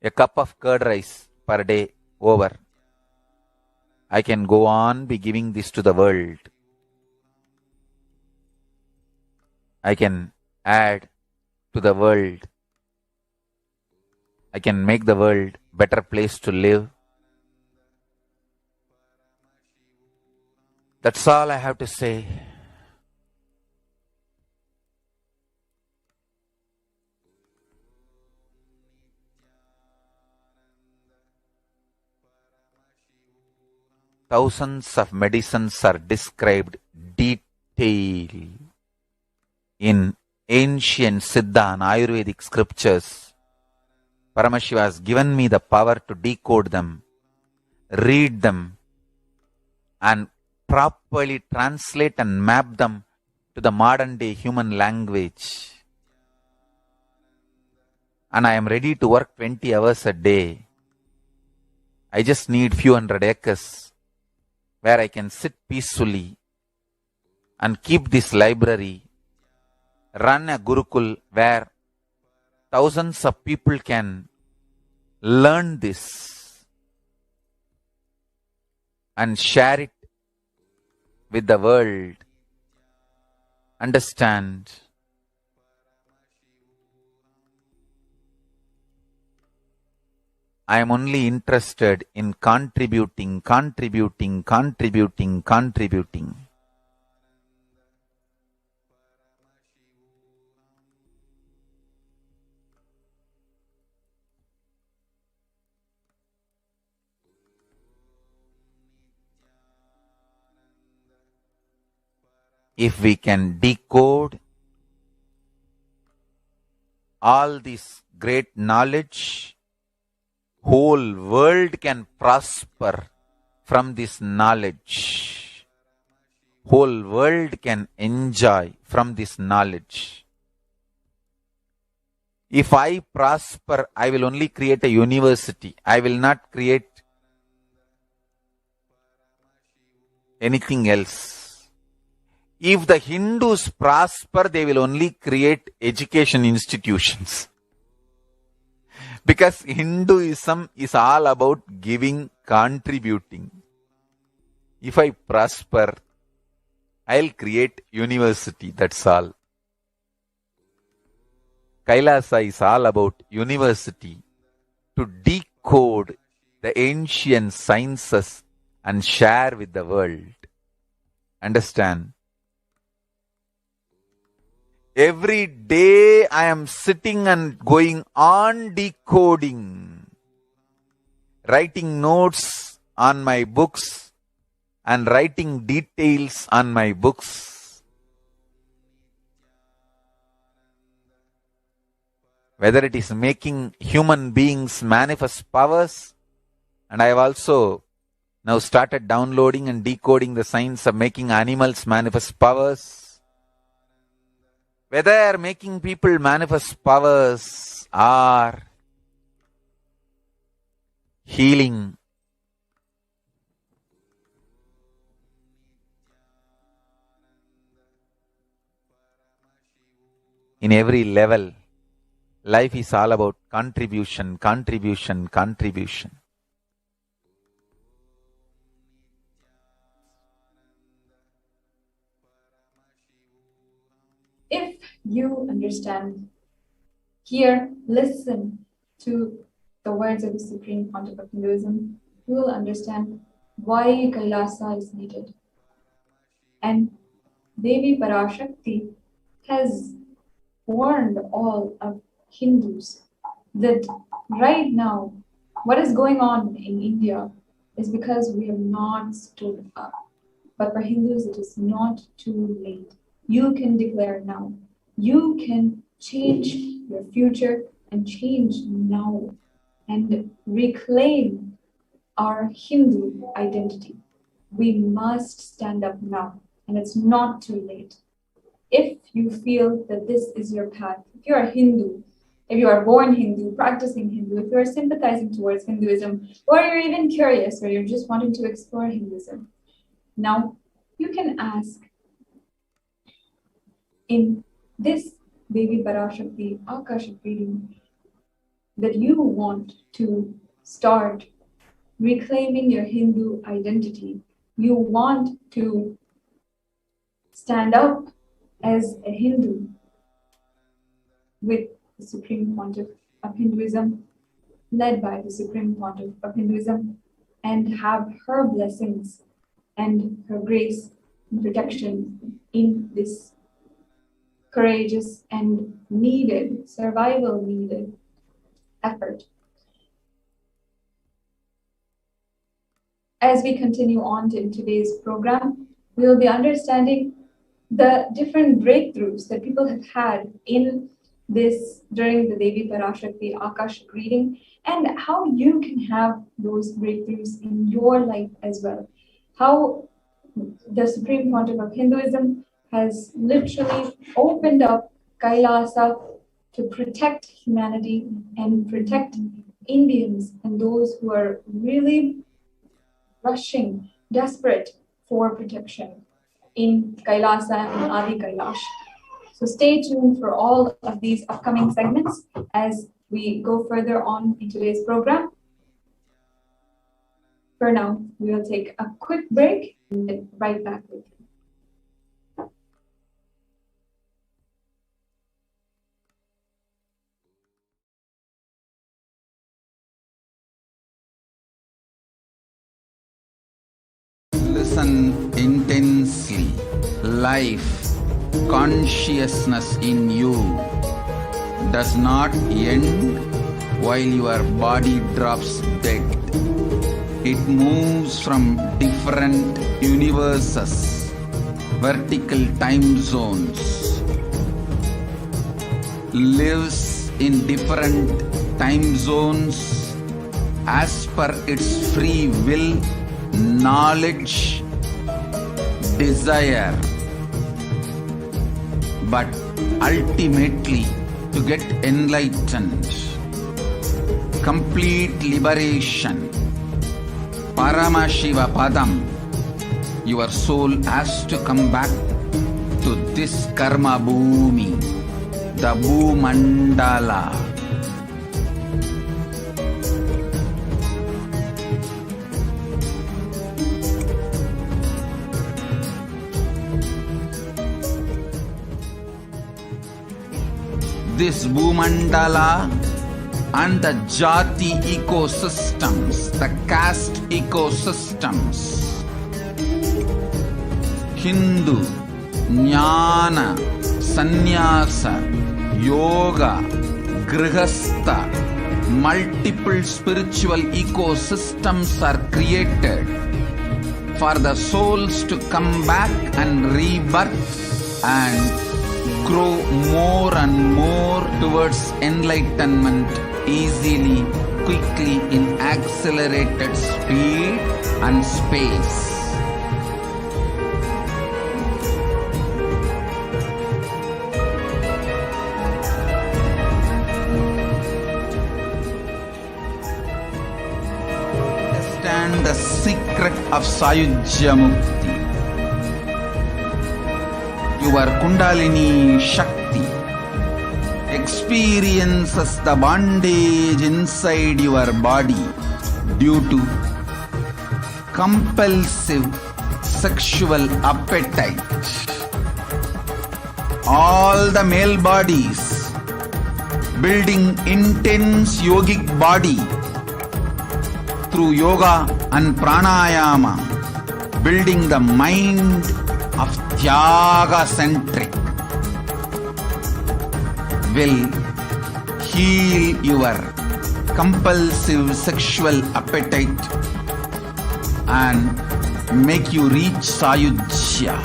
A cup of curd rice per day, over. I can go on be giving this to the world. I can add to the world. I can make the world better place to live. That's all I have to say. Thousands of medicines are described detail in ancient Siddha and Ayurvedic scriptures. Paramashiva has given me the power to decode them, read them, and properly translate and map them to the modern day human language. And I am ready to work 20 hours a day. I just need few hundred acres where I can sit peacefully and keep this library, run a Gurukul where thousands of people can learn this and share it with the world, understand. I am only interested in contributing. If we can decode all this great knowledge, whole world can prosper from this knowledge. Whole world can enjoy from this knowledge. If I prosper, I will only create a university. I will not create anything else. If the Hindus prosper, they will only create education institutions. Because Hinduism is all about giving, contributing. If I prosper, I'll create university, that's all. Kailasa is all about university, to decode the ancient sciences and share with the world. Understand? Every day I am sitting and going on decoding, writing notes on my books and writing details on my books. Whether it is making human beings manifest powers, and I have also now started downloading and decoding the science of making animals manifest powers. Whether making people manifest powers or healing, in every level, Life is all about contribution, contribution, contribution. If you understand, hear, listen to the words of the Supreme Pontiff of Hinduism, you will understand why Kailasa is needed. And Devi Parashakti has warned all of Hindus that right now, what is going on in India is because we have not stood up. But for Hindus, it is not too late. You can declare now. You can change your future and change now and reclaim our Hindu identity. We must stand up now, and it's not too late. If you feel that this is your path, if you're a Hindu, if you are born Hindu, practicing Hindu, if you're sympathizing towards Hinduism, or you're even curious, or you're just wanting to explore Hinduism, now you can ask in this Devi Parashakti Akashic reading that you want to start reclaiming your Hindu identity. You want to stand up as a Hindu with the Supreme Pontiff of Hinduism, led by the Supreme Pontiff of Hinduism, and have her blessings and her grace and protection in this courageous and needed, survival needed effort. As we continue on in today's program, we will be understanding the different breakthroughs that people have had in this during the Devi Parashakti Akashic reading, and how you can have those breakthroughs in your life as well. How the Supreme Pontiff of Hinduism has literally opened up Kailasa to protect humanity and protect Indians and those who are really rushing, desperate for protection in Kailasa and Adi Kailash. So stay tuned for all of these upcoming segments as we go further on in today's program. For now, we will take a quick break and get right back with you. Listen intensely. Life, consciousness in you does not end while your body drops dead. It moves from different universes, vertical time zones, lives in different time zones as per its free will, knowledge, desire, but ultimately to get enlightened, complete liberation, Paramashiva Padam, your soul has to come back to this karma bhumi, the Bhumandala. This Bhumandala and the Jati ecosystems, the caste ecosystems, Hindu, Jnana, Sannyasa, Yoga, Grihastha, multiple spiritual ecosystems are created for the souls to come back and rebirth and grow more and more towards enlightenment easily, quickly, in accelerated speed and space. Understand the secret of Sayujya Mukti. Your Kundalini Shakti, experiences the bondage inside your body due to compulsive sexual appetite. All the male bodies building intense yogic body through yoga and pranayama, building the mind of Tyaga centric, will heal your compulsive sexual appetite and make you reach Sayujya.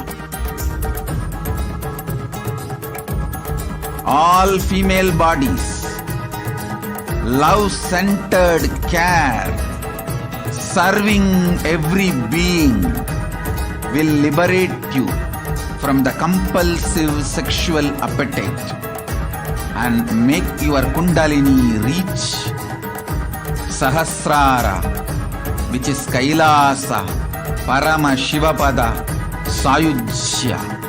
All female bodies, love-centered care, serving every being will liberate you from the compulsive sexual appetite and make your Kundalini reach Sahasrara, which is Kailasa, Paramashivapada, Sayujya.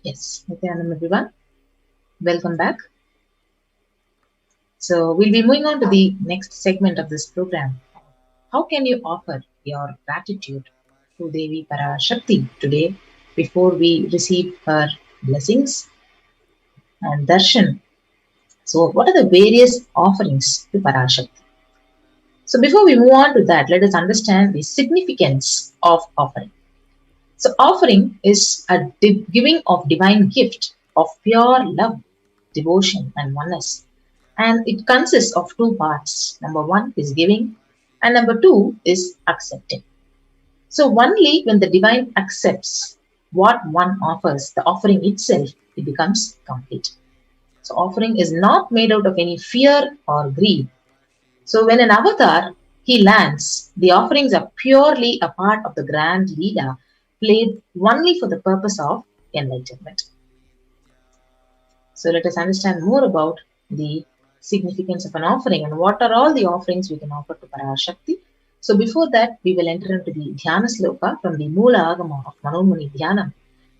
Yes, Nithyanandam everyone. Welcome back. So we'll be moving on to the next segment of this program. How can you offer your gratitude to Devi Parashakti today before we receive her blessings and darshan? So what are the various offerings to Parashakti? So before we move on to that, let us understand the significance of offering. So offering is a giving of divine gift of pure love, devotion and oneness. And it consists of two parts. Number one is giving and number two is accepting. So only when the divine accepts what one offers, the offering itself, it becomes complete. So offering is not made out of any fear or greed. So when an avatar, he lands, the offerings are purely a part of the grand Leela, played only for the purpose of enlightenment. So let us understand more about the significance of an offering and what are all the offerings we can offer to Parashakti. So before that, we will enter into the Dhyana Sloka from the Moola Agama of Manomuni Dhyanam.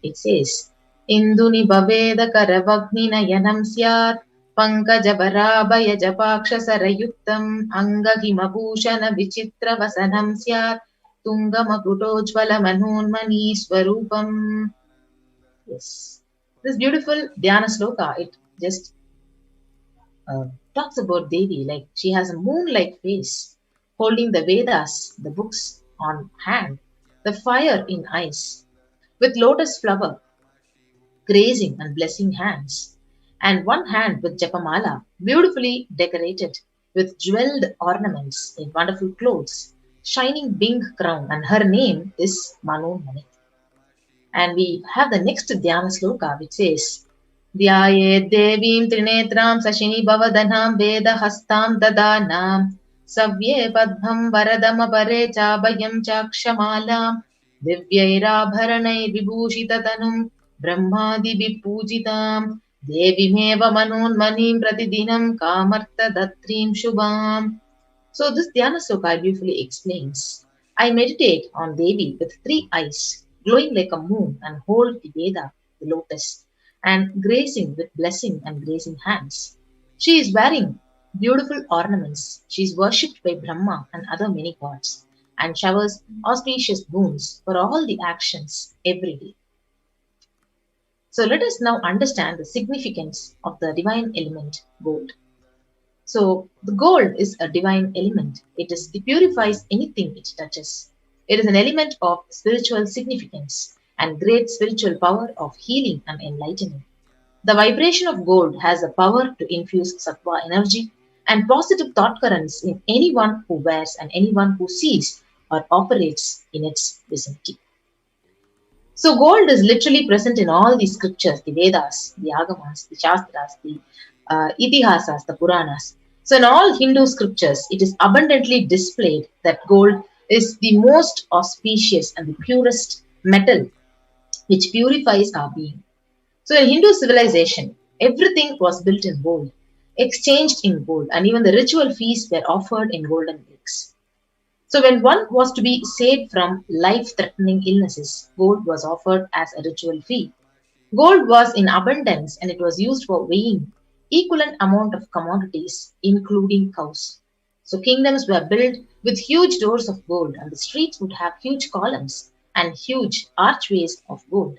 It says, Induni Baveda Karavagni Yanam Syat Pankaja Barabaya Japaksha Sarayuktam Angahimabhushana Vichitra Vasanam Syat Tungamakutojvala Manonmani Swarupam. Yes. This beautiful Dhyana Sloka, it just talks about Devi like she has a moon-like face, holding the Vedas, the books on hand, the fire in eyes, with lotus flower, grazing and blessing hands, and one hand with Japamala, beautifully decorated with jeweled ornaments in wonderful clothes, shining Bing crown, and her name is Manonmani. And we have the next Dhyana Sloka which says, Dhyaye Devim Trinetram Sashini Bhavadanam Veda Hastam Dadanam Savye Padmam Varadama Pare Chabayam Chakshamalam Divyairabharanai Vibhushitatanum Brahmadi Vipujitam Devimeva Manonmanim Pratidinam Kamarta Datrim Shubham. So this Dhyana Sloka beautifully explains, I meditate on Devi with three eyes, glowing like a moon, and hold the Veda, the lotus, and grazing with blessing and grazing hands. She is wearing beautiful ornaments. She is worshipped by Brahma and other many gods, and showers auspicious boons for all the actions every day. So let us now understand the significance of the divine element gold. So the gold is a divine element. It purifies anything it touches. It is an element of spiritual significance and great spiritual power of healing and enlightening. The vibration of gold has a power to infuse sattva energy and positive thought currents in anyone who wears and anyone who sees or operates in its vicinity. So gold is literally present in all the scriptures, the Vedas, the Agamas, the Shastras, the Itihasas, the Puranas. So in all Hindu scriptures, it is abundantly displayed that gold is the most auspicious and the purest metal which purifies our being. So in Hindu civilization, everything was built in gold, exchanged in gold, and even the ritual feasts were offered in golden bricks. So when one was to be saved from life-threatening illnesses, gold was offered as a ritual fee. Gold was in abundance and it was used for weighing equivalent amount of commodities, including cows. So kingdoms were built with huge doors of gold, and the streets would have huge columns and huge archways of gold.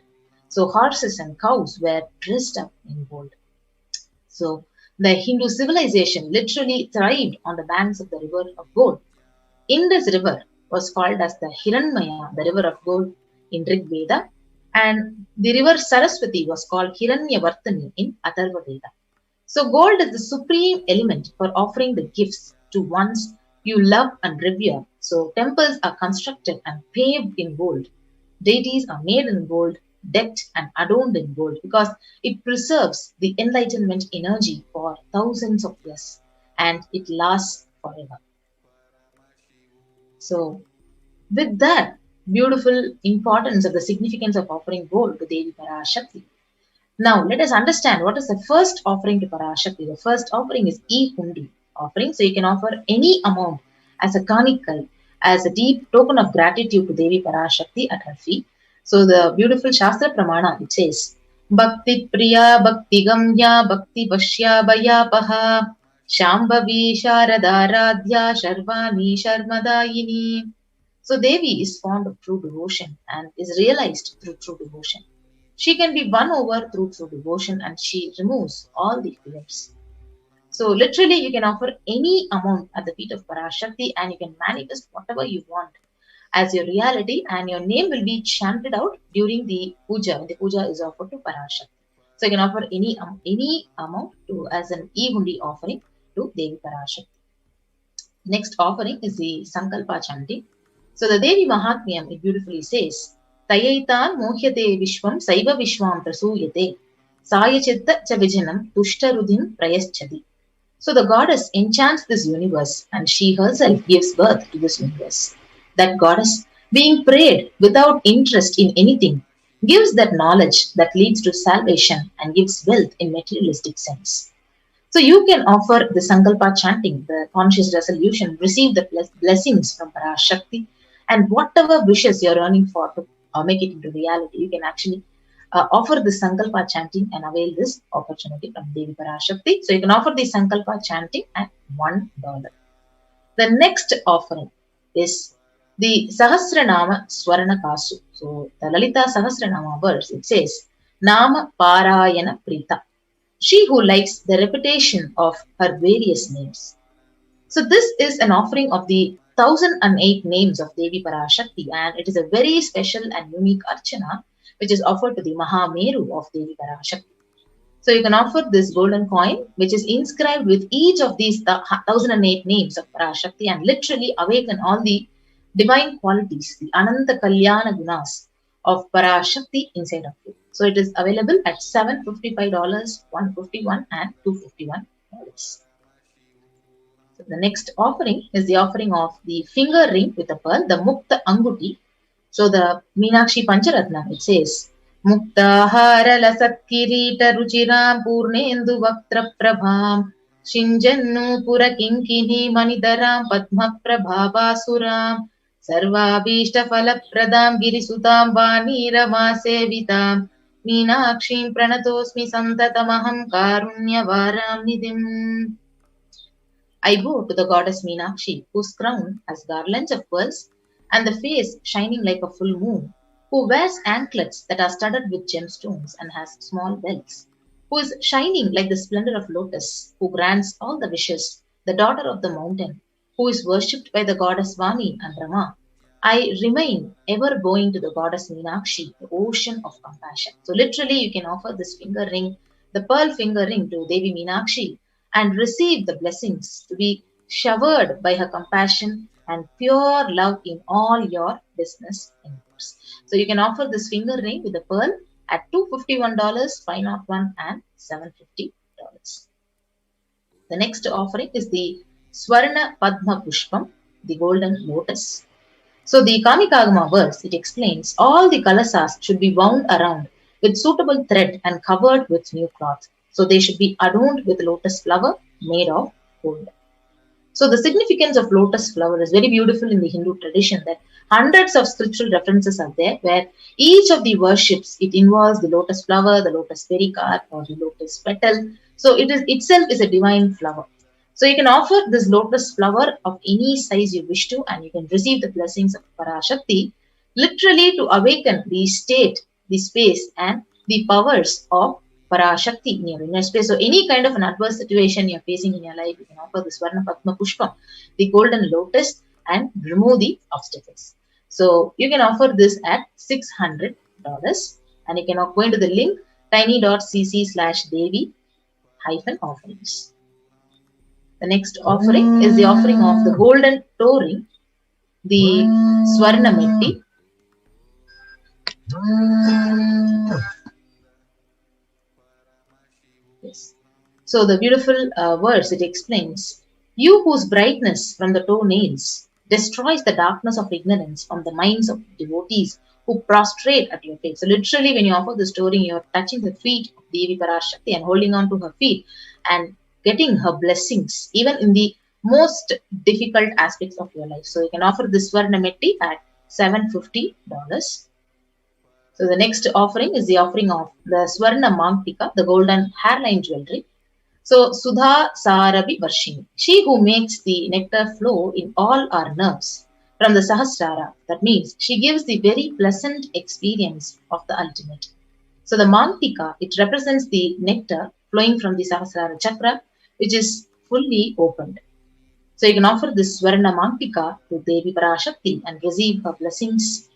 So horses and cows were dressed up in gold. So the Hindu civilization literally thrived on the banks of the river of gold. Indus River was called as the Hiranmaya, the river of gold in Rig Veda, and the river Saraswati was called Hiranyavartani in Atharva Veda. So gold is the supreme element for offering the gifts to ones you love and revere. So temples are constructed and paved in gold. Deities are made in gold, decked and adorned in gold because it preserves the enlightenment energy for thousands of years and it lasts forever. So with that beautiful importance of the significance of offering gold to Devi Parashakti. Now let us understand what is the first offering to Parashakti. The first offering is E-Hundi offering. So you can offer any amount as a kanikal, as a deep token of gratitude to Devi Parashakti at her feet. So the beautiful Shastra Pramana, it says, Bhakti Priya Bhakti Gamya Bhakti Vashya Bhayapaha Shambhavi Sharadaradhya Sharvani Sharmadayini. So Devi is fond of true devotion and is realized through true devotion. She can be won over through true devotion and she removes all the fears. So literally you can offer any amount at the feet of Parashakti and you can manifest whatever you want as your reality and your name will be chanted out during the puja. The puja is offered to Parashakti. So you can offer any amount to as an E-Hundi offering to Devi Parashakti. Next offering is the Sankalpa chanting. So the Devi Mahatmyam, it beautifully says, Tayaitan mohyate vishwam saiva vishwam prasuyate sayachitta chavijanam tushtarudhim prayaschati. So the goddess enchants this universe and she herself gives birth to this universe. That goddess, being prayed without interest in anything, gives that knowledge that leads to salvation and gives wealth in materialistic sense. So you can offer the Sankalpa chanting, the conscious resolution, receive the blessings from Parashakti, and whatever wishes you're yearning for to make it into reality, you can actually offer the Sankalpa chanting and avail this opportunity from Devi Parashakti. So you can offer the Sankalpa chanting at $1. The next offering is the Sahasranama Swarana Kasu. So the Lalita Sahasranama verse, it says, Nama Parayana Prita. She who likes the repetition of her various names. So this is an offering of the 1008 names of Devi Parashakti and it is a very special and unique archana which is offered to the Mahameru of Devi Parashakti. So you can offer this golden coin which is inscribed with each of these 1008 names of Parashakti and literally awaken all the divine qualities, the Ananta Kalyana Gunas of Parashakti inside of you. So it is available at $755, $151 and $251. So the next offering is the offering of the finger ring with a pearl, the Mukta Anguti. So the Meenakshi Pancharatna, it says, Mukta Harala Satkirita Ruchiram Purnendu Vaktra Prabham Shinjannu Pura Kinkini Manidaram Padma Prabhavasuram Sarvabhishta Falapradam Girisutam Vani Rama Sevitam Meenakshim Pranatosmi Santatamaham Karunya Varam Nidhim. I bow to the goddess Meenakshi, whose crown has garlands of pearls and the face shining like a full moon, who wears anklets that are studded with gemstones and has small bells, who is shining like the splendor of lotus, who grants all the wishes, the daughter of the mountain, who is worshipped by the goddess Vani and Rama. I remain ever bowing to the goddess Meenakshi, the ocean of compassion. So literally you can offer this finger ring, the pearl finger ring to Devi Meenakshi and receive the blessings to be showered by her compassion and pure love in all your business endeavors. So you can offer this finger ring with the pearl at $251, $501 and $750. The next offering is the Swarna Padma Pushpam, the golden lotus. So the Kamikagama verse, it explains all the kalasas should be wound around with suitable thread and covered with new cloth. So they should be adorned with lotus flower made of gold. So the significance of lotus flower is very beautiful in the Hindu tradition, that hundreds of scriptural references are there where each of the worships, it involves the lotus flower, the lotus pericarp or the lotus petal. So it is itself is a divine flower. So you can offer this lotus flower of any size you wish to, and you can receive the blessings of Parashakti, literally to awaken the state, the space and the powers of Parashakti in your inner space. So any kind of an adverse situation you're facing in your life, you can offer the Swarna Padma Pushpam, the golden lotus, and remove the obstacles. So you can offer this at $600, and you can go into the link tiny.cc/devi-offerings. The next offering is the offering of the golden toe ring, the Swarna Metti. Yes. So the beautiful verse, it explains, you whose brightness from the toenails destroys the darkness of ignorance from the minds of devotees who prostrate at your feet. So literally when you offer the story, you're touching the feet of Devi Parashakti and holding on to her feet and getting her blessings even in the most difficult aspects of your life. So you can offer this Swarna Metti at $750. So the next offering is the offering of the Swarna Mangtika, the golden hairline jewelry. So Sudha Sarabi Varshini, she who makes the nectar flow in all our nerves from the Sahasrara. That means she gives the very pleasant experience of the ultimate. So the Mangtika, it represents the nectar flowing from the Sahasrara chakra, which is fully opened. So you can offer this Swarna Mangtika to Devi Parashakti and receive her blessings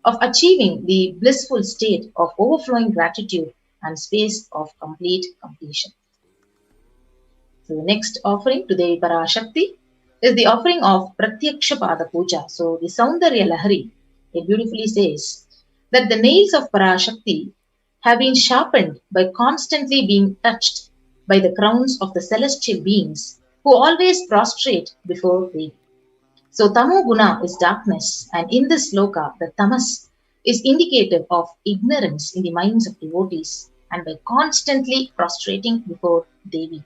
of achieving the blissful state of overflowing gratitude and space of complete completion. So the next offering to Devi Parashakti is the offering of Pratyaksha Pada Puja. So the Saundarya Lahari, it beautifully says that the nails of Parashakti have been sharpened by constantly being touched by the crowns of the celestial beings who always prostrate before Devi. So Tamo Guna is darkness, and in this sloka, the tamas is indicative of ignorance in the minds of devotees, and by constantly prostrating before Devi,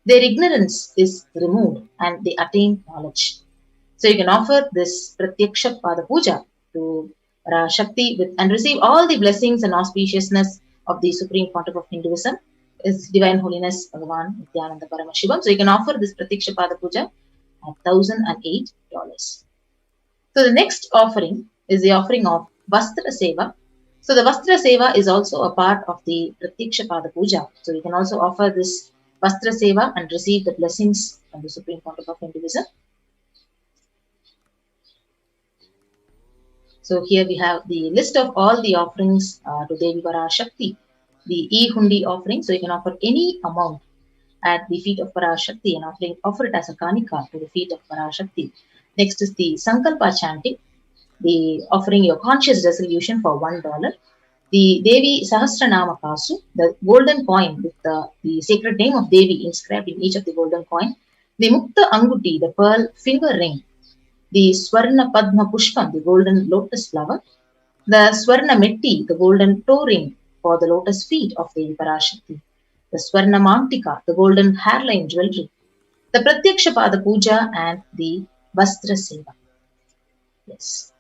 their ignorance is removed and they attain knowledge. So you can offer this Pratyaksha Pada Puja to Shakti and receive all the blessings and auspiciousness of the Supreme Pontiff of Hinduism, His Divine Holiness Bhagavan Nithyananda Paramashivam. So you can offer this Pratyaksha Pada Puja at $1,008. So the next offering is the offering of Vastra Seva. So the Vastra Seva is also a part of the Pratyaksha Pada Puja. So you can also offer this Vastra Seva and receive the blessings from the Supreme Pontiff of Hinduism. So here we have the list of all the offerings to Devi Parashakti, the E-Hundi offering. So you can offer any amount at the feet of Parashakti and offer it as a kanika to the feet of Parashakti. Next is the Sankalpa chanting, the offering your conscious resolution for $1. The Devi Sahasranama Kasu, the golden coin with the sacred name of Devi inscribed in each of the golden coin. The Mukta Anguti, the pearl finger ring. The Swarna Padma Pushpam, the golden lotus flower. The Swarna Metti, the golden toe ring for the lotus feet of Devi Parashakti. The Swarna Mangtika, the golden hairline jewelry. The Pratyaksha Pada Puja and the Vastra Seva. Yes.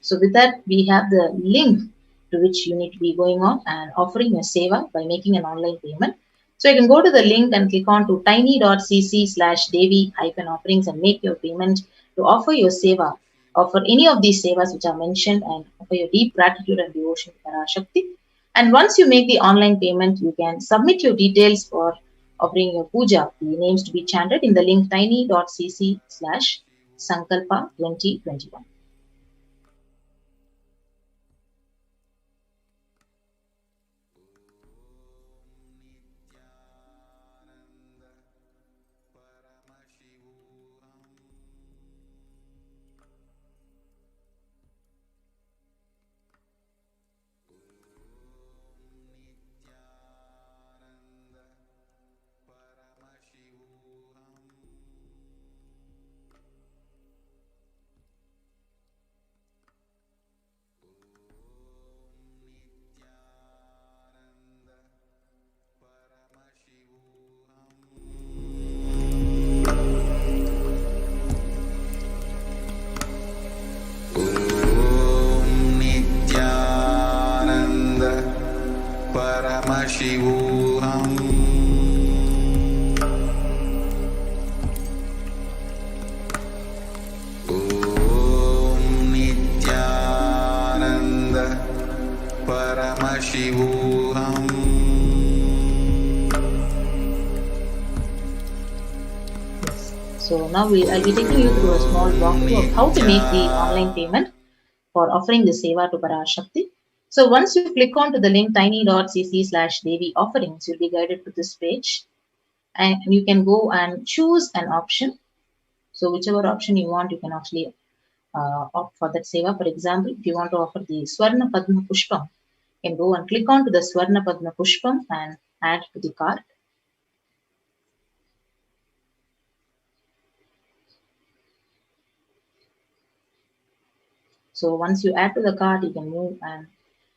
So with that, we have the link to which you need to be going on and offering your seva by making an online payment. So you can go to the link and click on to tiny.cc/devi-offerings and make your payment to offer your seva, offer any of these sevas which are mentioned and offer your deep gratitude and devotion to Parashakti. And once you make the online payment, you can submit your details for offering your puja, the names to be chanted in the link tiny.cc/sankalpa 2021. Paramashivoham. Om Nithyananda Paramashivoham. So now I'll be taking you through a small walkthrough of how to make the online payment for offering the seva to Parashakti. So once you click on to the link tiny.cc/Devi offerings, you'll be guided to this page, and you can go and choose an option. So whichever option you want, you can actually opt for that seva. For example, if you want to offer the Swarna Padma Pushpam, you can go and click on to the Swarna Padma Pushpam and add to the cart. So once you add to the cart, you can move and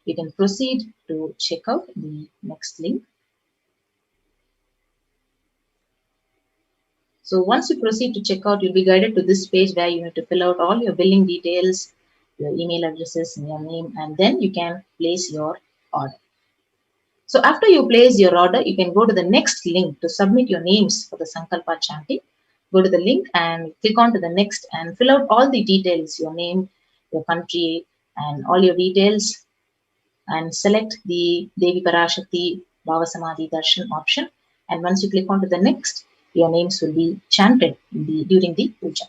you can proceed to check out the next link. So once you proceed to check out, you'll be guided to this page where you need to fill out all your billing details, your email addresses, and your name, and then you can place your order. So after you place your order, you can go to the next link to submit your names for the Sankalpa chanting. Go to the link and click on to the next and fill out all the details, your name, your country, and all your details, and select the Devi Parashakti Bhava Samadhi Darshan option. And once you click on to the next, your names will be chanted during the puja.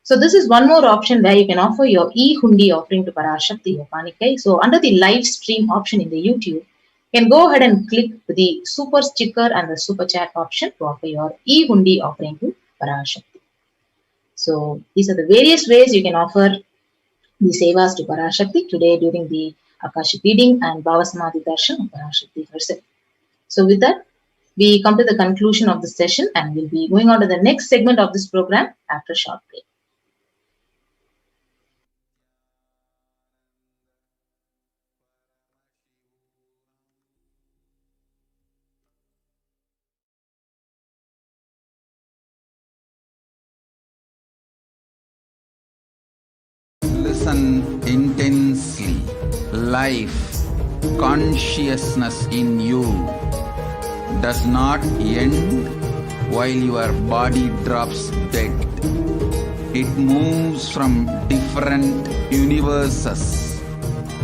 So this is one more option where you can offer your e-hundi offering to Parashakti, your Panikai. So under the live stream option in the YouTube, you can go ahead and click the super sticker and the super chat option to offer your e-hundi offering to Parashakti. So these are the various ways you can offer the sevas to Parashakti today during the Akashic reading and Bhava Samadhi Darshan of Parashakti herself. So with that, we come to the conclusion of the session and we'll be going on to the next segment of this program after a short break. Listen intensely. Life, consciousness in you does not end while your body drops dead. It moves from different universes,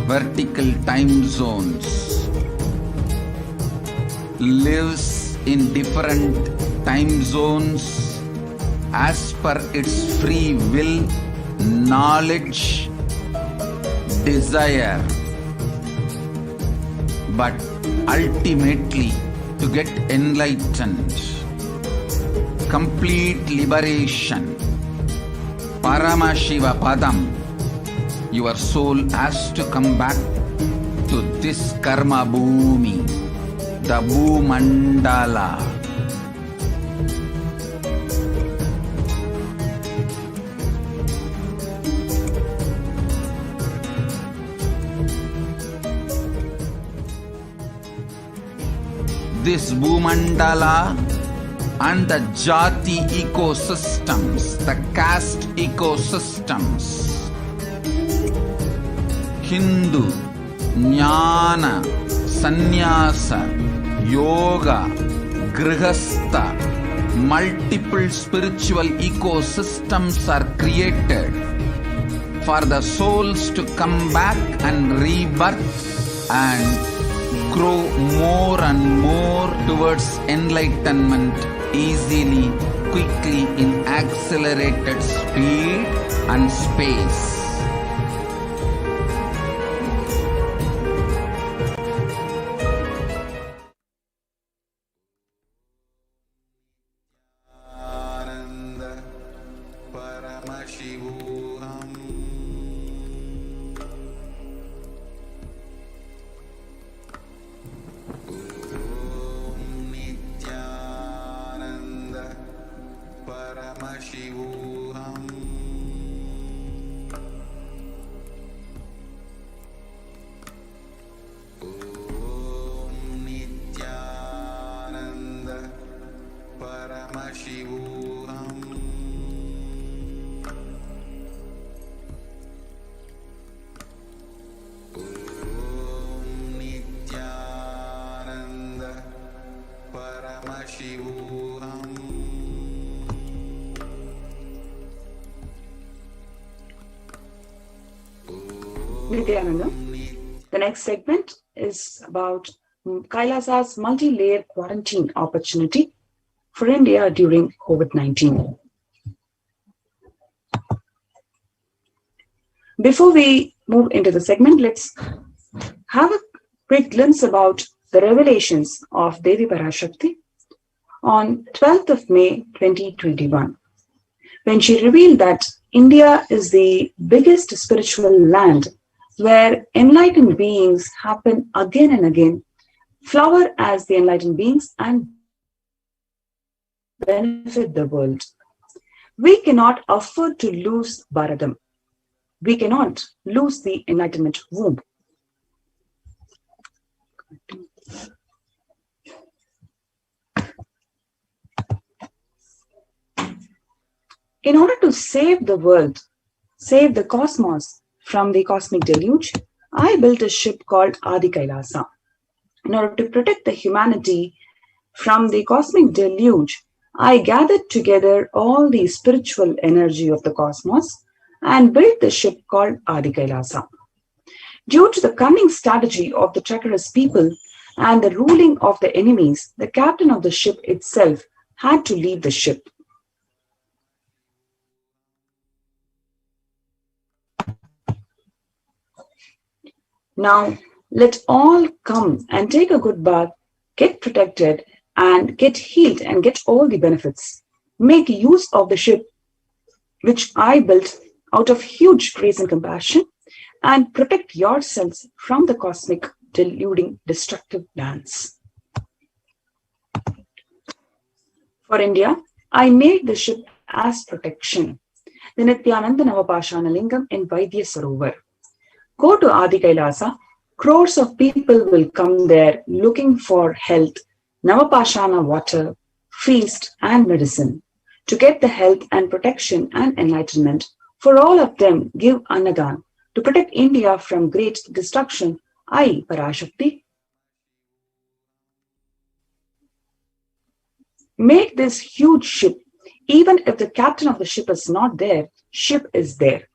vertical time zones, lives in different time zones as per its free will, knowledge, desire, but ultimately to get enlightened, complete liberation, Paramashiva Padam, your soul has to come back to this karma bhumi, the Bhumandala. This Bhumandala and the Jati ecosystems, the caste ecosystems, Hindu, Jnana, Sannyasa, Yoga, Grihastha, multiple spiritual ecosystems are created for the souls to come back and rebirth and grow more and more towards enlightenment easily, quickly, in accelerated speed and space. Paramashivoham. Om Nithyananda Paramashivoham. Nithyananda. The next segment is about Kailasa's multi-layer quarantine opportunity for India during COVID-19. Before we move into the segment, let's have a quick glimpse about the revelations of Devi Parashakti on 12th of May 2021, when she revealed that India is the biggest spiritual land where enlightened beings happen again and again, flower as the enlightened beings and benefit the world. We cannot afford to lose Bharadam. We cannot lose the enlightenment womb. In order to save the world, save the cosmos from the cosmic deluge, I built a ship called Adi Kailasa. In order to protect the humanity from the cosmic deluge, I gathered together all the spiritual energy of the cosmos and built the ship called Adi Kailasa. Due to the cunning strategy of the treacherous people and the ruling of the enemies, the captain of the ship itself had to leave the ship. Now, let all come and take a good bath, get protected, and get healed and get all the benefits. Make use of the ship which I built out of huge grace and compassion, and protect yourselves from the cosmic, deluding, destructive dance. For India, I made the ship as protection, the Nithyananda Lingam in Vaidya Sarovar. Go to Adi Kailasa, crores of people will come there looking for health, Navapashana water, feast and medicine. To get the health and protection and enlightenment, for all of them give Annadan. To protect India from great destruction, I, Parashakti, make this huge ship. Even if the captain of the ship is not there, ship is there.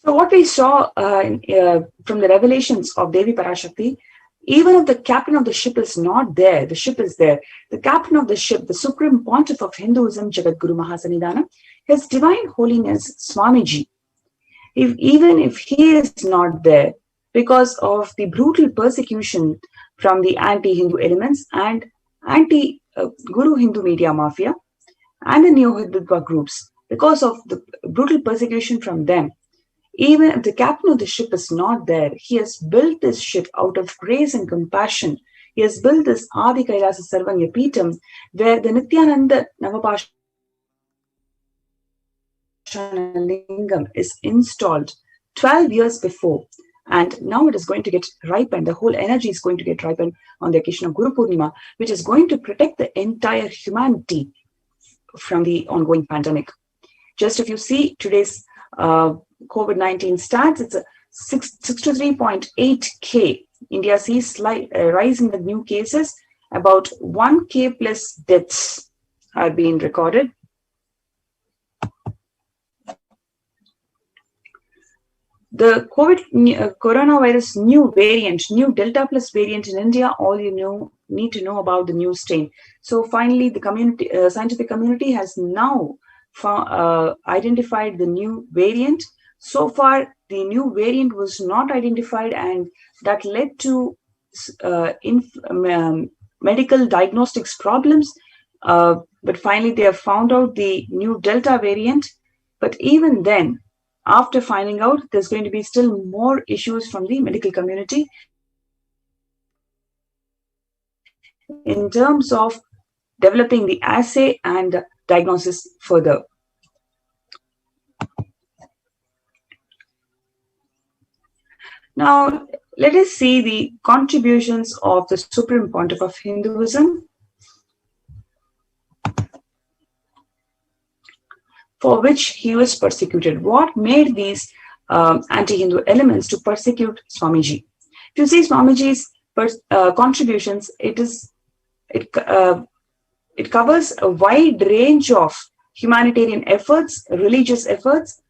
So what we saw from the revelations of Devi Parashakti, even if the captain of the ship is not there, the ship is there. The captain of the ship, the supreme pontiff of Hinduism, Jagadguru Mahasanidana, His Divine Holiness Swamiji, even if he is not there, because of the brutal persecution from the anti-Hindu elements and anti-Guru Hindu media mafia and the Neo-Hindutva groups, because of the brutal persecution from them, even if the captain of the ship is not there, he has built this ship out of grace and compassion. He has built this Adi Kailasa Sarvanya Peetam, where the Nithyananda Lingam is installed 12 years before. And now it is going to get ripened. The whole energy is going to get ripened on the occasion of Guru Purnima, which is going to protect the entire humanity from the ongoing pandemic. Just if you see today's COVID-19 stats, it's a 63.8K. India sees rise in the new cases. About 1K plus deaths are being recorded. The coronavirus new variant, new Delta plus variant in India, all you need to know about the new strain. So finally, the community, scientific community has now identified the new variant. So far, the new variant was not identified, and that led to medical diagnostics problems. But finally, they have found out the new Delta variant. But even then, after finding out, there's going to be still more issues from the medical community in terms of developing the assay and diagnosis further. Now, let us see the contributions of the Supreme Pontiff of Hinduism, for which he was persecuted. What made these anti-Hindu elements to persecute Swamiji? If you see Swamiji's contributions, it covers a wide range of humanitarian efforts, religious efforts,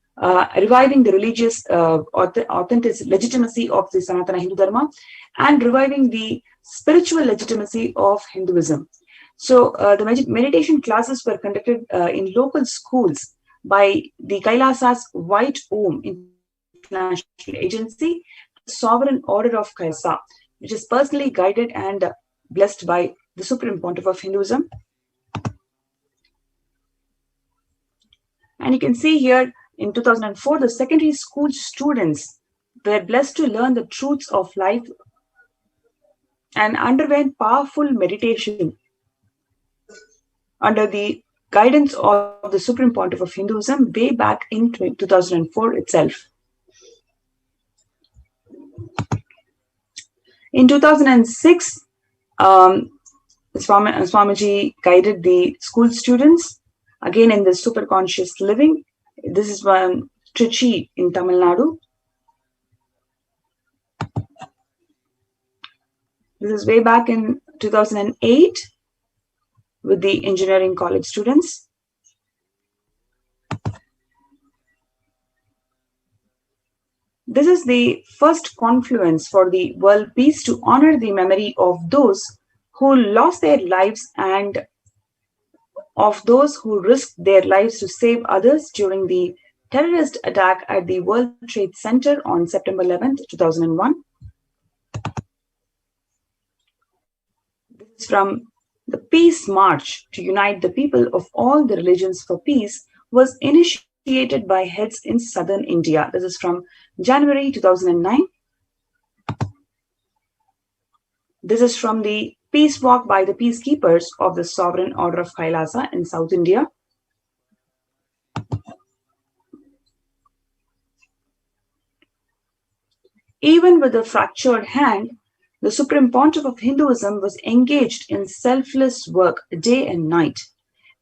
reviving the religious authentic legitimacy of the Sanatana Hindu Dharma, and reviving the spiritual legitimacy of Hinduism. So the meditation classes were conducted in local schools by the Kailasa's White Om International Agency, Sovereign Order of Kailasa, which is personally guided and blessed by the Supreme Pontiff of Hinduism. And you can see here in 2004, the secondary school students were blessed to learn the truths of life and underwent powerful meditation under the guidance of the Supreme Pontiff of Hinduism way back in 2004 itself. In 2006, Swamiji guided the school students again in the super conscious living. This is one Trichy in Tamil Nadu. This is way back in 2008 with the engineering college students. This is the first confluence for the world peace to honor the memory of those who lost their lives and of those who risked their lives to save others during the terrorist attack at the World Trade Center on September 11th, 2001. This is from the Peace March to unite the people of all the religions for peace was initiated by heads in southern India. This is from January 2009. This is from the Peace Walk by the Peacekeepers of the Sovereign Order of Kailasa in South India. Even with a fractured hand, the Supreme Pontiff of Hinduism was engaged in selfless work day and night,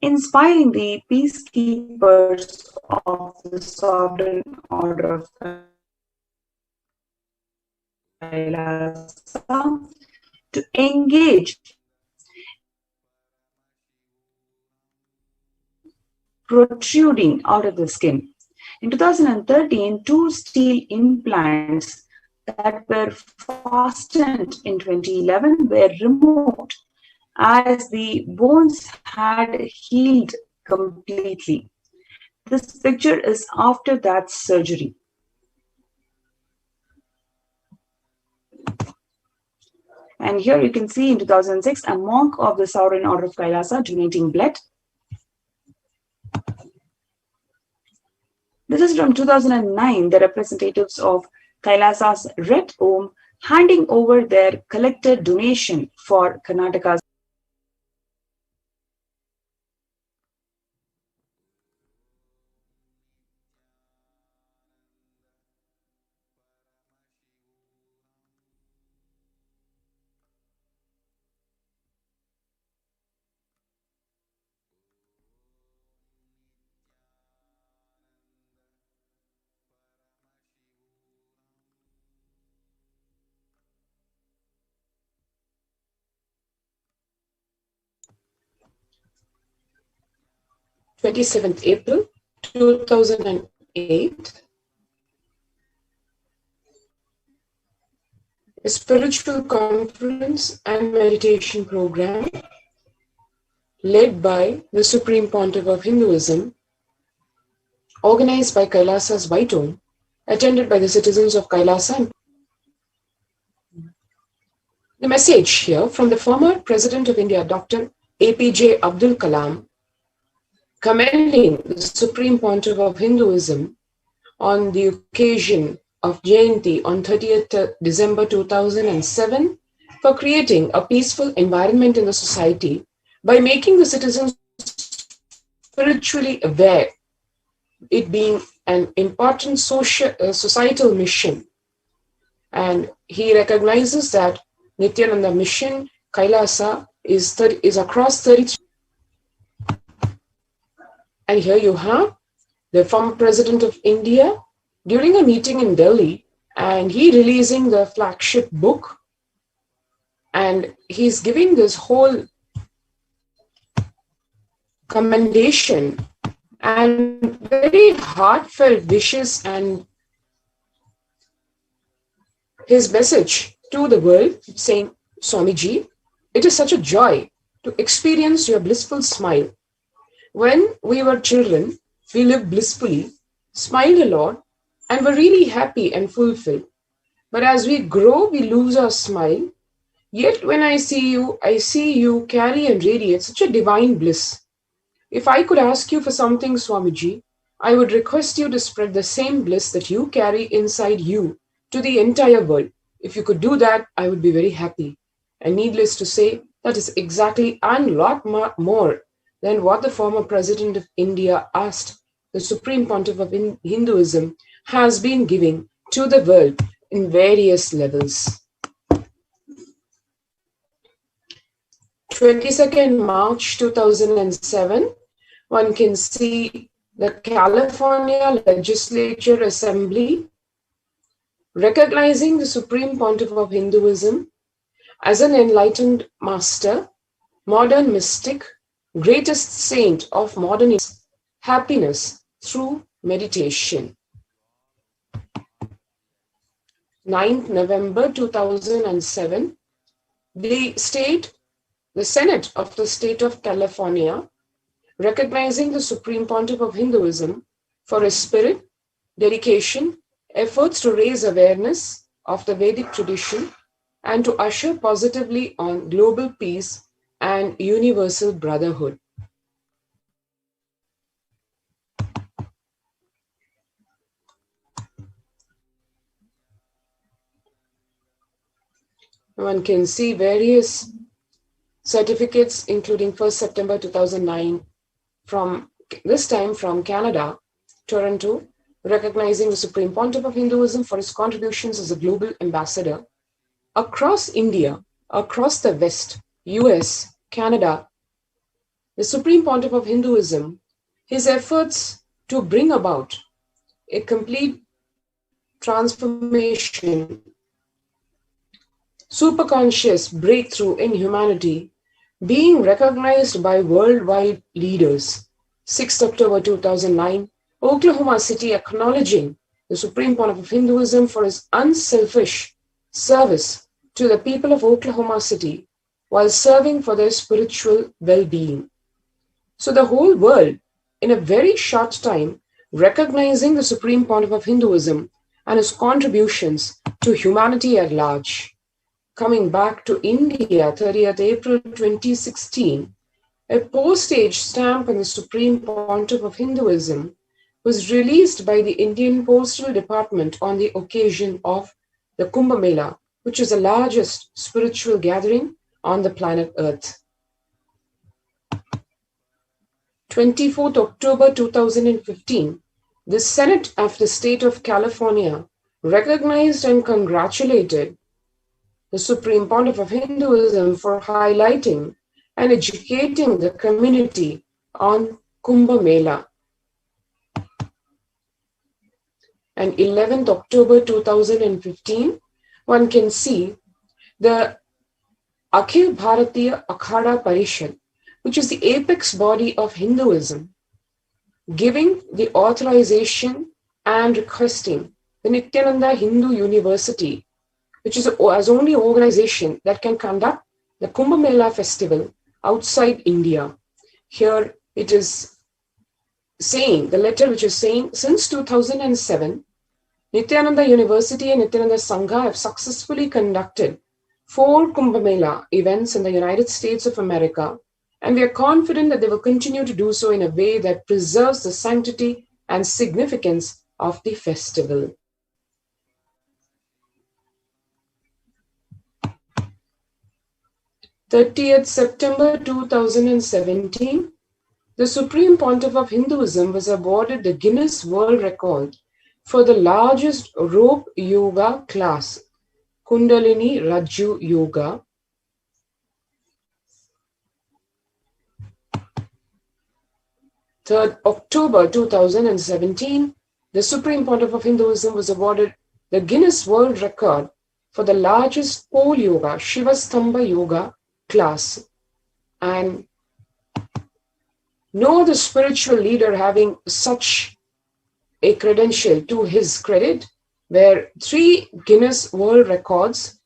inspiring the peacekeepers of the Sovereign Order of Kailasa to engage protruding out of the skin. In 2013, 2 steel implants that were fastened in 2011 were removed as the bones had healed completely. This picture is after that surgery. And here you can see in 2006, a monk of the Sovereign Order of Kailasa donating blood. This is from 2009, the representatives of Kailasa's Red Om handing over their collected donation for Karnataka's April 2008, a spiritual conference and meditation program led by the Supreme Pontiff of Hinduism, organized by Kailasa's White Om, attended by the citizens of Kailasa. The message here from the former President of India, Dr. APJ Abdul Kalam, commending the Supreme Pontiff of Hinduism on the occasion of Jayanti on 30th December 2007 for creating a peaceful environment in the society by making the citizens spiritually aware, it being an important societal mission. And he recognizes that Nithyananda mission, Kailasa, is across 33. And here you have the former President of India during a meeting in Delhi, and he releasing the flagship book And he's giving this whole commendation and very heartfelt wishes and his message to the world saying, Swamiji, it is such a joy to experience your blissful smile. When we were children, we lived blissfully, smiled a lot, and were really happy and fulfilled. But as we grow, we lose our smile. Yet when I see you carry and radiate such a divine bliss. If I could ask you for something, Swamiji, I would request you to spread the same bliss that you carry inside you to the entire world. If you could do that, I would be very happy. And needless to say, that is exactly and a lot more than what the former President of India asked the Supreme Pontiff of Hinduism has been giving to the world in various levels. 22nd March 2007, one can see the California Legislature Assembly recognizing the Supreme Pontiff of Hinduism as an enlightened master, modern mystic, greatest saint of modern happiness through meditation. 9th November 2007, the Senate of the State of California recognizing the Supreme Pontiff of Hinduism for his spirit, dedication, efforts to raise awareness of the Vedic tradition and to usher positively on global peace and universal brotherhood. One can see various certificates, including 1st September 2009, from this time from Canada, Toronto, recognizing the Supreme Pontiff of Hinduism for his contributions as a global ambassador. Across India, across the West, US, Canada, the Supreme Pontiff of Hinduism, his efforts to bring about a complete transformation, superconscious breakthrough in humanity, being recognized by worldwide leaders. 6th October 2009, Oklahoma City acknowledging the Supreme Pontiff of Hinduism for his unselfish service to the people of Oklahoma City while serving for their spiritual well-being. So the whole world, in a very short time, recognizing the Supreme Pontiff of Hinduism and his contributions to humanity at large. Coming back to India, 30th April 2016, a postage stamp on the Supreme Pontiff of Hinduism was released by the Indian Postal Department on the occasion of the Kumbh Mela, which is the largest spiritual gathering on the planet Earth. 24th October 2015, the Senate of the State of California recognized and congratulated the Supreme Pontiff of Hinduism for highlighting and educating the community on Kumbh Mela. And 11th October 2015, one can see the Akhil Bharatiya Akhada Parishad, which is the apex body of Hinduism, giving the authorization and requesting the Nithyananda Hindu University, which is as only organization that can conduct the Kumbh Mela festival outside India. Here it is saying, the letter which is saying, since 2007, Nithyananda University and Nithyananda Sangha have successfully conducted 4 Kumbh Mela events in the United States of America, and we are confident that they will continue to do so in a way that preserves the sanctity and significance of the festival. September 2017, the Supreme Pontiff of Hinduism was awarded the Guinness World Record for the largest rope yoga class, Kundalini Raju Yoga. October 2017, the Supreme Pontiff of Hinduism was awarded the Guinness World Record for the largest pole yoga, Shiva Stamba Yoga class. And no other spiritual leader having such a credential to his credit, where 3 Guinness World Records,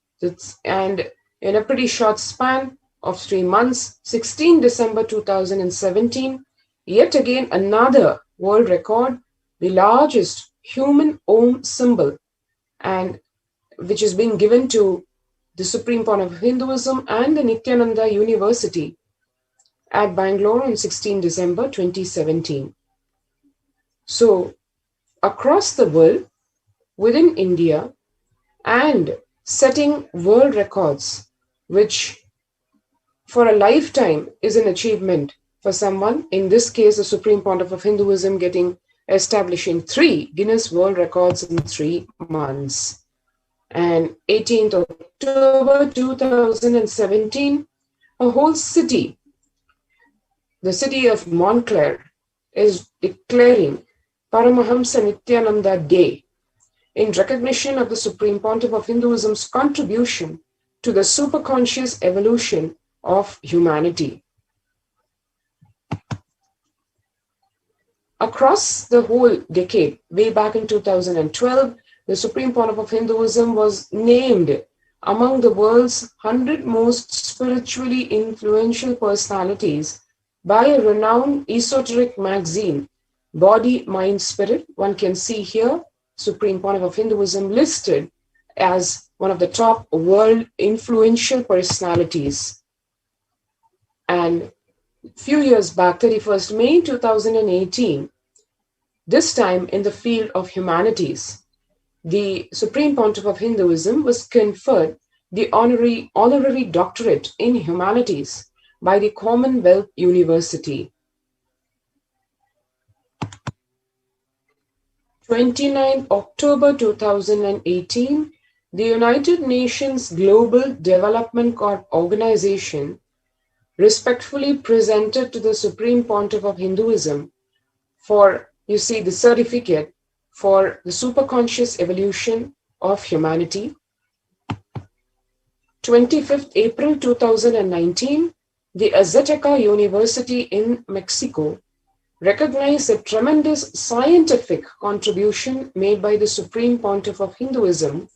and in a pretty short span of 3 months, 16 December 2017, yet again another world record, the largest human Om symbol, and which is being given to the Supreme Point of Hinduism and the Nithyananda University at Bangalore on 16 December 2017. So, across the world, within India, and setting world records, which for a lifetime is an achievement for someone, in this case, the Supreme Pontiff of Hinduism establishing 3 Guinness World Records in 3 months. And 18th October 2017, a whole city, the city of Montclair, is declaring Paramahamsa Nithyananda Day in recognition of the Supreme Pontiff of Hinduism's contribution to the superconscious evolution of humanity. Across the whole decade, way back in 2012, the Supreme Pontiff of Hinduism was named among the world's 100 most spiritually influential personalities by a renowned esoteric magazine, Body, Mind, Spirit. One can see here Supreme Pontiff of Hinduism listed as one of the top world influential personalities. And a few years back, 31st May 2018, this time in the field of humanities, the Supreme Pontiff of Hinduism was conferred the honorary doctorate in humanities by the Commonwealth University. 29 October 2018, the United Nations Global Development Organization respectfully presented to the Supreme Pontiff of Hinduism for, you see, the certificate for the superconscious evolution of humanity. 25th April 2019, the Azteca University in Mexico recognized the tremendous scientific contribution made by the Supreme Pontiff of Hinduism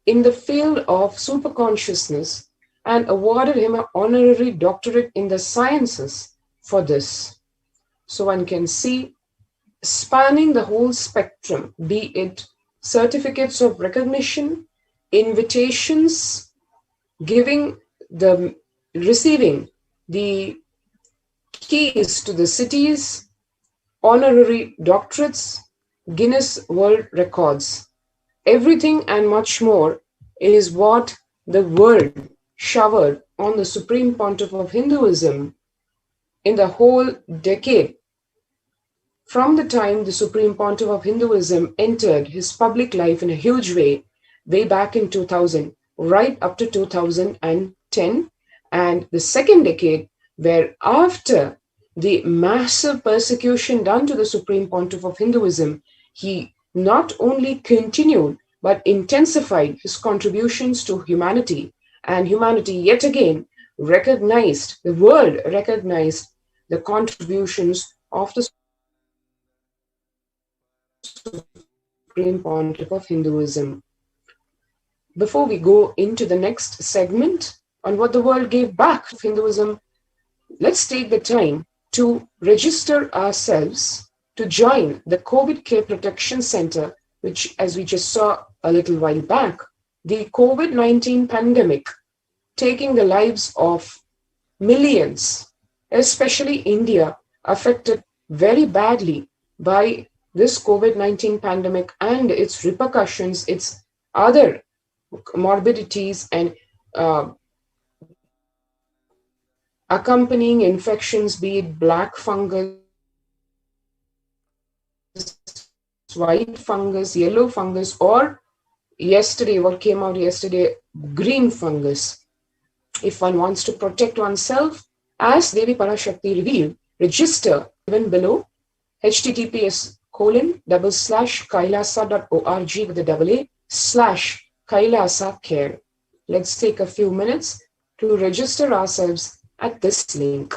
in the field of superconsciousness and awarded him an honorary doctorate in the sciences for this. So one can see, spanning the whole spectrum, be it certificates of recognition, invitations, receiving the keys to the cities, honorary doctorates, Guinness World Records. Everything and much more is what the world showered on the Supreme Pontiff of Hinduism in the whole decade. From the time the Supreme Pontiff of Hinduism entered his public life in a huge way back in 2000, right up to 2010, and the second decade, where after the massive persecution done to the Supreme Pontiff of Hinduism, he not only continued but intensified his contributions to humanity, and humanity yet again the world recognized the contributions of the Supreme Pontiff of Hinduism. Before we go into the next segment on what the world gave back to Hinduism, let's take the time to register ourselves to join the COVID Care Protection Center, which, as we just saw a little while back, the COVID-19 pandemic taking the lives of millions, especially India, affected very badly by this COVID-19 pandemic and its repercussions, its other morbidities and accompanying infections, be it black fungus, white fungus, yellow fungus, or what came out yesterday, green fungus. If one wants to protect oneself, as Devi Parashakti revealed, register even below https://kailasa.org with a Kailasa care. Let's take a few minutes to register ourselves at this link.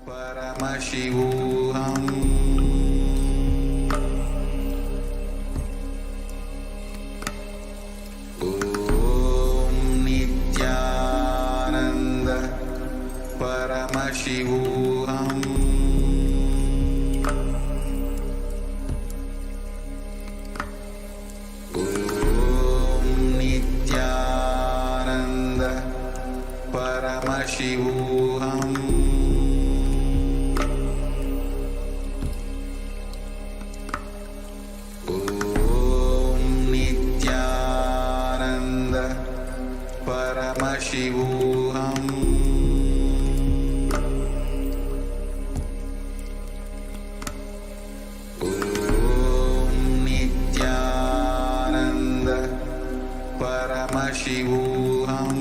Paramashivoham. Om Nithyananda Paramashivoham. Om Nithyananda Paramashivoham. Paramashivoham. Om Nithyananda Paramashivoham.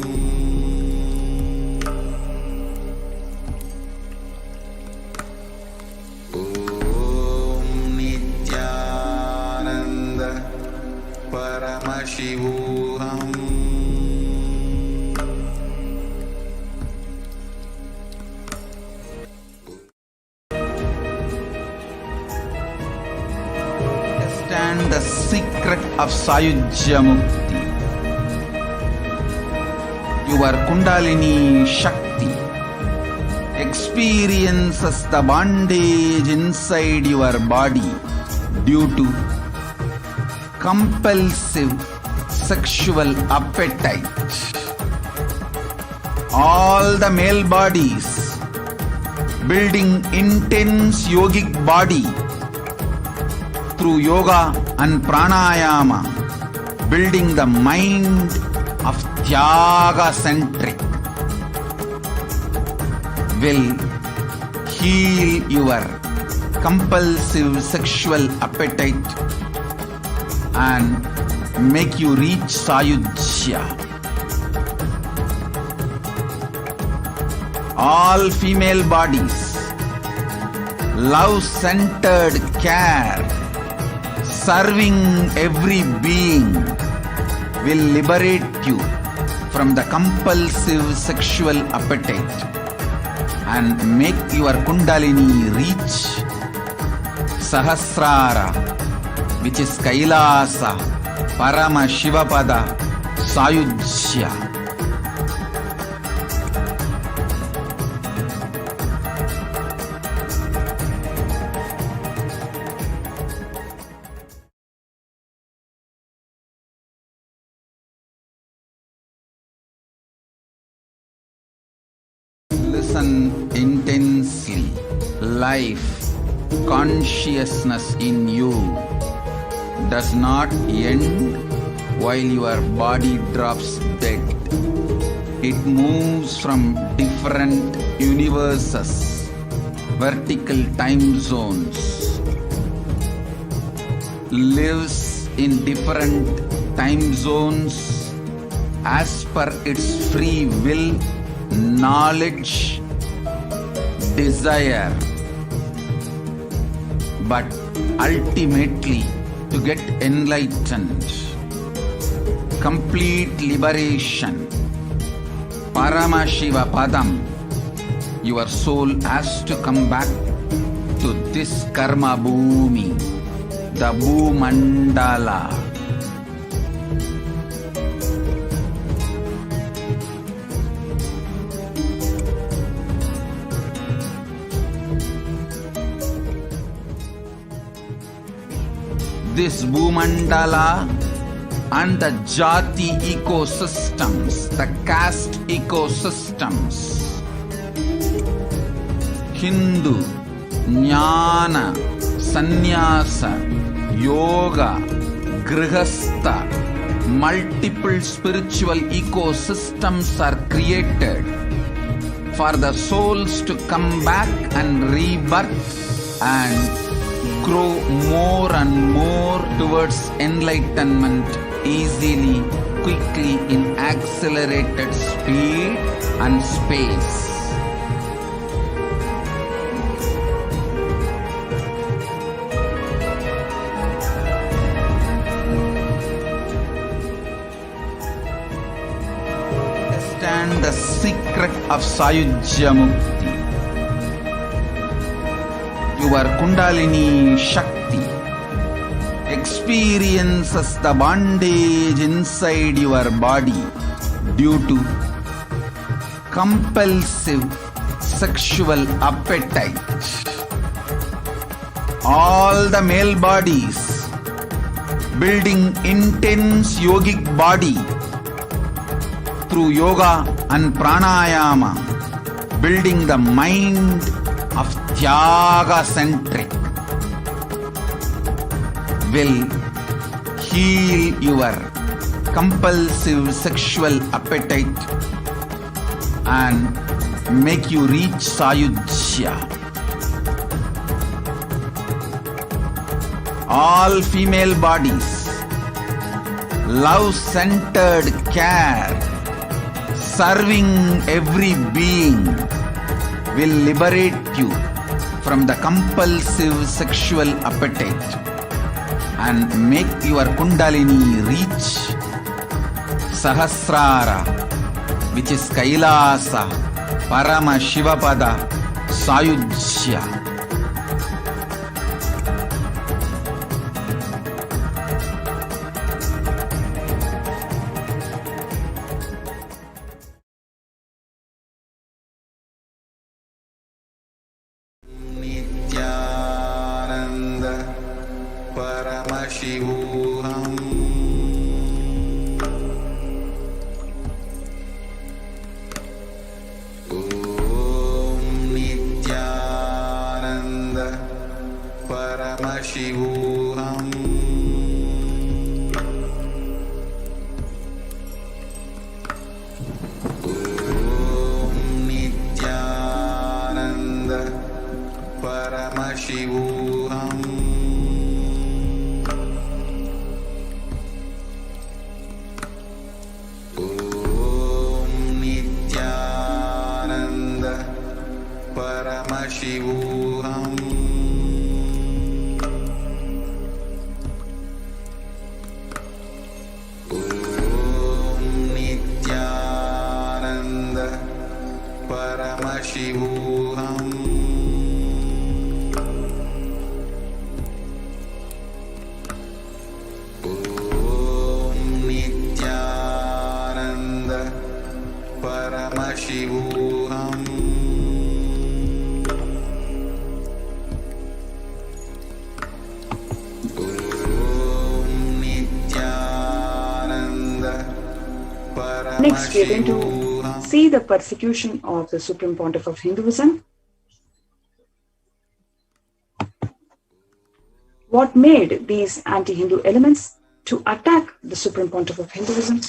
Om Nithyananda Paramashivoham. The secret of Sayujya Mukti. Your Kundalini Shakti experiences the bondage inside your body due to compulsive sexual appetite. All the male bodies building intense yogic body through yoga and pranayama, building the mind of Tyaga-centric, will heal your compulsive sexual appetite and make you reach Sayujya. All female bodies, love-centered care, serving every being will liberate you from the compulsive sexual appetite and make your Kundalini reach Sahasrara, which is Kailasa, Paramashivapada, Sayujya. Listen intensely. Life, consciousness in you does not end while your body drops dead. It moves from different universes, vertical time zones, lives in different time zones as per its free will, knowledge, desire, but ultimately to get enlightened, complete liberation, Paramashiva Padam, your soul has to come back to this karma bhumi, the Bhumandala. This Bhumandala and the Jati ecosystems, the caste ecosystems, Hindu, Jnana, Sannyasa, Yoga, Grihastha, multiple spiritual ecosystems are created for the souls to come back and rebirth and grow more and more towards enlightenment easily, quickly, in accelerated speed and space. Understand the secret of Sayujya Mukti. Your Kundalini Shakti experiences the bondage inside your body due to compulsive sexual appetite. All the male bodies building intense yogic body through yoga and pranayama, building the mind of Tyaga-centric, will heal your compulsive sexual appetite and make you reach Sayujya. All female bodies, love-centered care, serving every being, will liberate you from the compulsive sexual appetite and make your Kundalini reach Sahasrara, which is Kailasa, Paramashivoham, Sayujya. Nithyananda Paramashivoham. Om Nithyananda Paramashivoham. Om Nithyananda Paramashivoham. Om Nithyananda Paramashivoham. Om Nithyananda Paramashivoham. Om Nithyananda Paramashivoham. Om Nithyananda Next, we are going to Paramashivoham. see the persecution of the Supreme Pontiff of Hinduism. What made these anti-Hindu elements to attack the Supreme Pontiff of Hinduism?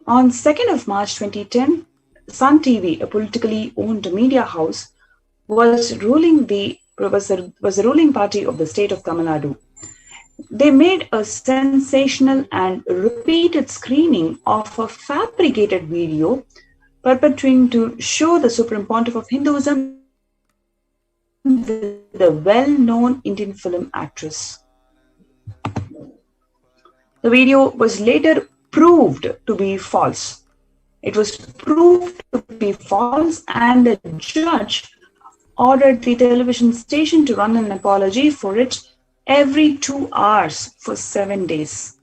On 2nd of March 2010, Sun TV, a politically owned media house, was the ruling party of the state of Tamil Nadu. They made a sensational and repeated screening of a fabricated video purporting to show the Supreme Pontiff of Hinduism with the well-known Indian film actress. The video was later proved to be false. It was proved to be false, and the judge ordered the television station to run an apology for it every 2 hours for 7 days.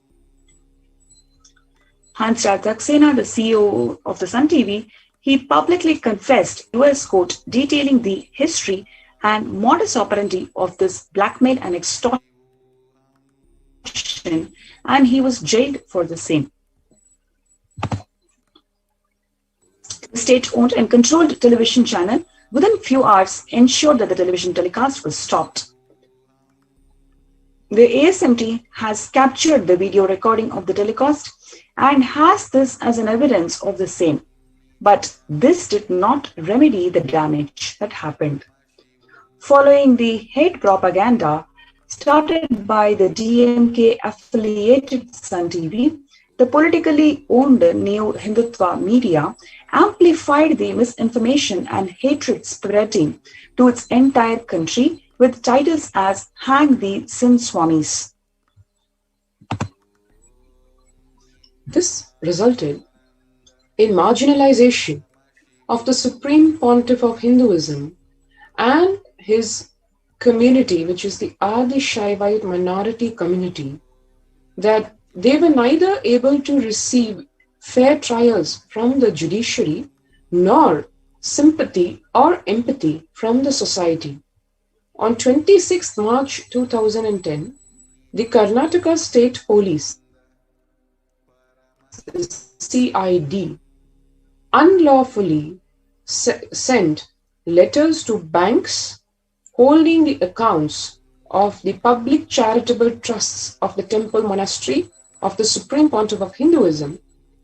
Hans Saxena, the CEO of the Sun TV, he publicly confessed to US court detailing the history and modus operandi of this blackmail and extortion, and he was jailed for the same. The state-owned and controlled television channel within few hours ensured that the television telecast was stopped. The ASMT has captured the video recording of the telecast and has this as an evidence of the same. But this did not remedy the damage that happened. Following the hate propaganda started by the DMK affiliated Sun TV, the politically owned Neo Hindutva media amplified the misinformation and hatred spreading to its entire country with titles as Hang the Sin Swamis. This resulted in marginalization of the Supreme Pontiff of Hinduism and his community, which is the Adi Shaivite minority community, that they were neither able to receive fair trials from the judiciary nor sympathy or empathy from the society. On 26 March 2010, the Karnataka State Police, CID, unlawfully sent letters to banks holding the accounts of the public charitable trusts of the temple monastery of the Supreme Pontiff of Hinduism,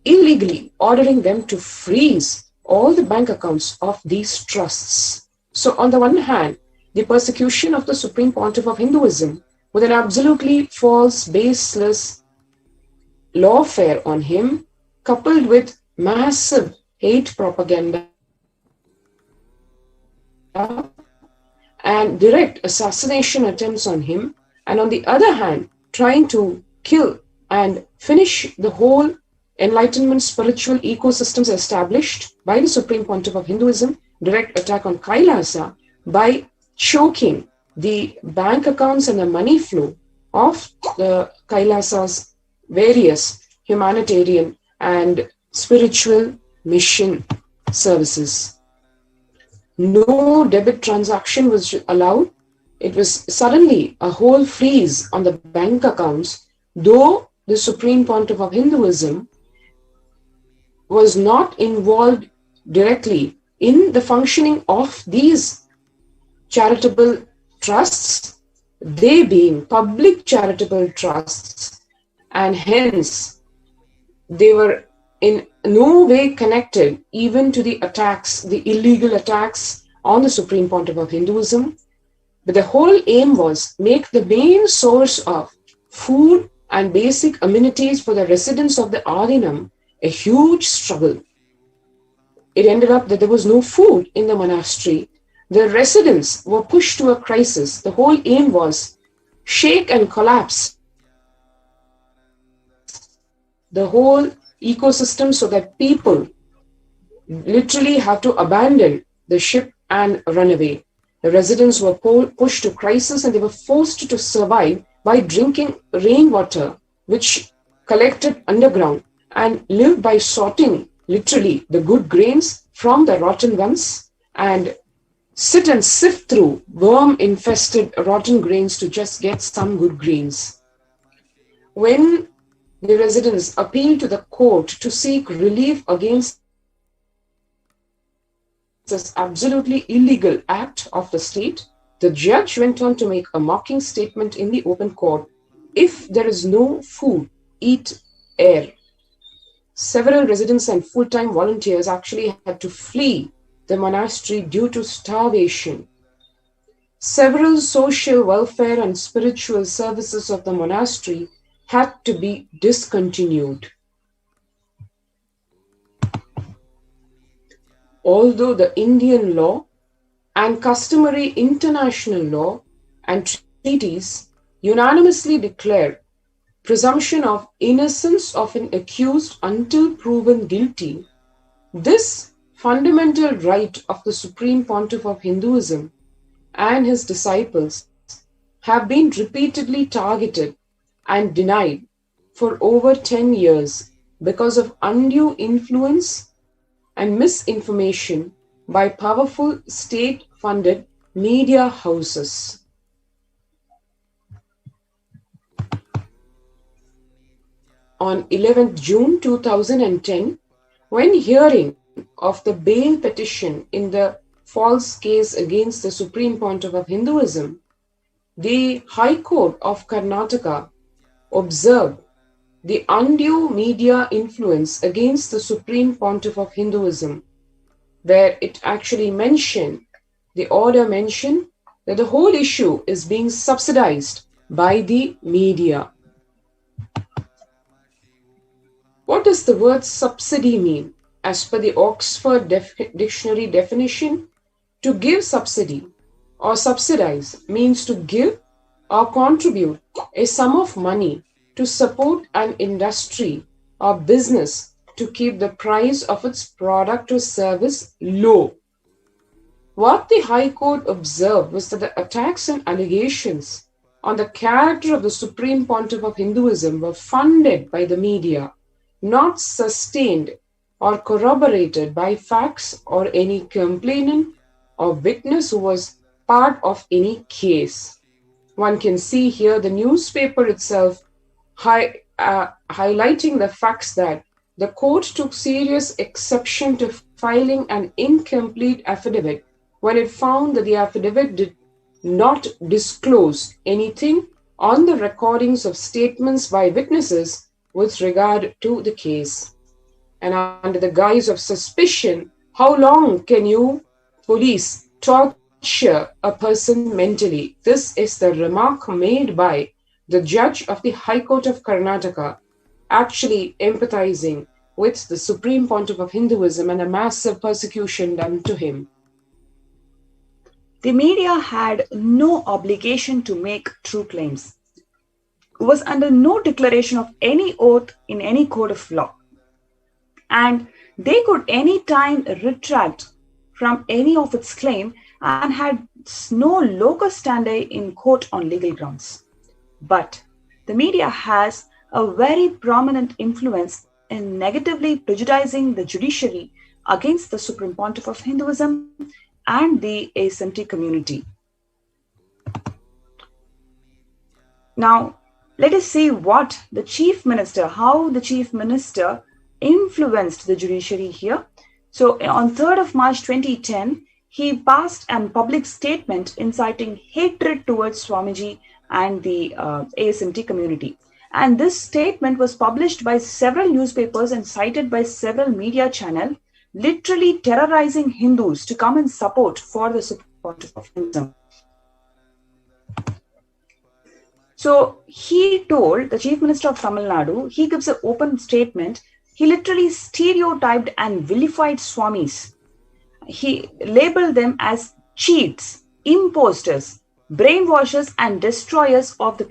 illegally ordering them to freeze all the bank accounts of these trusts. So on the one hand, the persecution of the Supreme Pontiff of Hinduism with an absolutely false, baseless lawfare on him, coupled with massive hate propaganda and direct assassination attempts on him, and on the other hand, trying to kill and finish the whole enlightenment spiritual ecosystems established by the Supreme Pontiff of Hinduism, direct attack on Kailasa by choking the bank accounts and the money flow of the Kailasa's various humanitarian and spiritual mission services. No debit transaction was allowed. It was suddenly a whole freeze on the bank accounts, though the Supreme Pontiff of Hinduism was not involved directly in the functioning of these charitable trusts, they being public charitable trusts, and hence they were in no way connected even to the attacks, the illegal attacks on the Supreme Pontiff of Hinduism. But the whole aim was make the main source of food and basic amenities for the residents of the Adinam a huge struggle. It ended up that there was no food in the monastery. The residents were pushed to a crisis. The whole aim was shake and collapse the whole ecosystem so that people literally had to abandon the ship and run away. The residents were pushed to crisis and they were forced to survive by drinking rainwater, which collected underground, and live by sorting literally the good grains from the rotten ones and sit and sift through worm-infested rotten grains to just get some good grains. When the residents appealed to the court to seek relief against this absolutely illegal act of the state, the judge went on to make a mocking statement in the open court. If there is no food, eat air. Several residents and full-time volunteers actually had to flee the monastery due to starvation. Several social welfare and spiritual services of the monastery had to be discontinued. Although the Indian law and customary international law and treaties unanimously declare presumption of innocence of an accused until proven guilty, this fundamental right of the Supreme Pontiff of Hinduism and his disciples have been repeatedly targeted and denied for over 10 years because of undue influence and misinformation by powerful state-funded media houses. On 11th June 2010, when hearing of the bail petition in the false case against the Supreme Pontiff of Hinduism, the High Court of Karnataka observed the undue media influence against the Supreme Pontiff of Hinduism, where it actually mentioned, the order mentioned, that the whole issue is being subsidized by the media. What does the word subsidy mean? As per the Oxford Dictionary definition, to give subsidy or subsidize means to give or contribute a sum of money to support an industry or business to keep the price of its product or service low. What the High Court observed was that the attacks and allegations on the character of the Supreme Pontiff of Hinduism were funded by the media, not sustained or corroborated by facts or any complainant or witness who was part of any case. One can see here the newspaper itself highlighting the facts that the court took serious exception to filing an incomplete affidavit when it found that the affidavit did not disclose anything on the recordings of statements by witnesses with regard to the case. And under the guise of suspicion, how long can you, police, torture a person mentally? This is the remark made by the judge of the High Court of Karnataka, actually empathizing with the Supreme Pontiff of Hinduism and a massive persecution done to him. The media had no obligation to make true claims. It was under no declaration of any oath in any code of law. And they could any time retract from any of its claim and had no locus standi in court on legal grounds. But the media has a very prominent influence in negatively prejudicing the judiciary against the Supreme Pontiff of Hinduism and the ASMT community. Now, let us see what the Chief Minister, how the Chief Minister influenced the judiciary here. So on 3rd of March 2010, he passed a public statement inciting hatred towards Swamiji and the ASMT community. And this statement was published by several newspapers and cited by several media channels, literally terrorizing Hindus to come in support for the Supreme Pontiff of Hinduism. So he told, the Chief Minister of Tamil Nadu, he gives an open statement. He literally stereotyped and vilified Swamis. He labeled them as cheats, imposters, brainwashers and destroyers of the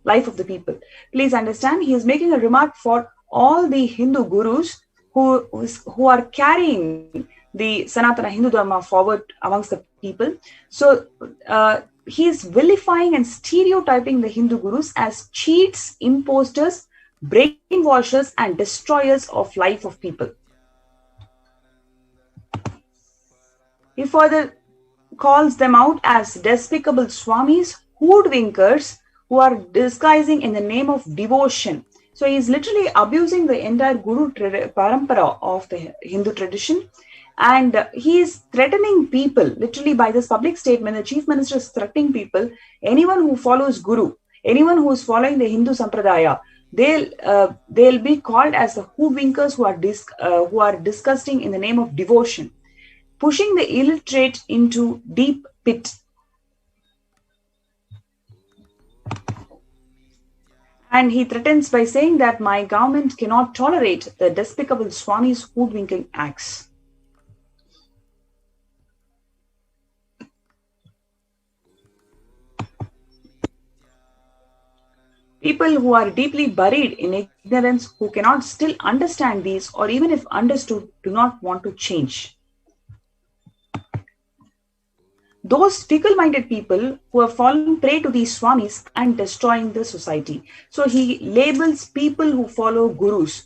life of the people. Please understand, he is making a remark for all the Hindu gurus who are carrying the Sanatana Hindu Dharma forward amongst the people. So he is vilifying and stereotyping the Hindu gurus as cheats, imposters, brainwashers and destroyers of life of people. He further calls them out as despicable Swamis, hoodwinkers who are disguising in the name of devotion. So he is literally abusing the entire Guru Parampara of the Hindu tradition, and he is threatening people. Literally by this public statement, the Chief Minister is threatening people. Anyone who follows Guru, anyone who is following the Hindu Sampradaya, they'll be called as the hoodwinkers who are disgusting in the name of devotion, pushing the illiterate into deep pit. And he threatens by saying that my government cannot tolerate the despicable Swami's hoodwinking acts. People who are deeply buried in ignorance, who cannot still understand these, or even if understood, do not want to change. Those fickle-minded people who have fallen prey to these Swamis and destroying the society. So he labels people who follow gurus,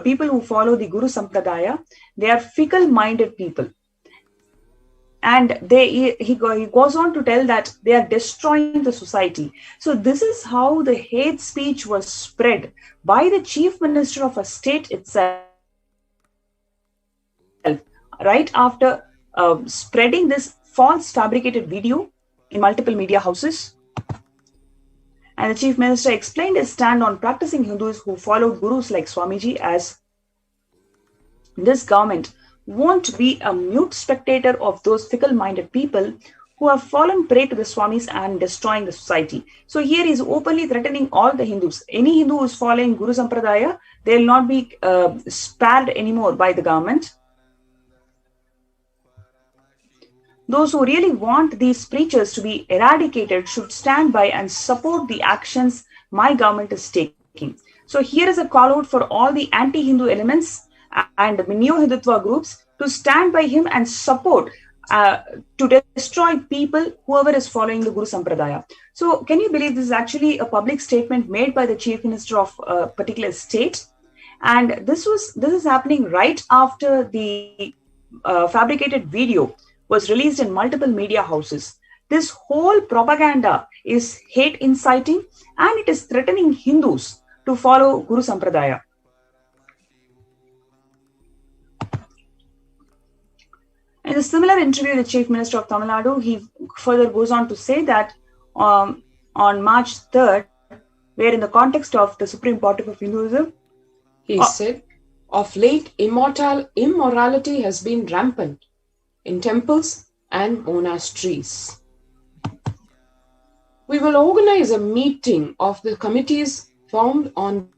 people who follow the Guru Sampradaya, they are fickle-minded people. And he goes on to tell that they are destroying the society. So this is how the hate speech was spread by the chief minister of a state itself, right after spreading this false fabricated video in multiple media houses. And the chief minister explained his stand on practicing Hindus who followed gurus like Swamiji, as this government won't be a mute spectator of those fickle-minded people who have fallen prey to the Swamis and destroying the society. So here he is openly threatening all the Hindus. Any Hindu who is following Guru Sampradaya, they will not be spared anymore by the government. Those who really want these preachers to be eradicated should stand by and support the actions my government is taking. So here is a call out for all the anti-Hindu elements and the Neo-Hindutva groups to stand by him and support to destroy people, whoever is following the Guru Sampradaya. So can you believe this is actually a public statement made by the chief minister of a particular state? And this is happening right after the fabricated video was released in multiple media houses. This whole propaganda is hate inciting and it is threatening Hindus to follow Guru Sampradaya. In a similar interview, the Chief Minister of Tamil Nadu, he further goes on to say that on March 3rd, where in the context of the Supreme Pontiff of Hinduism, he said, of late, immorality has been rampant in temples and monasteries. We will organize a meeting of the committees formed on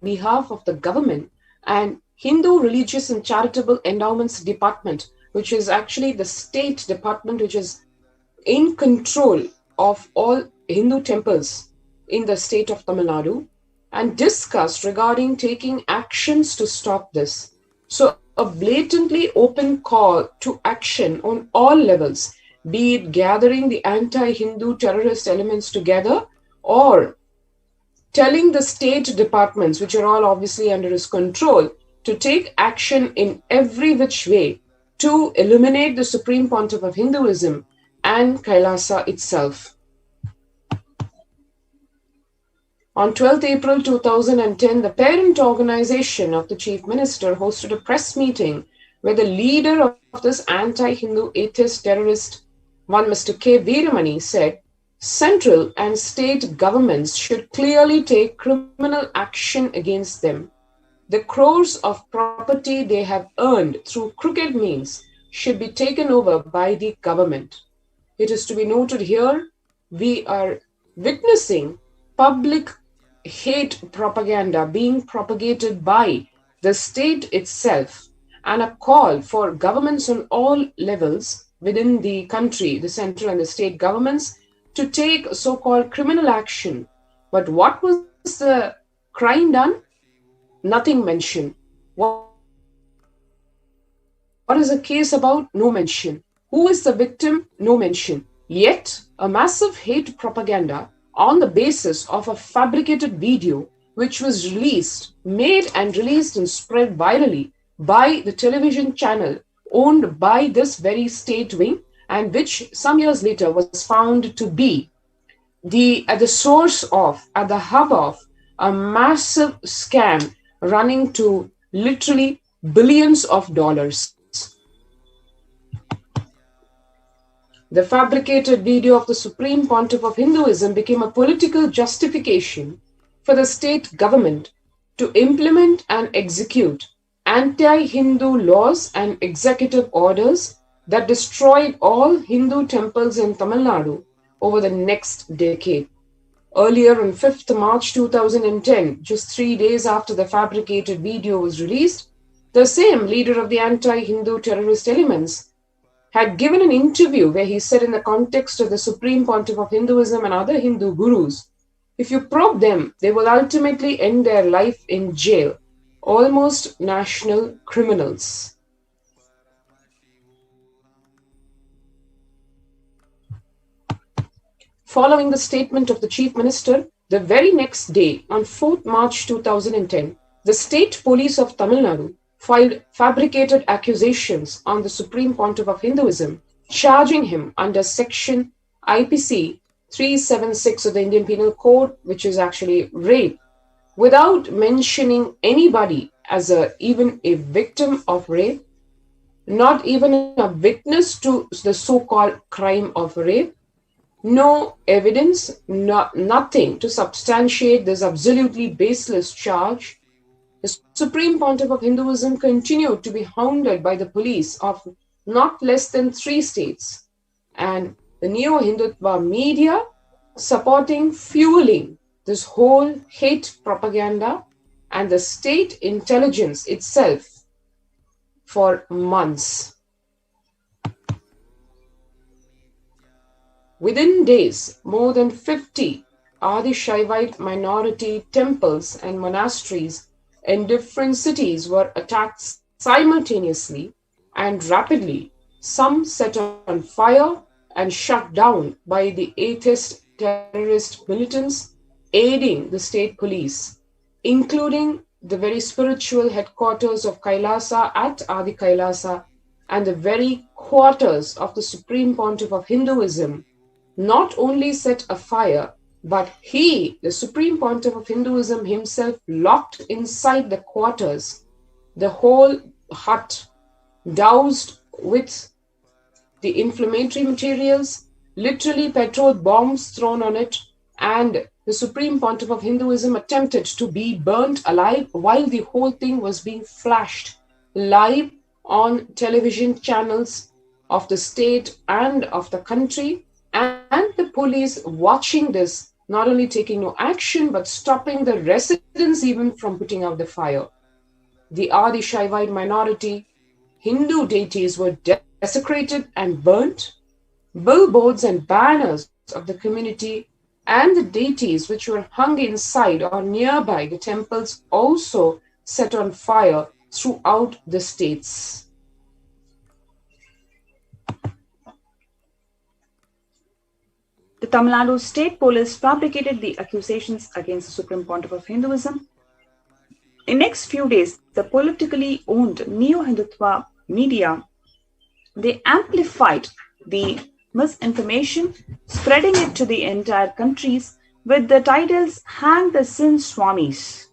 behalf of the government and Hindu Religious and Charitable Endowments Department, which is actually the state department which is in control of all Hindu temples in the state of Tamil Nadu, and discuss regarding taking actions to stop this. So a blatantly open call to action on all levels, be it gathering the anti-Hindu terrorist elements together or telling the state departments, which are all obviously under his control, to take action in every which way to eliminate the Supreme Pontiff of Hinduism and Kailasa itself. On 12th April 2010, the parent organization of the Chief Minister hosted a press meeting where the leader of this anti-Hindu atheist terrorist, one Mr. K. Veeramani, said, central and state governments should clearly take criminal action against them. The crores of property they have earned through crooked means should be taken over by the government. It is to be noted here, we are witnessing public hate propaganda being propagated by the state itself, and a call for governments on all levels within the country, the central and the state governments, to take so-called criminal action. But what was the crime done? Nothing mentioned. What is the case about? No mention. Who is the victim? No mention. Yet, a massive hate propaganda on the basis of a fabricated video which was made and released and spread virally by the television channel owned by this very state wing, and which some years later was found to be at the hub of a massive scam running to literally billions of dollars. The fabricated video of the Supreme Pontiff of Hinduism became a political justification for the state government to implement and execute anti-Hindu laws and executive orders that destroyed all Hindu temples in Tamil Nadu over the next decade. Earlier on 5th March 2010, just 3 days after the fabricated video was released, the same leader of the anti-Hindu terrorist elements had given an interview where he said, in the context of the Supreme Pontiff of Hinduism and other Hindu gurus, if you probe them, they will ultimately end their life in jail, almost national criminals. Following the statement of the Chief Minister, the very next day, on 4th March 2010, the State Police of Tamil Nadu filed fabricated accusations on the Supreme Pontiff of Hinduism, charging him under Section IPC 376 of the Indian Penal Code, which is actually rape, without mentioning anybody as even a victim of rape, not even a witness to the so-called crime of rape. No evidence, nothing to substantiate this absolutely baseless charge. The Supreme Pontiff of Hinduism continued to be hounded by the police of not less than 3 states, and the neo-Hindutva media supporting, fueling this whole hate propaganda, and the state intelligence itself for months. Within days, more than 50 Adi Shaivite minority temples and monasteries in different cities were attacked simultaneously and rapidly, some set on fire and shut down by the atheist terrorist militants aiding the state police, including the very spiritual headquarters of Kailasa at Adi Kailasa and the very quarters of the Supreme Pontiff of Hinduism. Not only set afire, but he, the Supreme Pontiff of Hinduism himself, locked inside the quarters, the whole hut doused with the inflammatory materials, literally petrol bombs thrown on it, and the Supreme Pontiff of Hinduism attempted to be burnt alive while the whole thing was being flashed live on television channels of the state and of the country, and the police watching this, not only taking no action, but stopping the residents even from putting out the fire. The Adi Shaivite minority Hindu deities were desecrated and burnt. Billboards and banners of the community and the deities which were hung inside or nearby the temples also set on fire throughout the states. The Tamil Nadu state police fabricated the accusations against the Supreme Pontiff of Hinduism. In next few days, the politically owned neo-Hindutva media, they amplified the misinformation, spreading it to the entire countries with the titles "Hang the Sin Swamis."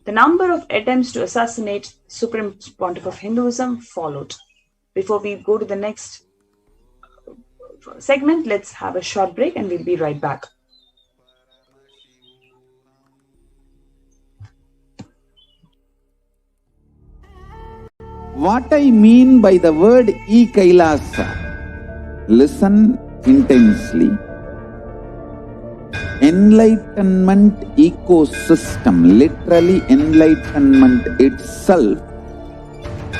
The number of attempts to assassinate Supreme Pontiff of Hinduism followed. Before we go to the next segment, let's have a short break and we'll be right back. What I mean by the word Kailasa, listen intensely. Enlightenment ecosystem, literally enlightenment itself,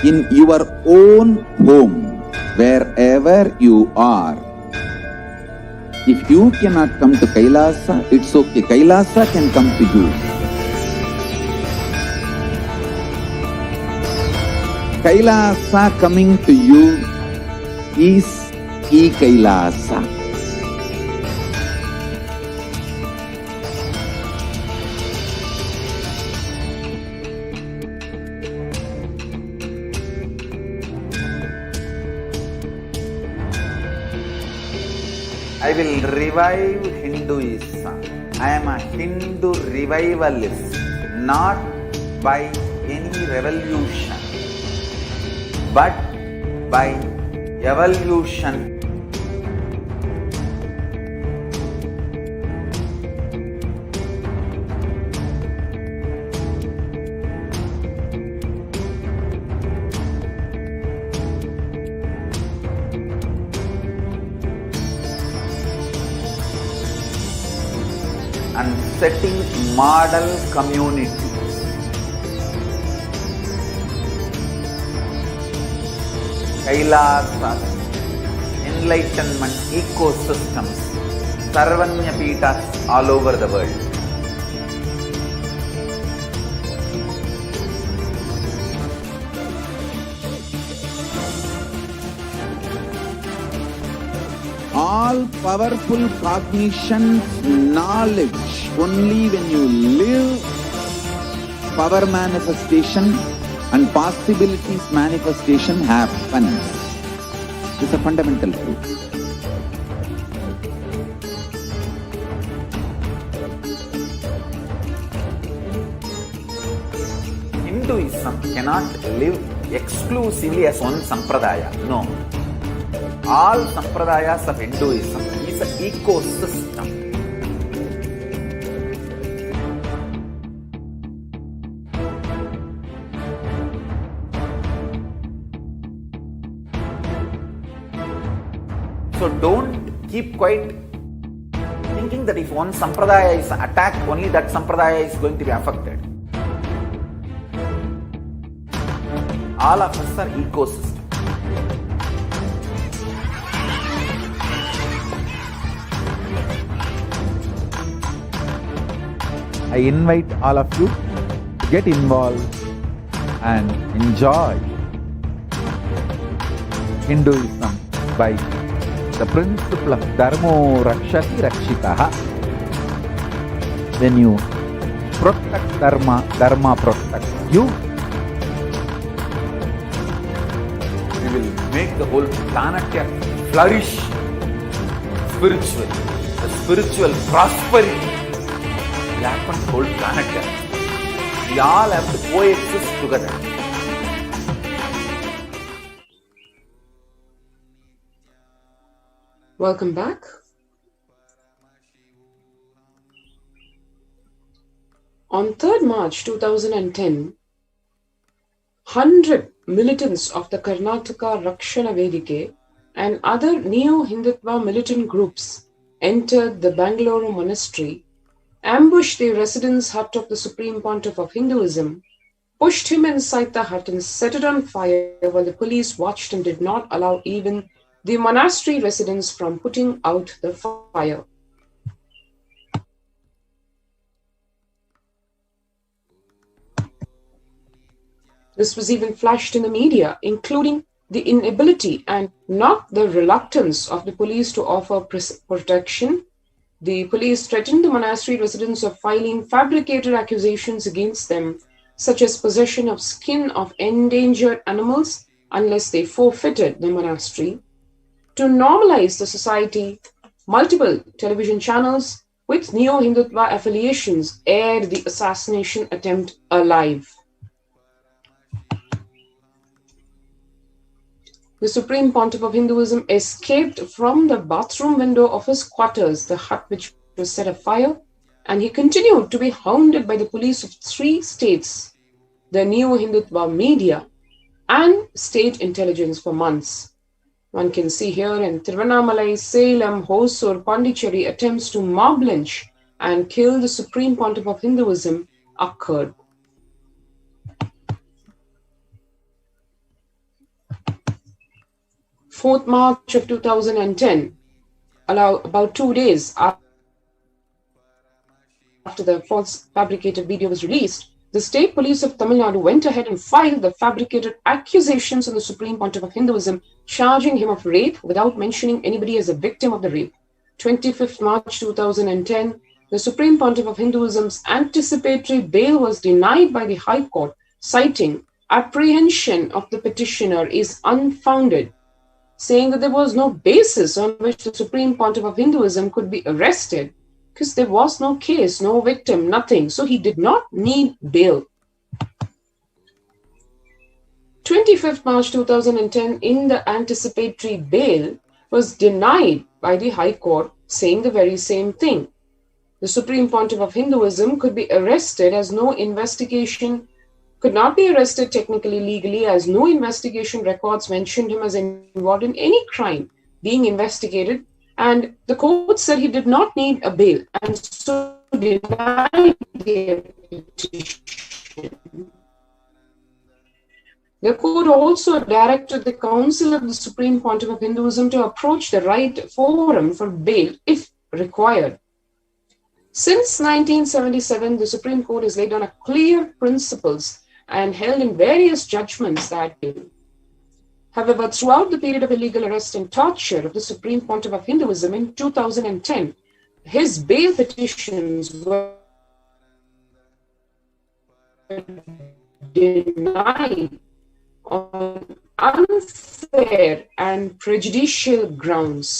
in your own home, wherever you are. If you cannot come to Kailasa, it's okay. Kailasa can come to you. Kailasa coming to you is Kailasa. I will revive Hinduism. I am a Hindu revivalist, not by any revolution, but by evolution. And setting model community. Kailasa, enlightenment ecosystems, Sarvanya Pitas all over the world. All powerful cognition, knowledge, only when you live power manifestation, and possibilities manifestation happens. It's a fundamental truth. Hinduism cannot live exclusively as one sampradaya. No. All sampradayas of Hinduism is an ecosystem. So don't keep quiet thinking that if one sampradaya is attacked, only that sampradaya is going to be affected. All of us are ecosystem. I invite all of you to get involved and enjoy Hinduism by the principle of Dharmo Rakshati Rakshitaha. When you protect Dharma, Dharma protects you. We will make the whole planet flourish spiritually. The spiritual prosperity will happen to the whole planet. We all have to coexist together. Welcome back. On 3rd March 2010, 100 militants of the Karnataka Rakshana Vedike and other neo-Hindutva militant groups entered the Bangalore monastery, ambushed the residence hut of the Supreme Pontiff of Hinduism, pushed him inside the hut and set it on fire while the police watched and did not allow even the monastery residents from putting out the fire. This was even flashed in the media, including the inability and not the reluctance of the police to offer protection. The police threatened the monastery residents of filing fabricated accusations against them, such as possession of skin of endangered animals, unless they forfeited the monastery. To normalize the society, multiple television channels with neo-Hindutva affiliations aired the assassination attempt alive. The Supreme Pontiff of Hinduism escaped from the bathroom window of his quarters, the hut which was set afire, and he continued to be hounded by the police of 3 states, the neo-Hindutva media, and state intelligence for months. One can see here in Tiruvannamalai, Salem, Hosur, Pondicherry, attempts to mob lynch and kill the Supreme Pontiff of Hinduism occurred. Fourth March of 2010, about 2 days after the false fabricated video was released, the state police of Tamil Nadu went ahead and filed the fabricated accusations on the Supreme Pontiff of Hinduism, charging him of rape without mentioning anybody as a victim of the rape. 25th March 2010, the Supreme Pontiff of Hinduism's anticipatory bail was denied by the High Court, citing apprehension of the petitioner is unfounded, saying that there was no basis on which the Supreme Pontiff of Hinduism could be arrested because there was no case, no victim, nothing. So he did not need bail. 25th March 2010, in the anticipatory bail was denied by the High Court, saying the very same thing. The Supreme Pontiff of Hinduism could be arrested as no investigation, could not be arrested technically, legally, as no investigation records mentioned him as involved in any crime being investigated, and the court said he did not need a bail and so denied the petition. The court also directed the Council of the Supreme Pontiff of Hinduism to approach the right forum for bail if required. Since 1977, the Supreme Court has laid down a clear principles and held in various judgments that bail. However, throughout the period of illegal arrest and torture of the Supreme Pontiff of Hinduism in 2010, his bail petitions were denied on unfair and prejudicial grounds.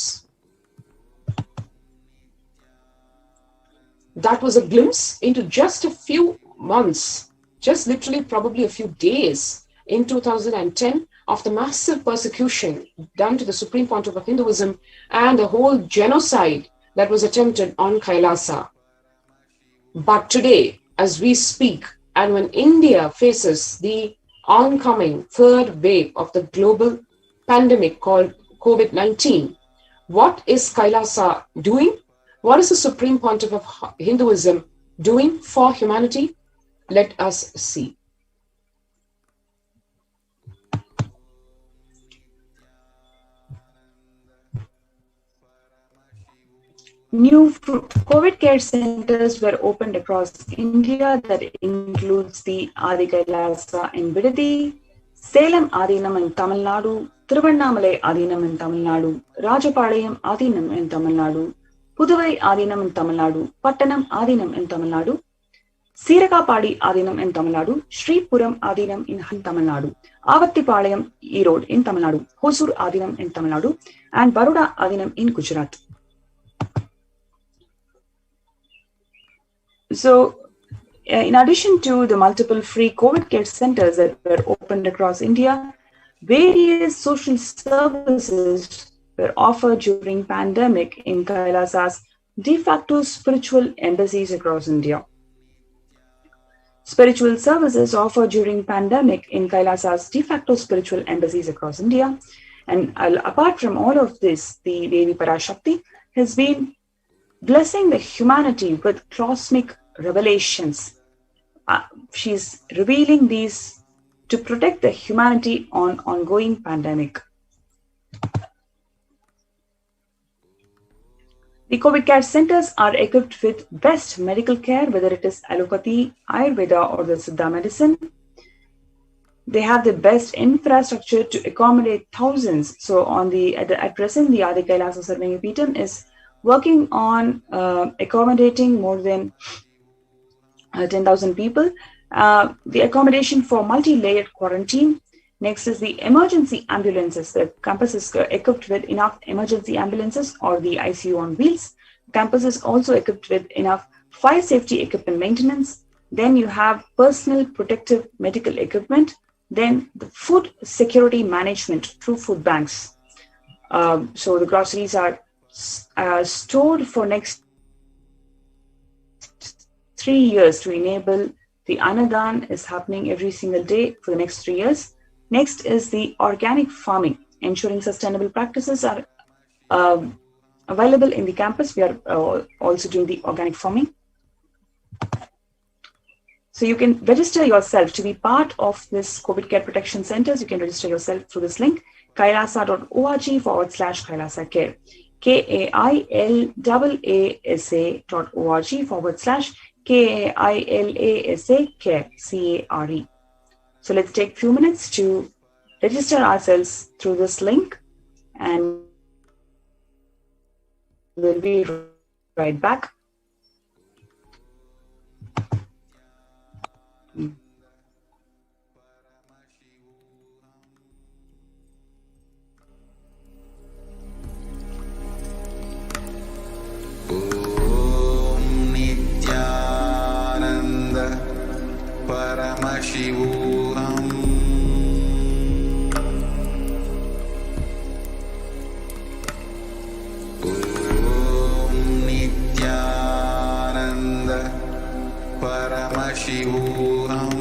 That was a glimpse into just a few months, just literally probably a few days in 2010 of the massive persecution done to the Supreme Pontiff of Hinduism and the whole genocide that was attempted on Kailasa. But today, as we speak, and when India faces the oncoming third wave of the global pandemic called COVID-19, what is Kailasa doing? What is the Supreme Pontiff of Hinduism doing for humanity? Let us see. New COVID care centers were opened across India. That includes the Adi Kailasa in Bidadi, Salem Adinam in Tamil Nadu, Thiruvannamalai Adinam in Tamil Nadu, Rajapalayam Adinam in Tamil Nadu, Puduvai Adinam in Tamil Nadu, Pattanam Adinam in Tamil Nadu, Sirakapadi Adinam in Tamil Nadu, Sri Puram Adinam in Tamil Nadu, Avattipalayam Erode in Tamil Nadu, Hosur Adinam in Tamil Nadu, and Baroda Adinam in Gujarat. So, in addition to the multiple free COVID care centers that were opened across India, various social services were offered during pandemic in Kailasa's de facto spiritual embassies across India. Spiritual services offered during pandemic in Kailasa's de facto spiritual embassies across India. And apart from all of this, the Devi Parashakti has been blessing the humanity with cosmic revelations. She's revealing these to protect the humanity on ongoing pandemic. The COVID care centers are equipped with best medical care, whether it is allopathy, Ayurveda, or the Siddha medicine. They have the best infrastructure to accommodate thousands. So at present, the Adi Kailasa Sarvangi Peetham is working on accommodating more than 10,000 people. The accommodation for multi-layered quarantine. Next is the emergency ambulances. The campus is equipped with enough emergency ambulances or the ICU on wheels. Campus is also equipped with enough fire safety equipment maintenance. Then you have personal protective medical equipment. Then the food security management through food banks. So the groceries are stored for next 3 years to enable the Annadan is happening every single day for the next 3 years. Next is the organic farming, ensuring sustainable practices are available in the campus. We are also doing the organic farming. So you can register yourself to be part of this COVID care protection centers. You can register yourself through this link, kailasa.org/Kailasa Care. KAILASA.org/KAILASA Care, CARE. So let's take a few minutes to register ourselves through this link and we'll be right back. Nithyananda Paramashivoham. Nithyananda Paramashivoham.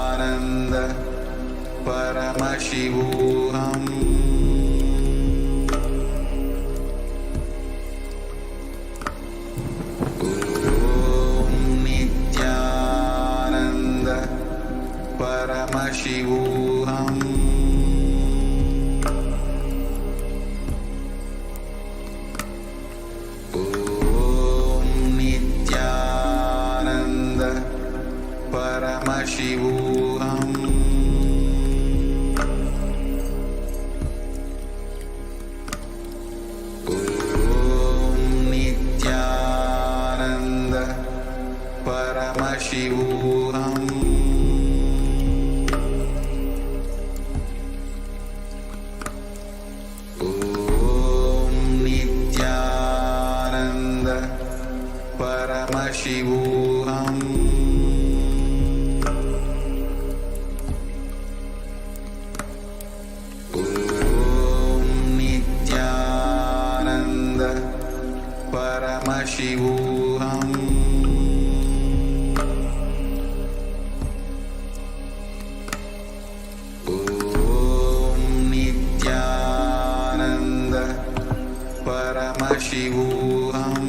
Nithyananda Paramashivoham. Nithyananda Paramashivoham. Nithyananda Paramashivoham. Paramashivoham. Om Nithyananda Paramashivoham. Paramashivoham. Om Nithyananda Paramashivoham.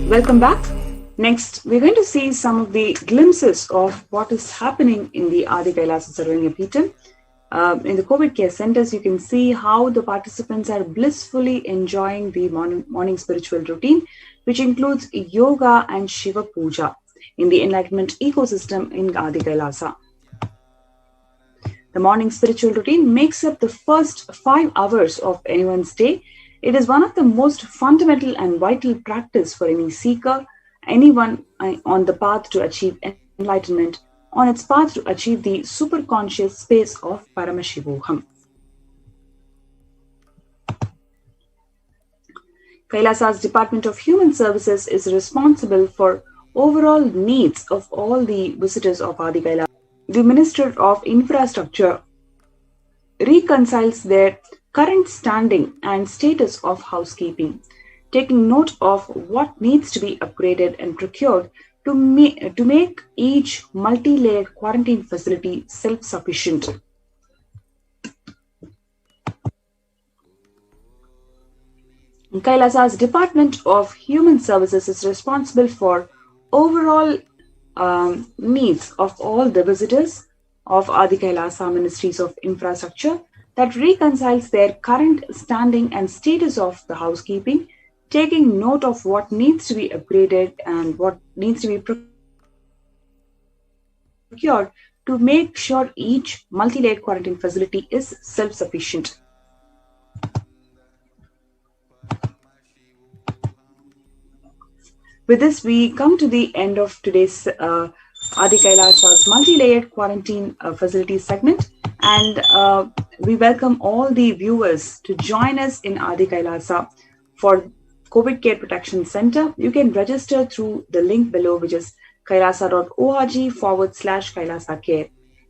Welcome back. Next, we're going to see some of the glimpses of what is happening in the Adi Kailasa Sarvanya Peetham. In the COVID care centers, you can see how the participants are blissfully enjoying the morning spiritual routine, which includes yoga and Shiva Puja in the enlightenment ecosystem in Adi Kailasa. The morning spiritual routine makes up the first 5 hours of anyone's day. It is one of the most fundamental and vital practice for any seeker, anyone on the path to achieve enlightenment, on its path to achieve the superconscious space of Paramashivoham. Kailasa's Department of Human Services is responsible for overall needs of all the visitors of Adi Kailasa. The Minister of Infrastructure reconciles their current standing and status of housekeeping, taking note of what needs to be upgraded and procured to make each multi-layered quarantine facility self-sufficient. Kailasa's Department of Human Services is responsible for overall needs of all the visitors of Adi Kailasa Ministries of Infrastructure that reconciles their current standing and status of the housekeeping, taking note of what needs to be upgraded and what needs to be procured to make sure each multi-layered quarantine facility is self-sufficient. With this, we come to the end of today's Adi Kailasa's multi-layered quarantine facility segment, and we welcome all the viewers to join us in Adi Kailasa for COVID Care Protection Center. You can register through the link below, which is kailasa.org/Kailasa Care,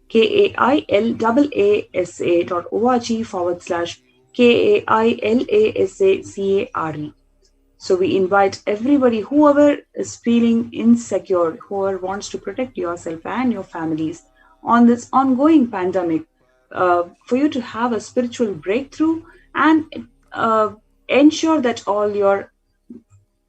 KAILASA.org/KAILASACARE. So we invite everybody, whoever is feeling insecure, whoever wants to protect yourself and your families on this ongoing pandemic, for you to have a spiritual breakthrough and ensure that all your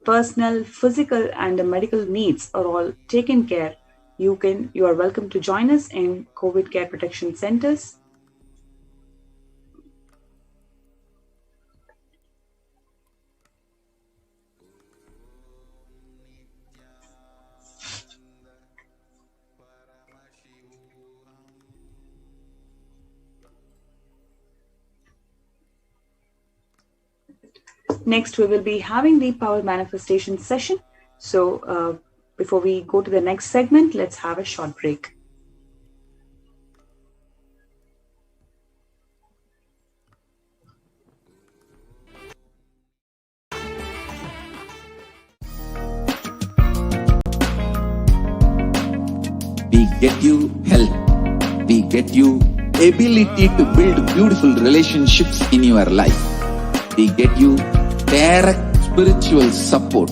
personal, physical, and medical needs are all taken care. You are welcome to join us in COVID Care Protection Centers. Next, we will be having the power manifestation session. So before we go to the next segment, let's have a short break. We get you health. We get you ability to build beautiful relationships in your life. We get you direct spiritual support,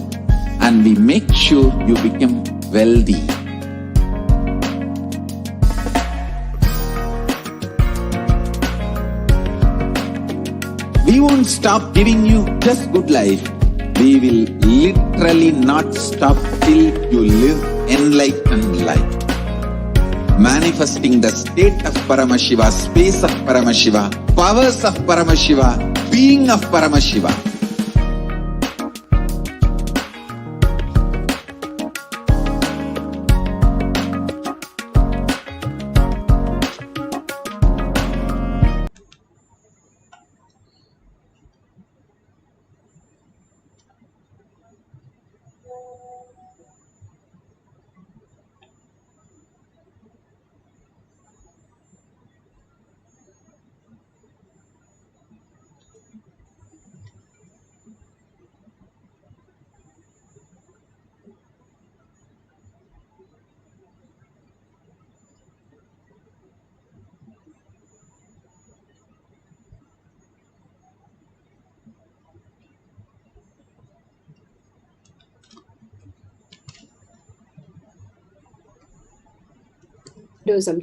and we make sure you become wealthy. We won't stop giving you just good life. We will literally not stop till you live enlightened life. Manifesting the state of Paramashiva, space of Paramashiva, powers of Paramashiva, being of Paramashiva. Hinduism